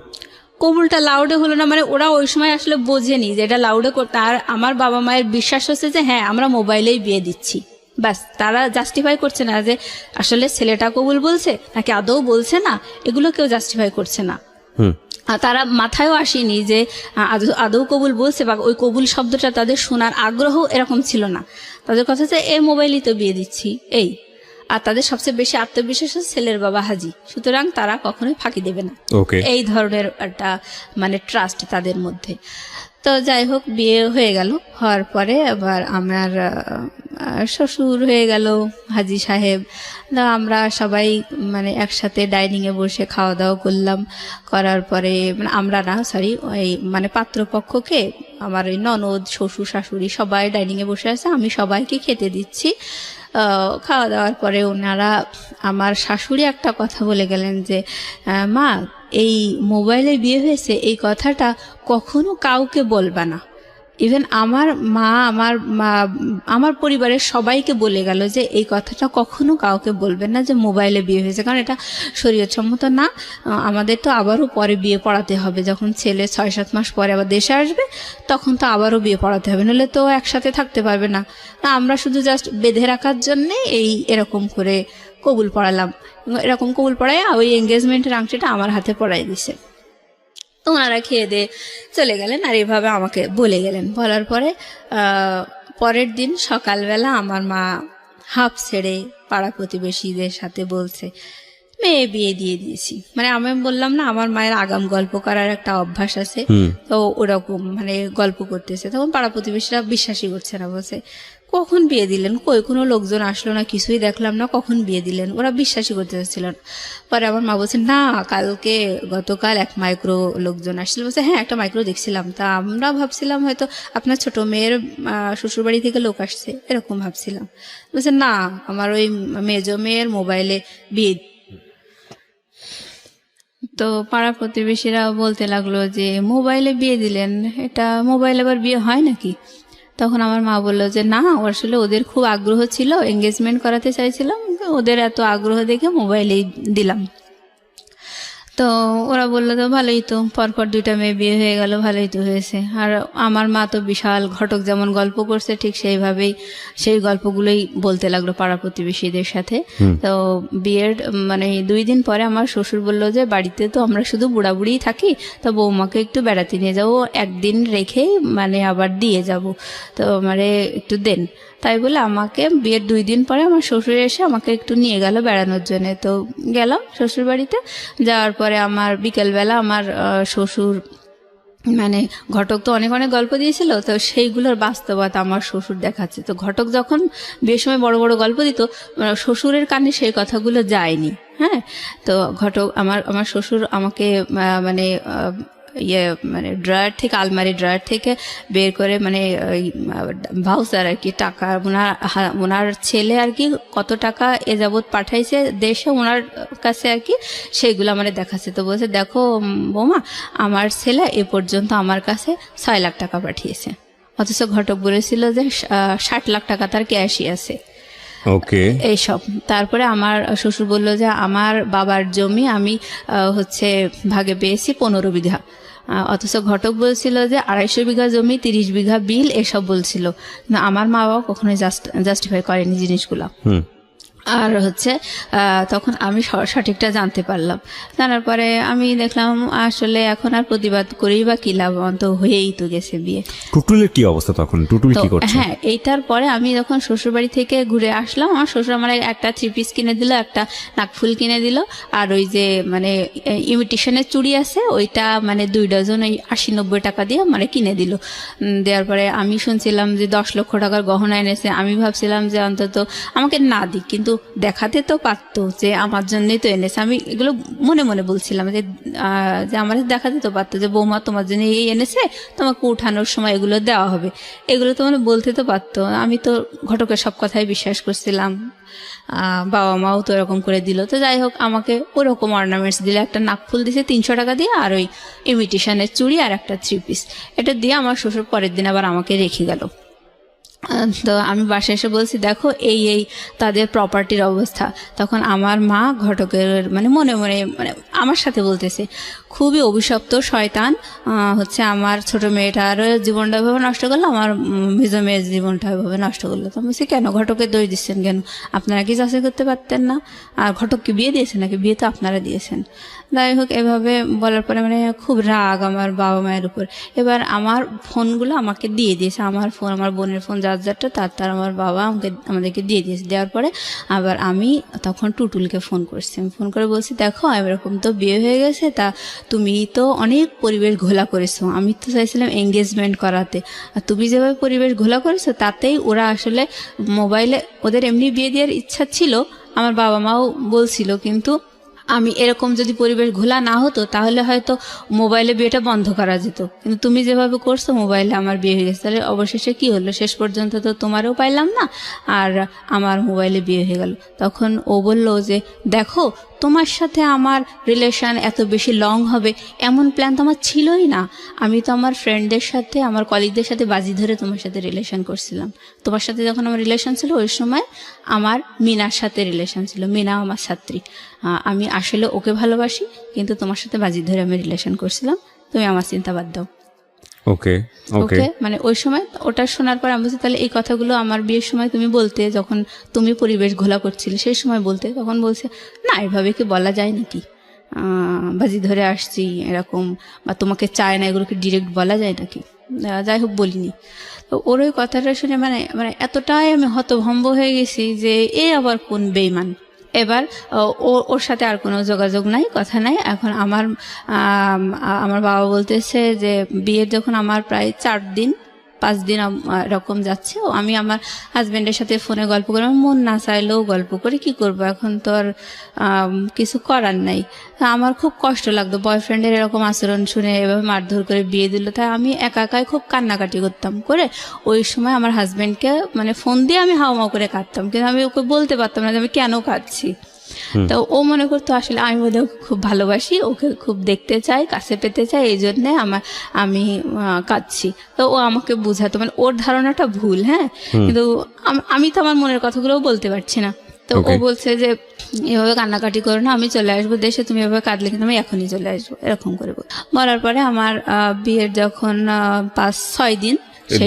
কবুলটা লাউডে হলো না মানে ওরা ওই সময় আসলে বোঝেনি যে এটা লাউডে করতে। আর আমার বাবা মায়ের বিশ্বাস হচ্ছে যে হ্যাঁ আমরা মোবাইলেই বিয়ে দিচ্ছি, ব্যাস। তারা জাস্টিফাই করছে না যে আসলে ছেলেটা কবুল বলছে নাকি আদৌ বলছে না, এগুলো কেউ জাস্টিফাই করছে না। আর তারা মাথায়ও আসেনি যে আদৌ কবুল বলছে, বা ওই কবুল শব্দটা তাদের শোনার আগ্রহ এরকম ছিল না। তাদের কথা হচ্ছে এ মোবাইলই তো বিয়ে দিচ্ছি এই। আর তাদের সবচেয়ে বেশি আত্মবিশ্বাস হচ্ছে ছেলের বাবা হাজি, সুতরাং তারা কখনোই ফাঁকি দেবে না, এই ধরনের একটা মানে ট্রাস্ট তাদের মধ্যে। তো যাই হোক, বিয়ে হয়ে গেল, হওয়ার পরে আবার আমার শ্বশুর হয়ে গেল হাজি সাহেব। আমরা সবাই মানে একসাথে ডাইনিংয়ে বসে খাওয়া দাওয়া করলাম। করার পরে মানে আমরা না, সরি, ওই মানে পাত্রপক্ষকে আমার ওই ননদ শ্বশুর শাশুড়ি সবাই ডাইনিংয়ে বসে আছে, আমি সবাইকে খেতে দিচ্ছি। খাওয়া দাওয়ার পরে ওনারা, আমার শাশুড়ি একটা কথা বলে গেলেন যে মা, এই মোবাইলে বিয়ে হয়েছে এই কথাটা কখনো কাউকে বলবা না। ইভেন আমার মা আমার পরিবারের সবাইকে বলে গেল যে এই কথাটা কখনো কাউকে বলবেন না যে মোবাইলে বিয়ে হয়েছে, কারণ এটা শরীয়তসম্মত না। আমাদের তো আবারও পরে বিয়ে পড়াতে হবে, যখন ছেলে 6-7 মাস পরে আবার দেশে আসবে তখন তো আবারও বিয়ে পড়াতে হবে, নাহলে তো একসাথে থাকতে পারবে না। আমরা শুধু জাস্ট বেঁধে রাখার জন্যে এরকম করে কবুল পড়ালাম। এরকম কবুল পড়ায় ওই এঙ্গেজমেন্টের আংটিটা আমার হাতে পড়াই দিছে। তো ওনারা খেয়ে দিয়ে চলে গেলেন, আর এভাবে আমাকে বলে গেলেন। বলার পরে পরের দিন সকালবেলা আমার মা হাঁপ ছেড়ে পাড়া প্রতিবেশীদের সাথে বলছে মেয়ে বিয়ে দিয়ে দিয়েছি। মানে আমি বললাম না, আমার মায়ের আগাম গল্প করার একটা অভ্যাস আছে, তো ওরকম মানে গল্প করতেছে। তখন পাড়া প্রতিবেশীরা বিশ্বাসই করছে না, বলছে কখন বিয়ে দিলেন, কই কোনো লোকজন আসলো না, কিছুই দেখলাম না, কখন বিয়ে দিলেন? ওরা বিশ্বাসই করতে চাচ্ছিল না। পরে আমার মা বলছে না, গতকাল 1 মাইক্রো লোকজন আসছিল। বলছে হ্যাঁ, একটা মাইক্রো দেখছিলাম। তা আমরা ভাবছিলাম হয়তো আপনার ছোট মেয়ের শ্বশুরবাড়ি থেকে লোক আসছে, এরকম ভাবছিলাম। বলছে না, আমার ওই মেজো মেয়ের মোবাইলে বিয়ে। তো পাড়া প্রতিবেশীরা বলতে লাগলো যে মোবাইলে বিয়ে দিলেন, এটা মোবাইলে আবার বিয়ে হয় নাকি? তখন আমার মা বললো যে না, আসলে ওদের খুব আগ্রহ ছিল, এঙ্গেজমেন্ট করাতে চাইছিলাম, ওদের এত আগ্রহ দেখে মোবাইলেই দিলাম। তো ওরা বললো তো ভালোই, তো পরপর 2টা মেয়ে বিয়ে হয়ে গেল, ভালোই তো হয়েছে। আর আমার মা তো বিশাল ঘটক যেমন গল্প করছে ঠিক সেইভাবেই সেই গল্পগুলোই বলতে লাগলো পাড়া প্রতিবেশীদের সাথে। তো বিয়ের মানে 2 দিন পরে আমার শ্বশুর বললো যে বাড়িতে তো আমরা শুধু বুড়াবুড়িই থাকি, তো বৌমাকে একটু বেড়াতে নিয়ে যাবো, 1 দিন রেখেই মানে আবার দিয়ে যাব, তো মানে একটু দেন। তাই বলে আমাকে বিয়ের 2 দিন পরে আমার শ্বশুর এসে আমাকে একটু নিয়ে গেল বেড়ানোর জন্য। তো গেলাম শ্বশুর বাড়িতে। যাওয়ার পরে আমার বিকেলবেলা আমার শ্বশুর মানে ঘটক তো অনেক অনেক গল্প দিয়েছিল, তো সেইগুলোর বাস্তবতা আমার শ্বশুর দেখাচ্ছে। তো ঘটক যখন বিয়ের সময় বড় বড় গল্প দিত, শ্বশুরের কানে সেই কথাগুলো যায়নি। হ্যাঁ, তো ঘটক আমার শ্বশুর আমাকে মানে মানে আলমারি ড্রয়ার থেকে বের করে মানে ওই ভাউচার আর কি, টাকা ওনার ছেলে আর কি কত টাকা এ যাবৎ পাঠাইছে দেশে ওনার কাছে আর কি, সেইগুলো আমার দেখাচ্ছে। তো বলছে দেখো বৌমা, আমার ছেলে এ পর্যন্ত আমার কাছে 6 লাখ টাকা পাঠিয়েছে, অথচ ঘটক বলেছিল যে 60 লাখ টাকা তার ক্যাশই আছে। ওকে, এইসব। তারপরে আমার শ্বশুর বলল যে আমার বাবার জমি আমি হচ্ছে ভাগে পেয়েছি 15 বিঘা, অথচ ঘটক বলছিল যে 250 বিঘা জমি, 30 বিঘা বিল, এসব বলছিল। আমার মা বাবা কখনোই জাস্টিফাই করেনি জিনিসগুলো। আর হচ্ছে তখন আমি সঠিকটা জানতে পারলাম। জানার পরে আমি দেখলাম আসলে এখন আর প্রতিবাদ করেই বা কি লাভ, তো হয়েই তো গেছে বিয়ে। টুটুলের কি অবস্থা তখন? টুটুল কি করছে? হ্যাঁ, এইটার পরে আমি যখন শ্বশুরবাড়ি থেকে ঘুরে আসলাম, আমার শ্বশুর আমার একটা 3 পিস কিনে দিল, একটা নাকফুল কিনে দিল, আর ওই যে মানে ইমিটেশনের চুড়ি আছে ওইটা মানে 2 ডজন ওই 80-90 টাকা দিয়ে মানে কিনে দিল। দেওয়ার পরে আমি শুনছিলাম যে 10 লক্ষ টাকার গহনা এনেছে। আমি ভাবছিলাম যে অন্তত আমাকে না দিক, কিন্তু দেখাতে তো পারতো যে আমার জন্যই তো এনেছে। আমি এগুলো মনে মনে বলছিলাম যে আমাদের দেখাতে তো পারতো যে বৌমা তোমার জন্য এই এনেছে, তোমাকে উঠানোর সময় এগুলো দেওয়া হবে, এগুলো তো মানে বলতে তো পারতো। আমি তো ঘটকের সব কথাই বিশ্বাস করছিলাম, বাবা মাও তো এরকম করে দিল। তো যাই হোক, আমাকে ওরকম অর্নামেন্টস দিলে, একটা নাকফুল দিছে 300 টাকা দিয়ে, আর ওই ইমিটেশনের চুড়ি আর একটা 3 পিস, এটা দিয়ে আমার শ্বশুর পরের দিন আবার আমাকে রেখে গেল। তো আমি বাসায় এসে বলছি দেখো এই এই তাদের প্রপার্টির অবস্থা। তখন আমার মা ঘটকের মানে মনে মনে মানে আমার সাথে বলতেছে, খুবই অভিশপ্ত শয়তান হচ্ছে আমার ছোট মেয়েটার জীবনটা এভাবে নষ্ট করলো, আমার মেজ মেয়ের জীবনটা এভাবে নষ্ট করলো। তো আমি বলছি কেন ঘটকের দোষ দিচ্ছেন কেন? আপনারা কি যাচাই করতে পারতেন না? আর ঘটককে বিয়ে দিয়েছেন নাকি? বিয়ে তো আপনারা দিয়েছেন। যাই হোক, এভাবে বলার পরে মানে খুব রাগ আমার বাবা মায়ের উপর। এবার আমার ফোনগুলো আমাকে দিয়ে দিয়েছে, আমার ফোন, আমার বোনের ফোন, যারটা তার আমার বাবা আমাদেরকে দিয়ে দিয়েছে। দেওয়ার পরে আবার আমি তখন টুটুলকে ফোন করছি। আমি ফোন করে বলছি দেখো এরকম তো বিয়ে হয়ে গেছে, তা তুমি তো অনেক পরিবেশ ঘোলা করেছো, আমি তো চাইছিলাম এঙ্গেজমেন্ট করাতে, আর তুমি যেভাবে পরিবেশ ঘোলা করেছো তাতেই ওরা আসলে মোবাইলে, ওদের এমনি বিয়ে দেওয়ার ইচ্ছা ছিল, আমার বাবা মাও বলছিল, কিন্তু আমি এরকম যদি পরিবেশ ঘোলা না হতো তাহলে হয়তো মোবাইলে বিয়েটা বন্ধ করা যেত, কিন্তু তুমি যেভাবে করছো মোবাইলে আমার বিয়ে হয়ে গেছে। তাহলে অবশেষে কি হলো, শেষ পর্যন্ত তো তোমারও পাইলাম না আর আমার মোবাইলে বিয়ে হয়ে গেল। তখন ও বলল যে দেখো তোমার সাথে আমার রিলেশন এত বেশি লং হবে এমন প্ল্যান তো আমার ছিলই না। আমি তো আমার ফ্রেন্ডদের সাথে, আমার কলিগদের সাথে বাজি ধরে তোমার সাথে রিলেশন করছিলাম। তোমার সাথে যখন আমার রিলেশন ছিল ওই সময় আমার মিনার সাথে রিলেশন ছিল, মিনা আমার ছাত্রী। আমি আসলে ওকে ভালোবাসি, কিন্তু তোমার সাথে বাজি ধরে আমি রিলেশন করছিলাম, তুমি আমার চিন্তা বাদ দাও। ওকে ওকে, মানে ওই সময় ওটা শোনার পর আমি বলছি তাহলে এই কথাগুলো আমার বিয়ের সময় তুমি বলতে, যখন তুমি পরিবেশ ঘোলা করছিলে সেই সময় বলতে। তখন বলছে না এভাবে কি বলা যায় নাকি, বাজি ধরে আসছি এরকম, বা তোমাকে চায় না, এগুলোকে ডিরেক্ট বলা যায় নাকি? যাই হোক বলিনি। তো ওর ওই কথাটা শুনে মানে মানে এতটাই আমি হতভম্ব হয়ে গেছি যে এ আবার কোন বেইমান। এবার ওর সাথে আর কোনো যোগাযোগ নাই, কথা নাই। এখন আমার বাবা বলতেছে যে বিয়ের যখন আমার প্রায় 4-5 দিন এরকম যাচ্ছে, আমি আমার হাজব্যান্ডের সাথে ফোনে গল্প করি, আমার মন না চাইলেও গল্প করি, কি করবো, এখন তো আর কিছু করার নাই। আমার খুব কষ্ট লাগতো বয়ফ্রেন্ডের এরকম আচরণ শুনে, এভাবে মারধর করে বিয়ে দিল। তাই আমি একা একাই খুব কান্নাকাটি করতাম করে ওই সময় আমার হাজব্যান্ডকে মানে ফোন দিয়ে আমি হাওমাও করে কাঁদতাম, কিন্তু আমি ওকে বলতে পারতাম না যে আমি কেন কাঁদছি। তো ও মনে করতো আসলে আমি ওদের খুব ভালোবাসি, ওকে খুব দেখতে চাই, কাছে পেতে চাই, এই জন্যে আমি কাঁদছি। তো ও আমাকে বুঝাতো, মানে ওর ধারণাটা ভুল। হ্যাঁ, কিন্তু আমি তো আমার মনের কথাগুলোও বলতে পারছি না। তো ও বলছে যে এভাবে কান্নাকাটি করো না, আমি চলে আসবো দেশে, তুমি এভাবে কাঁদলে কিন্তু আমি এখনই চলে আসবো, এরকম করে বলার পরে আমার বিয়ের যখন 5-6 দিন,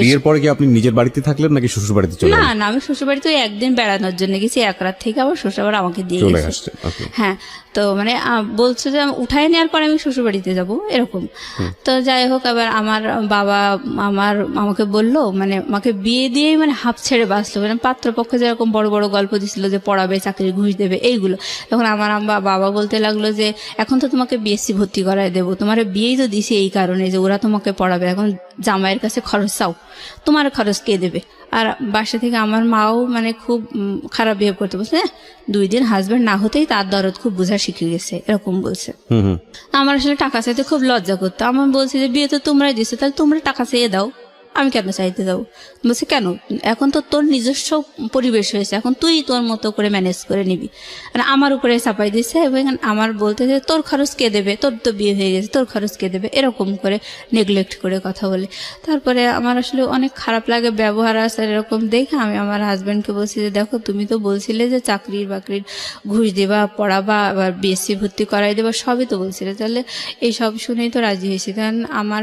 বিয়ের পরে কি আপনি নিজের বাড়িতে থাকলেন নাকি শ্বশুর বাড়িতে চলে না না, আমি শ্বশুর বাড়িতে একদিন বেড়ানোর জন্য গেছি, এক রাত থেকে আবার শ্বশুর আবার আমাকে দিয়ে গেছে। হ্যাঁ, তো মানে বলছে যে উঠায় নেওয়ার পরে আমি শ্বশুর বাড়িতে যাবো এরকম। তো যাই হোক, আবার আমার বাবা আমাকে বললো, মানে আমাকে বিয়ে দিয়েই মানে হাফ ছেড়ে বাঁচলো, মানে পাত্রপক্ষ যেরকম বড় বড় গল্প দিছিল যে পড়াবে, চাকরি ঘুষ দেবে, এইগুলো। তখন আমার বাবা বলতে লাগলো যে এখন তো তোমাকে বিএসসি ভর্তি করায় দেবো, তোমার বিয়েই তো দিছে এই কারণে যে ওরা তোমাকে পড়াবে, এখন জামাইয়ের কাছে খরচ চাও, তোমার খরচ কে দেবে? আর বাসা থেকে আমার মাও মানে খুব খারাপ বিহেভ করতে বলছে, 2 দিন হাজব্যান্ড না হতেই তার দরদ খুব বোঝা শিখে গেছে, এরকম বলছে। আমার আসলে টাকা চাইতে খুব লজ্জা করতো। আমার বলছি যে বিয়ে তো তোমরাই দিছো, তাহলে তোমরা টাকা চেয়ে দাও, আমি কেন চাইতে যাবো? বলছে কেন, এখন তো তোর নিজস্ব পরিবেশ হয়েছে, এখন তুই তোর মতো করে ম্যানেজ করে নিবি। মানে আমার উপরে চাপাই দিচ্ছে, এবং আমার বলতে যে তোর খরচ কে দেবে, তোর তো বিয়ে হয়ে গেছে, তোর খরচ কে দেবে, এরকম করে নেগলেক্ট করে কথা বলে। তারপরে আমার আসলে অনেক খারাপ লাগে ব্যবহার আসার এরকম দেখে। আমি আমার হাজব্যান্ডকে বলছি যে দেখো তুমি তো বলছিলে যে চাকরির বাকরির ঘুষ দেবা, পড়াবা, আবার বিএসসি ভর্তি করাই দেবা, সবই তো বলছিলে, তাহলে এইসব শুনেই তো রাজি হয়েছি। কারণ আমার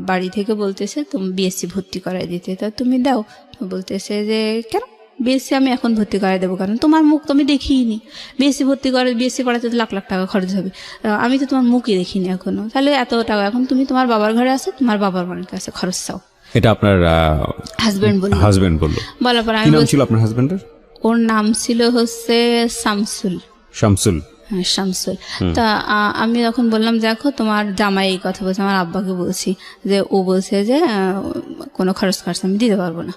বাড়ি থেকে বলতেছে তুমি বিএসসি ভর্তি করাই দিতে, তা তুমি দাও। বলতেছে যে কেন, বিএসসি আমি এখন ভর্তি করাই দেবো, কারণ তোমার মুখ তো আমি দেখিনি। বিএসসি পড়াতে তো লাখ লাখ টাকা খরচ হবে, আমি তো তোমার মুখই দেখিনি এখনো, তাহলে এত টাকা এখন তুমি তোমার বাবার ঘরে আসো, তোমার বাবার মায়ের কাছে খরচ চাও। এটা আপনার হাজবেন্ড বললো। হাজবেন্ড বললো? বলার পর কি আমি নাম ছিল আপনার হাজবেন্ডের? ওর নাম ছিল হচ্ছে শামসুল। শামসুল। হ্যাঁ, শামসুল। তা আমি তখন বললাম, দেখো তোমার জামাই এই কথা বলছে, আমার আব্বাকে বলছি যে ও বলছে যে কোনো খরচ আমি দিতে পারবো না,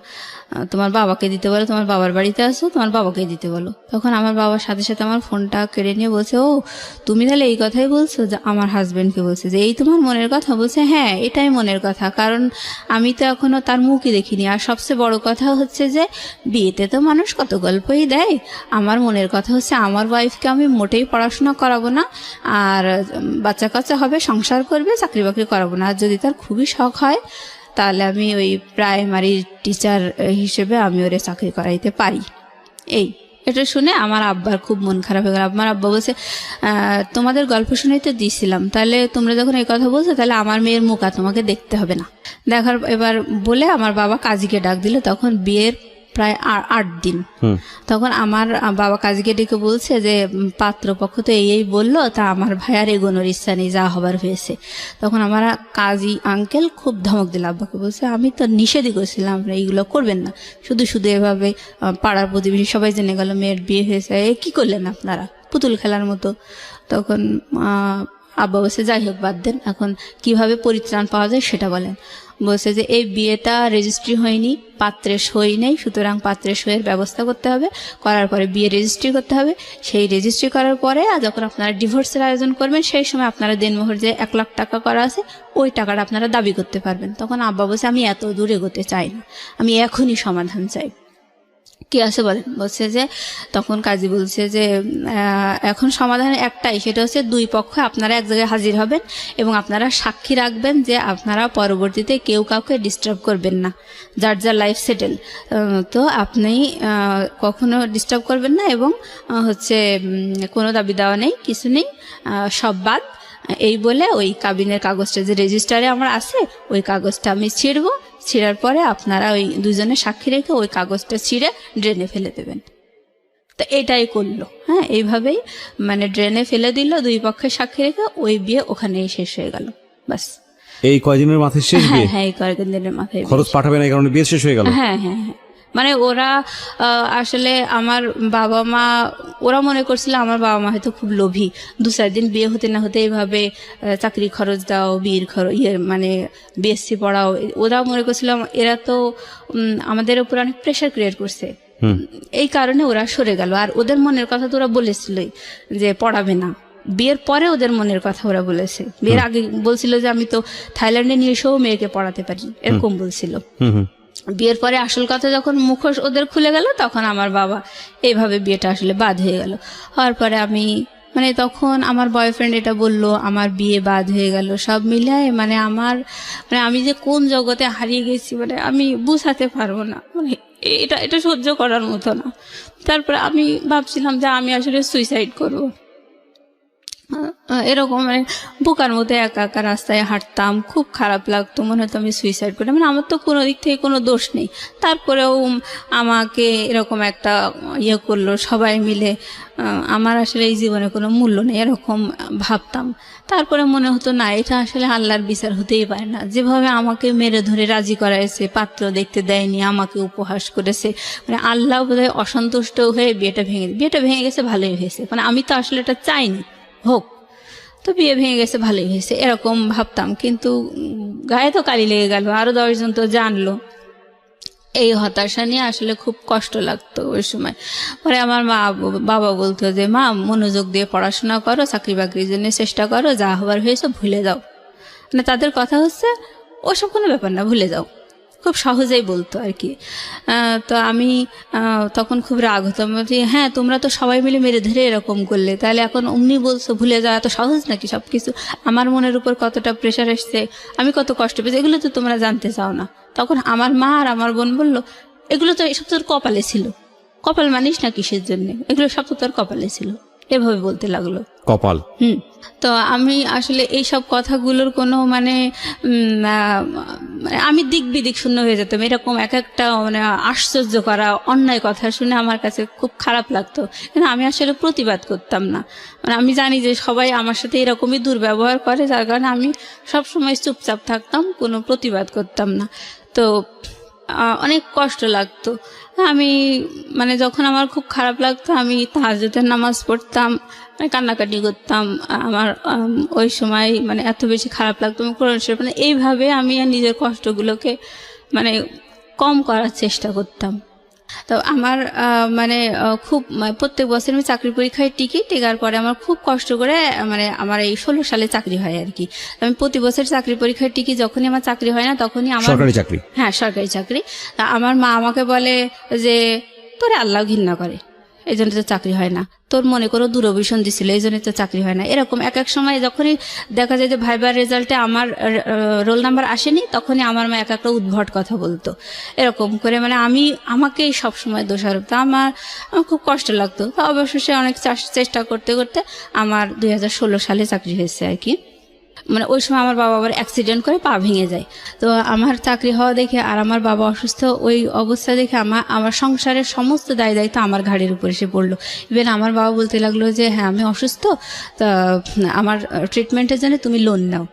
তোমার বাবাকে দিতে বলো, তোমার বাবার বাড়িতে আসো, তোমার বাবাকে দিতে বলো। তখন আমার বাবার সাথে সাথে আমার ফোনটা কেড়ে নিয়ে বলছে, ও তুমি তাহলে এই কথাই বলছো? যে আমার হাজবেন্ডকে বলছে যে এই তোমার মনের কথা? বলছে হ্যাঁ, এটাই মনের কথা, কারণ আমি তো এখনো তার মুখই দেখিনি। আর সবচেয়ে বড় কথা হচ্ছে যে বিয়েতে তো মানুষ কত গল্পই দেয়, আমার মনের কথা হচ্ছে আমার ওয়াইফকে আমি মোটেই পড়াশোনা করাবো না, আর বাচ্চা কাচ্চা হবে, সংসার করবে, চাকরি বাকরি করাবো না। আর যদি তার খুবই শখ হয় তাহলে আমি ওই প্রাইমারি টিচার হিসেবে আমি ওরে চাকরি করাইতে পারি। এটা শুনে আমার আব্বার খুব মন খারাপ হয়ে গেল। আমার আব্বা বলছে, তোমাদের গল্প শুনেই তো দিয়েছিলাম, তাহলে তোমরা যখন এই কথা বলছো তাহলে আমার মেয়ের মুখ আর তোমাকে দেখতে হবে না। দেখার এবার বলে আমার বাবা কাজীকে ডাক দিল। তখন বিয়ের প্রায় 8 দিন। তখন আমার বাবা কাজীকে ডেকে বলছে যে পাত্রপক্ষ তো এই বললো, তা আমার ভাইয়ার এগোনোর ইচ্ছা নেই, যা হবার হয়েছে। তখন আমার কাজী আঙ্কেল খুব ধমক দিল আব্বাকে, বলছে আমি তো নিষেধই করেছিলাম আপনারা এইগুলো করবেন না, শুধু শুধু এভাবে পাড়ার প্রতিবেশী সবাই জেনে গেল মেয়ের বিয়ে হয়েছে, কি করলেন আপনারা, পুতুল খেলার মতো। তখন আব্বা বলছে যাই হোক বাদ দেন, এখন কিভাবে পরিত্রাণ পাওয়া যায় সেটা বলেন। বলছে যে এই বিয়েটা রেজিস্ট্রি হয়নি, পাত্রের সই নেই, সুতরাং পাত্রের সইয়ের ব্যবস্থা করতে হবে, করার পরে বিয়ে রেজিস্ট্রি করতে হবে, সেই রেজিস্ট্রি করার পরে যখন আপনারা ডিভোর্সের আয়োজন করবেন সেই সময় আপনারা দেনমোহর যে 1 লাখ টাকা করা আছে ওই টাকাটা আপনারা দাবি করতে পারবেন। তখন আব্বা বলছে আমি এত দূরে এগোতে চাই না, আমি এখনই সমাধান চাই। কি আছে বলেন? বলছে যে তখন কাজী বলছে যে এখন সমাধান একটাই, সেটা হচ্ছে 2 পক্ষ আপনারা এক জায়গায় হাজির হবেন এবং আপনারা সাক্ষী রাখবেন যে আপনারা পরবর্তীতে কেউ কাউকে ডিস্টার্ব করবেন না, যার যার লাইফ সেটেল, তো আপনি কখনো ডিস্টার্ব করবেন না এবং হচ্ছে কোনো দাবি দেওয়া নেই, কিছু নেই, সব বাদ। এই বলে ওই কাবিনের কাগজটা যে রেজিস্টারে আমার আছে ওই কাগজটা আমি ছিঁড়বো, ছিঁড়ার পরে আপনারা ওই দুজনে সাক্ষী রেখে ওই কাগজটা ছিঁড়ে ড্রেনে ফেলে দেবেন। তো এটাই করলো। হ্যাঁ, এইভাবেই মানে ড্রেনে ফেলে দিল 2 পক্ষের সাক্ষী রেখে, ওই বিয়ে ওখানেই শেষ হয়ে গেল। বাস এই কয়দিনের মাথায় শেষ বিয়ে? হ্যাঁ, এই কয়েকদিনের মাথায় খরচ পাঠাবে না এই কারণে বিয়ে শেষ হয়ে গেল? হ্যাঁ হ্যাঁ হ্যাঁ, মানে ওরা আসলে আমার বাবা মা ওরা মনে করছিল আমার বাবা মা হয়তো খুব লোভী, 2-4 দিন বিয়ে হতে না হতে এইভাবে চাকরি খরচ দাও, বিয়ের খরচ মানে বিএসসি পড়াও, ওরা মনে করছিল এরা তো আমাদের উপর অনেক প্রেশার ক্রিয়েট করছে, এই কারণে ওরা সরে গেল। আর ওদের মনের কথা তো ওরা বলেছিলই যে পড়াবে না। বিয়ের পরে ওদের মনের কথা ওরা বলেছে, বিয়ের আগে বলছিল যে আমি তো থাইল্যান্ডে নিয়ে এসেও মেয়েকে পড়াতে পারি, এরকম বলছিল। বিয়ের পরে আসল কথা যখন মুখোশ ওদের খুলে গেল তখন আমার বাবা এইভাবে বিয়েটা আসলে বাদ হয়ে গেল। হওয়ার পরে আমি মানে তখন আমার বয়ফ্রেন্ড এটা বলল, আমার বিয়ে বাদ হয়ে গেল, সব মিলায় মানে আমি যে কোন জগতে হারিয়ে গেছি মানে আমি বুঝাতে পারবো না, মানে এটা সহ্য করার মতো না। তারপরে আমি ভাবছিলাম যে আমি আসলে সুইসাইড করব, এরকম মানে বোকার মতো একা একা রাস্তায় হাঁটতাম, খুব খারাপ লাগতো, মনে হতো আমি সুইসাইড করি। মানে আমার তো কোনো দিক থেকে কোনো দোষ নেই, তারপরেও আমাকে এরকম একটা করলো সবাই মিলে, আমার আসলে এই জীবনে কোনো মূল্য নেই এরকম ভাবতাম। তারপরে মনে হতো না, এটা আসলে আল্লাহর বিচার হতেই পারে না, যেভাবে আমাকে মেরে ধরে রাজি করাইছে, পাত্র দেখতে দেয়নি, আমাকে উপহাস করেছে, মানে আল্লাহ বোধহয় অসন্তুষ্ট হয়ে বিয়েটা ভেঙে গেছে, ভালোই হয়েছে, মানে আমি তো আসলে এটা চাইনি হোক, তো বিয়ে ভেঙে গেছে ভালোই হয়েছে এরকম ভাবতাম। কিন্তু গায়ে তো কালি লেগে গেল, আরো 10 জন তো জানলো, এই হতাশা নিয়ে আসলে খুব কষ্ট লাগতো ওই সময়। পরে আমার বাবা বলতো যে মা মনোযোগ দিয়ে পড়াশোনা করো, চাকরি বাকরির জন্য চেষ্টা করো, যা হবার হয়েছে ভুলে যাও, মানে তাদের কথা হচ্ছে ওসব কোনো ব্যাপার না, ভুলে যাও, খুব সহজেই বলতো আর কি। তো আমি তখন খুব রাগ হতাম, হ্যাঁ তোমরা তো সবাই মিলে মেরে ধরে এরকম করলে, তাহলে এখন অমনি বলছো ভুলে যাওয়া এত সহজ নাকি সব কিছু? আমার মনের উপর কতটা প্রেশার এসছে, আমি কত কষ্ট পেয়েছি, এগুলো তো তোমরা জানতে চাও না। তখন আমার মা আর আমার বোন বললো, এগুলো তো এসব তোর কপালে ছিল, কপাল মানিস না কিসের জন্য, এগুলো সব তো তোর কপালে ছিল, এভাবে বলতে লাগলো। কপাল। তো আমি আসলে এইসব কথাগুলোর কোনো মানে আমি দিক বিদিক শূন্য হয়ে যেতাম। এরকম এক একটা মানে আশ্চর্য করা অন্যায় কথা শুনে আমার কাছে খুব খারাপ লাগতো, কিন্তু আমি আসলে প্রতিবাদ করতাম না। মানে আমি জানি যে সবাই আমার সাথে এরকমই দুর্ব্যবহার করে, যার কারণে আমি সবসময় চুপচাপ থাকতাম, কোনো প্রতিবাদ করতাম না। তো অনেক কষ্ট লাগতো। আমি মানে যখন আমার খুব খারাপ লাগতো আমি তাহাজ্জুদের নামাজ পড়তাম, মানে কান্নাকাটি করতাম। আমার ওই সময় মানে এত বেশি খারাপ লাগতো, আমি কোরআন শরীফ মানে এইভাবে আমি নিজের কষ্টগুলোকে মানে কম করার চেষ্টা করতাম। তো আমার মানে খুব প্রত্যেক বছর আমি চাকরি পরীক্ষায় টিকার পরে আমার খুব কষ্ট করে মানে আমার এই 16 সালে চাকরি হয় আর কি। আমি প্রতি বছর চাকরি পরীক্ষায় টিকি, যখনই আমার চাকরি হয় না তখনই আমার সরকারি চাকরি, হ্যাঁ সরকারি চাকরি। তা আমার মা আমাকে বলে যে তোরে আল্লাহ ঘৃণা করে, এই জন্য তো চাকরি হয় না, তোর মনে করো দূরভিসন দিছিল এই জন্য তো চাকরি হয় না। এরকম এক এক সময় যখনই দেখা যায় যে ভাইবার রেজাল্টে আমার রোল নাম্বার আসেনি, তখনই আমার মা এক একটা উদ্ভট কথা বলতো। এরকম করে মানে আমাকেই সবসময় দোষারোপ। তো আমার খুব কষ্ট লাগতো। তো অবশেষে অনেক চেষ্টা করতে করতে আমার 2016 সালে চাকরি হয়েছে আর কি। মানে ওই সময় আমার বাবা আবার অ্যাক্সিডেন্ট করে পা ভেঙে যায়। তো আমার চাকরি হওয়া দেখে আর আমার বাবা অসুস্থ, ওই অবস্থা দেখে আমার সংসারের সমস্ত দায়িত্ব আমার ঘাড়ের উপর এসে পড়লো। ইভেন আমার বাবা বলতে লাগলো যে হ্যাঁ আমি অসুস্থ, তা আমার ট্রিটমেন্টের জন্য তুমি লোন নাও।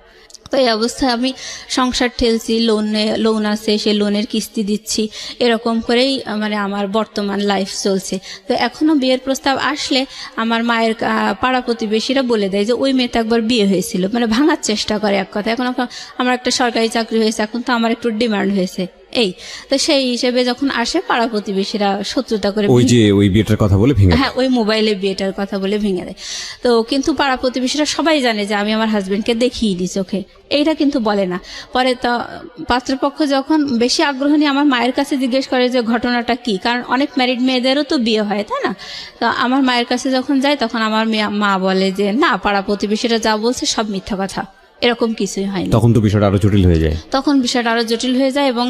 তো এই অবস্থায় আমি সংসার ঠেলছি, লোন আছে, সে লোনের কিস্তি দিচ্ছি, এরকম করেই মানে আমার বর্তমান লাইফ চলছে। তো এখনও বিয়ের প্রস্তাব আসলে আমার মায়ের পাড়া প্রতিবেশীরা বলে দেয় যে ওই মেয়েটা একবার বিয়ে হয়েছিল, মানে ভাঙার চেষ্টা করে এক কথা। এখন আমার একটা সরকারি চাকরি হয়েছে, এখন তো আমার একটু ডিমান্ড হয়েছে এই। তো সেই হিসেবে যখন আসে পাড়া প্রতিবেশীরা শত্রুতা করে ওই বিয়েটার কথা বলে ভেঙে, হ্যাঁ ওই মোবাইলে বিয়েটার কথা বলে ভেঙে দেয়। তো কিন্তু পাড়া প্রতিবেশীরা সবাই জানে যে আমি আমার হাজবেন্ডকে দেখিয়ে দিই চোখে, এইটা কিন্তু বলে না। পরে তো পাত্রপক্ষ যখন বেশি আগ্রহ নিয়ে আমার মায়ের কাছে জিজ্ঞেস করে যে ঘটনাটা কি, কারণ অনেক ম্যারিড মেয়েদেরও তো বিয়ে হয় তাই না। তো আমার মায়ের কাছে যখন যায় তখন আমার মা বলে যে না, পাড়া প্রতিবেশীরা যা বলছে সব মিথ্যা কথা, এরকম কিছুই হয়নি। তখন তো বিষয়টা আরো জটিল হয়ে যায়। এবং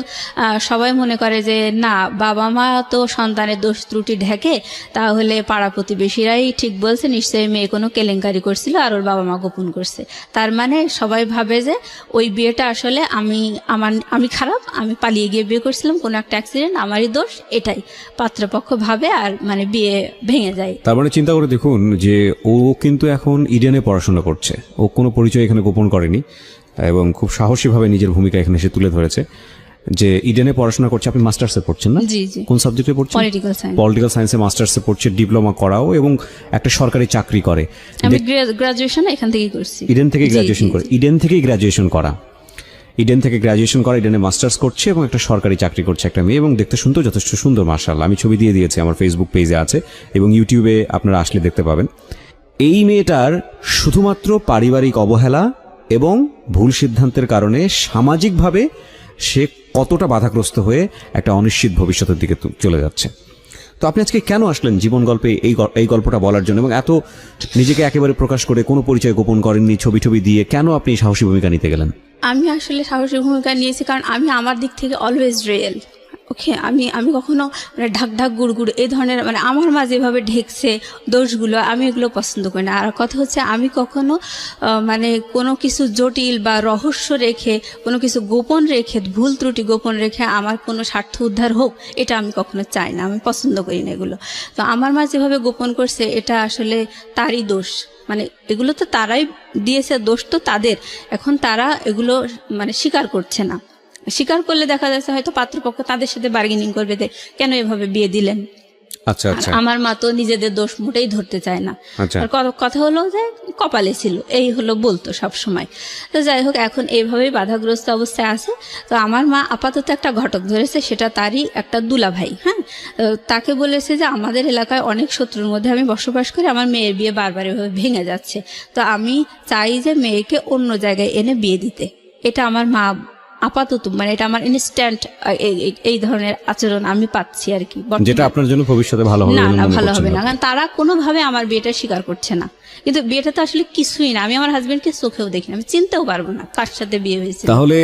সবাই মনে করে যে না, বাবা মা তো সন্তানের দোষ ত্রুটি ঢেকে, তাহলে পাড়া প্রতিবেশীরাই ঠিক বলছে, নিশ্চয়ই মেয়ে কোনো কেলেঙ্কারি করছিল আর ওর বাবা মা গোপন করছে। তার মানে সবাই ভাবে যে ওই বিয়েটা আসলে আমি খারাপ, আমি পালিয়ে গিয়ে বিয়ে করছিলাম, কোনো একটা অ্যাক্সিডেন্ট, আমারই দোষ, এটাই পাত্রপক্ষ ভাবে আর মানে বিয়ে ভেঙে যায়। তার মানে চিন্তা করে দেখুন যে ও কিন্তু এখন ইডেনে পড়াশোনা করছে, ও কোনো পরিচয় এখানে গোপন করেনি এবং খুব সাহসীভাবে নিজের ভূমিকা এখানে এসে তুলে ধরেছে যে ইডেনে পড়াশোনা করছে। আপনি মাস্টার্সে পড়ছেন না? জি জি। কোন সাবজেক্টে পড়ছেন? পলিটিক্যাল সায়েন্সে মাস্টার্সে পড়ছে, ডিপ্লোমা করাও এবং একটা সরকারি চাকরি করে। আমি গ্রাজুয়েশন এখান থেকেই করছি, ইডেন থেকে গ্রাজুয়েশন করে, ইডেন থেকে গ্রাজুয়েশন করা, ইডেনে মাস্টার্স করছে এবং একটা সরকারি চাকরি করছে একটা মেয়ে, এবং দেখতে শুনতেও যথেষ্ট সুন্দর মাশাআল্লাহ। আমি ছবি দিয়ে দিয়েছি, আমার ফেসবুক পেজে আছে এবং ইউটিউবে আপনারা আসলে দেখতে পাবেন। এই মেয়েটার শুধুমাত্র পারিবারিক অবহেলা এবং ভুল সিদ্ধান্তের কারণে সামাজিকভাবে সে কতটা বাধাগ্রস্ত হয়ে একটা অনিশ্চিত ভবিষ্যতের দিকে চলে যাচ্ছে। তো আপনি আজকে কেন আসলেন জীবন গল্পে এই গল্পটা বলার জন্য, এবং এত নিজেকে একেবারে প্রকাশ করে কোনো পরিচয় গোপন করেননি, ছবি দিয়ে কেন আপনি সাহসী ভূমিকা নিতে গেলেন? আমি আসলে সাহসী ভূমিকা নিয়েছি কারণ আমি আমার দিক থেকে অলওয়েজ রিয়েল। ওকে, আমি কখনো মানে ঢাক গুড় এই ধরনের মানে আমার মা যেভাবে ঢেকছে দোষগুলো, আমি এগুলো পছন্দ করি না। আর কথা হচ্ছে আমি কখনো মানে কোনো কিছু জটিল বা রহস্য রেখে, কোনো কিছু গোপন রেখে, ভুল ত্রুটি গোপন রেখে আমার কোনো স্বার্থ উদ্ধার হোক, এটা আমি কখনো চাই না, আমি পছন্দ করি না এগুলো। তো আমার মা যেভাবে গোপন করছে এটা আসলে তারই দোষ, মানে এগুলো তো তারাই দিয়েছে, দোষ তো তাদের। এখন তারা এগুলো মানে স্বীকার করছে না, স্বীকার করলে দেখা যাচ্ছে হয়তো পাত্রপক্ষ তাদের সাথে বার্গেনিং করবে যে কেন এভাবে বিয়ে দিলেন। আচ্ছা আচ্ছা। আমার মা তো নিজেদের দোষ মোটেই ধরতে চায় না। আর কথা হলো যে কপালে ছিল, এই হলো বলতো সব সময়। তো যাই হোক, এখন এইভাবেই বাধাগ্রস্ত অবস্থায় আছে। তো আমার মা আপাতত একটা ঘটক ধরেছে, সেটা তারই একটা দুলা ভাই। হ্যাঁ, তাকে বলেছে যে আমাদের এলাকায় অনেক শত্রুর মধ্যে আমি বসবাস করি, আমার মেয়ের বিয়ে বারবার এভাবে ভেঙে যাচ্ছে, তো আমি চাই যে মেয়েকে অন্য জায়গায় এনে বিয়ে দিতে। এটা আমার মা আপাতত মানে এটা আমার ইনস্ট্যান্ট এই ধরনের আচরণ আমি পাচ্ছি আর কি, যেটা আপনার জন্য ভবিষ্যতে ভালো হবে না, ভালো হবে না। কারণ তারা কোনোভাবে আমার বিয়েটা স্বীকার করছে না, কিন্তু বিয়েটা তো আসলে কিছুই না, আমি আমার হাজবেন্ডকে চোখেও দেখি না, আমি চিনতেও পারবো না কার সাথে বিয়ে হয়েছে। তাহলে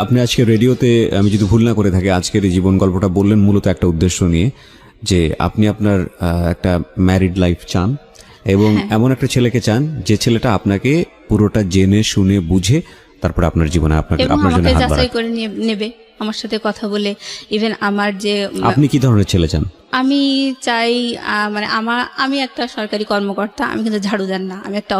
আপনি আজকে রেডিওতে, আমি যদি ভুল না করে থাকি, আজকের এই জীবন গল্পটা বললেন মূলত একটা উদ্দেশ্য নিয়ে, যে আপনি আপনার একটা ম্যারিড লাইফ চান এবং এমন একটা ছেলেকে চান যে ছেলেটা আপনাকে পুরোটা জেনে শুনে বুঝে তারপরে আপনার জীবনে আপনাকে এবং আপনার জন্য আমাকে হাত যাচাই বাড়ায়। করে নেবে, আমার সাথে কথা বলে। ইভেন আমার যে আপনি কি ধরনের ছেলে চান? আমি চাই মানে আমি একটা সরকারি কর্মকর্তা, আমি কিন্তু ঝাড়ুদার না, আমি একটা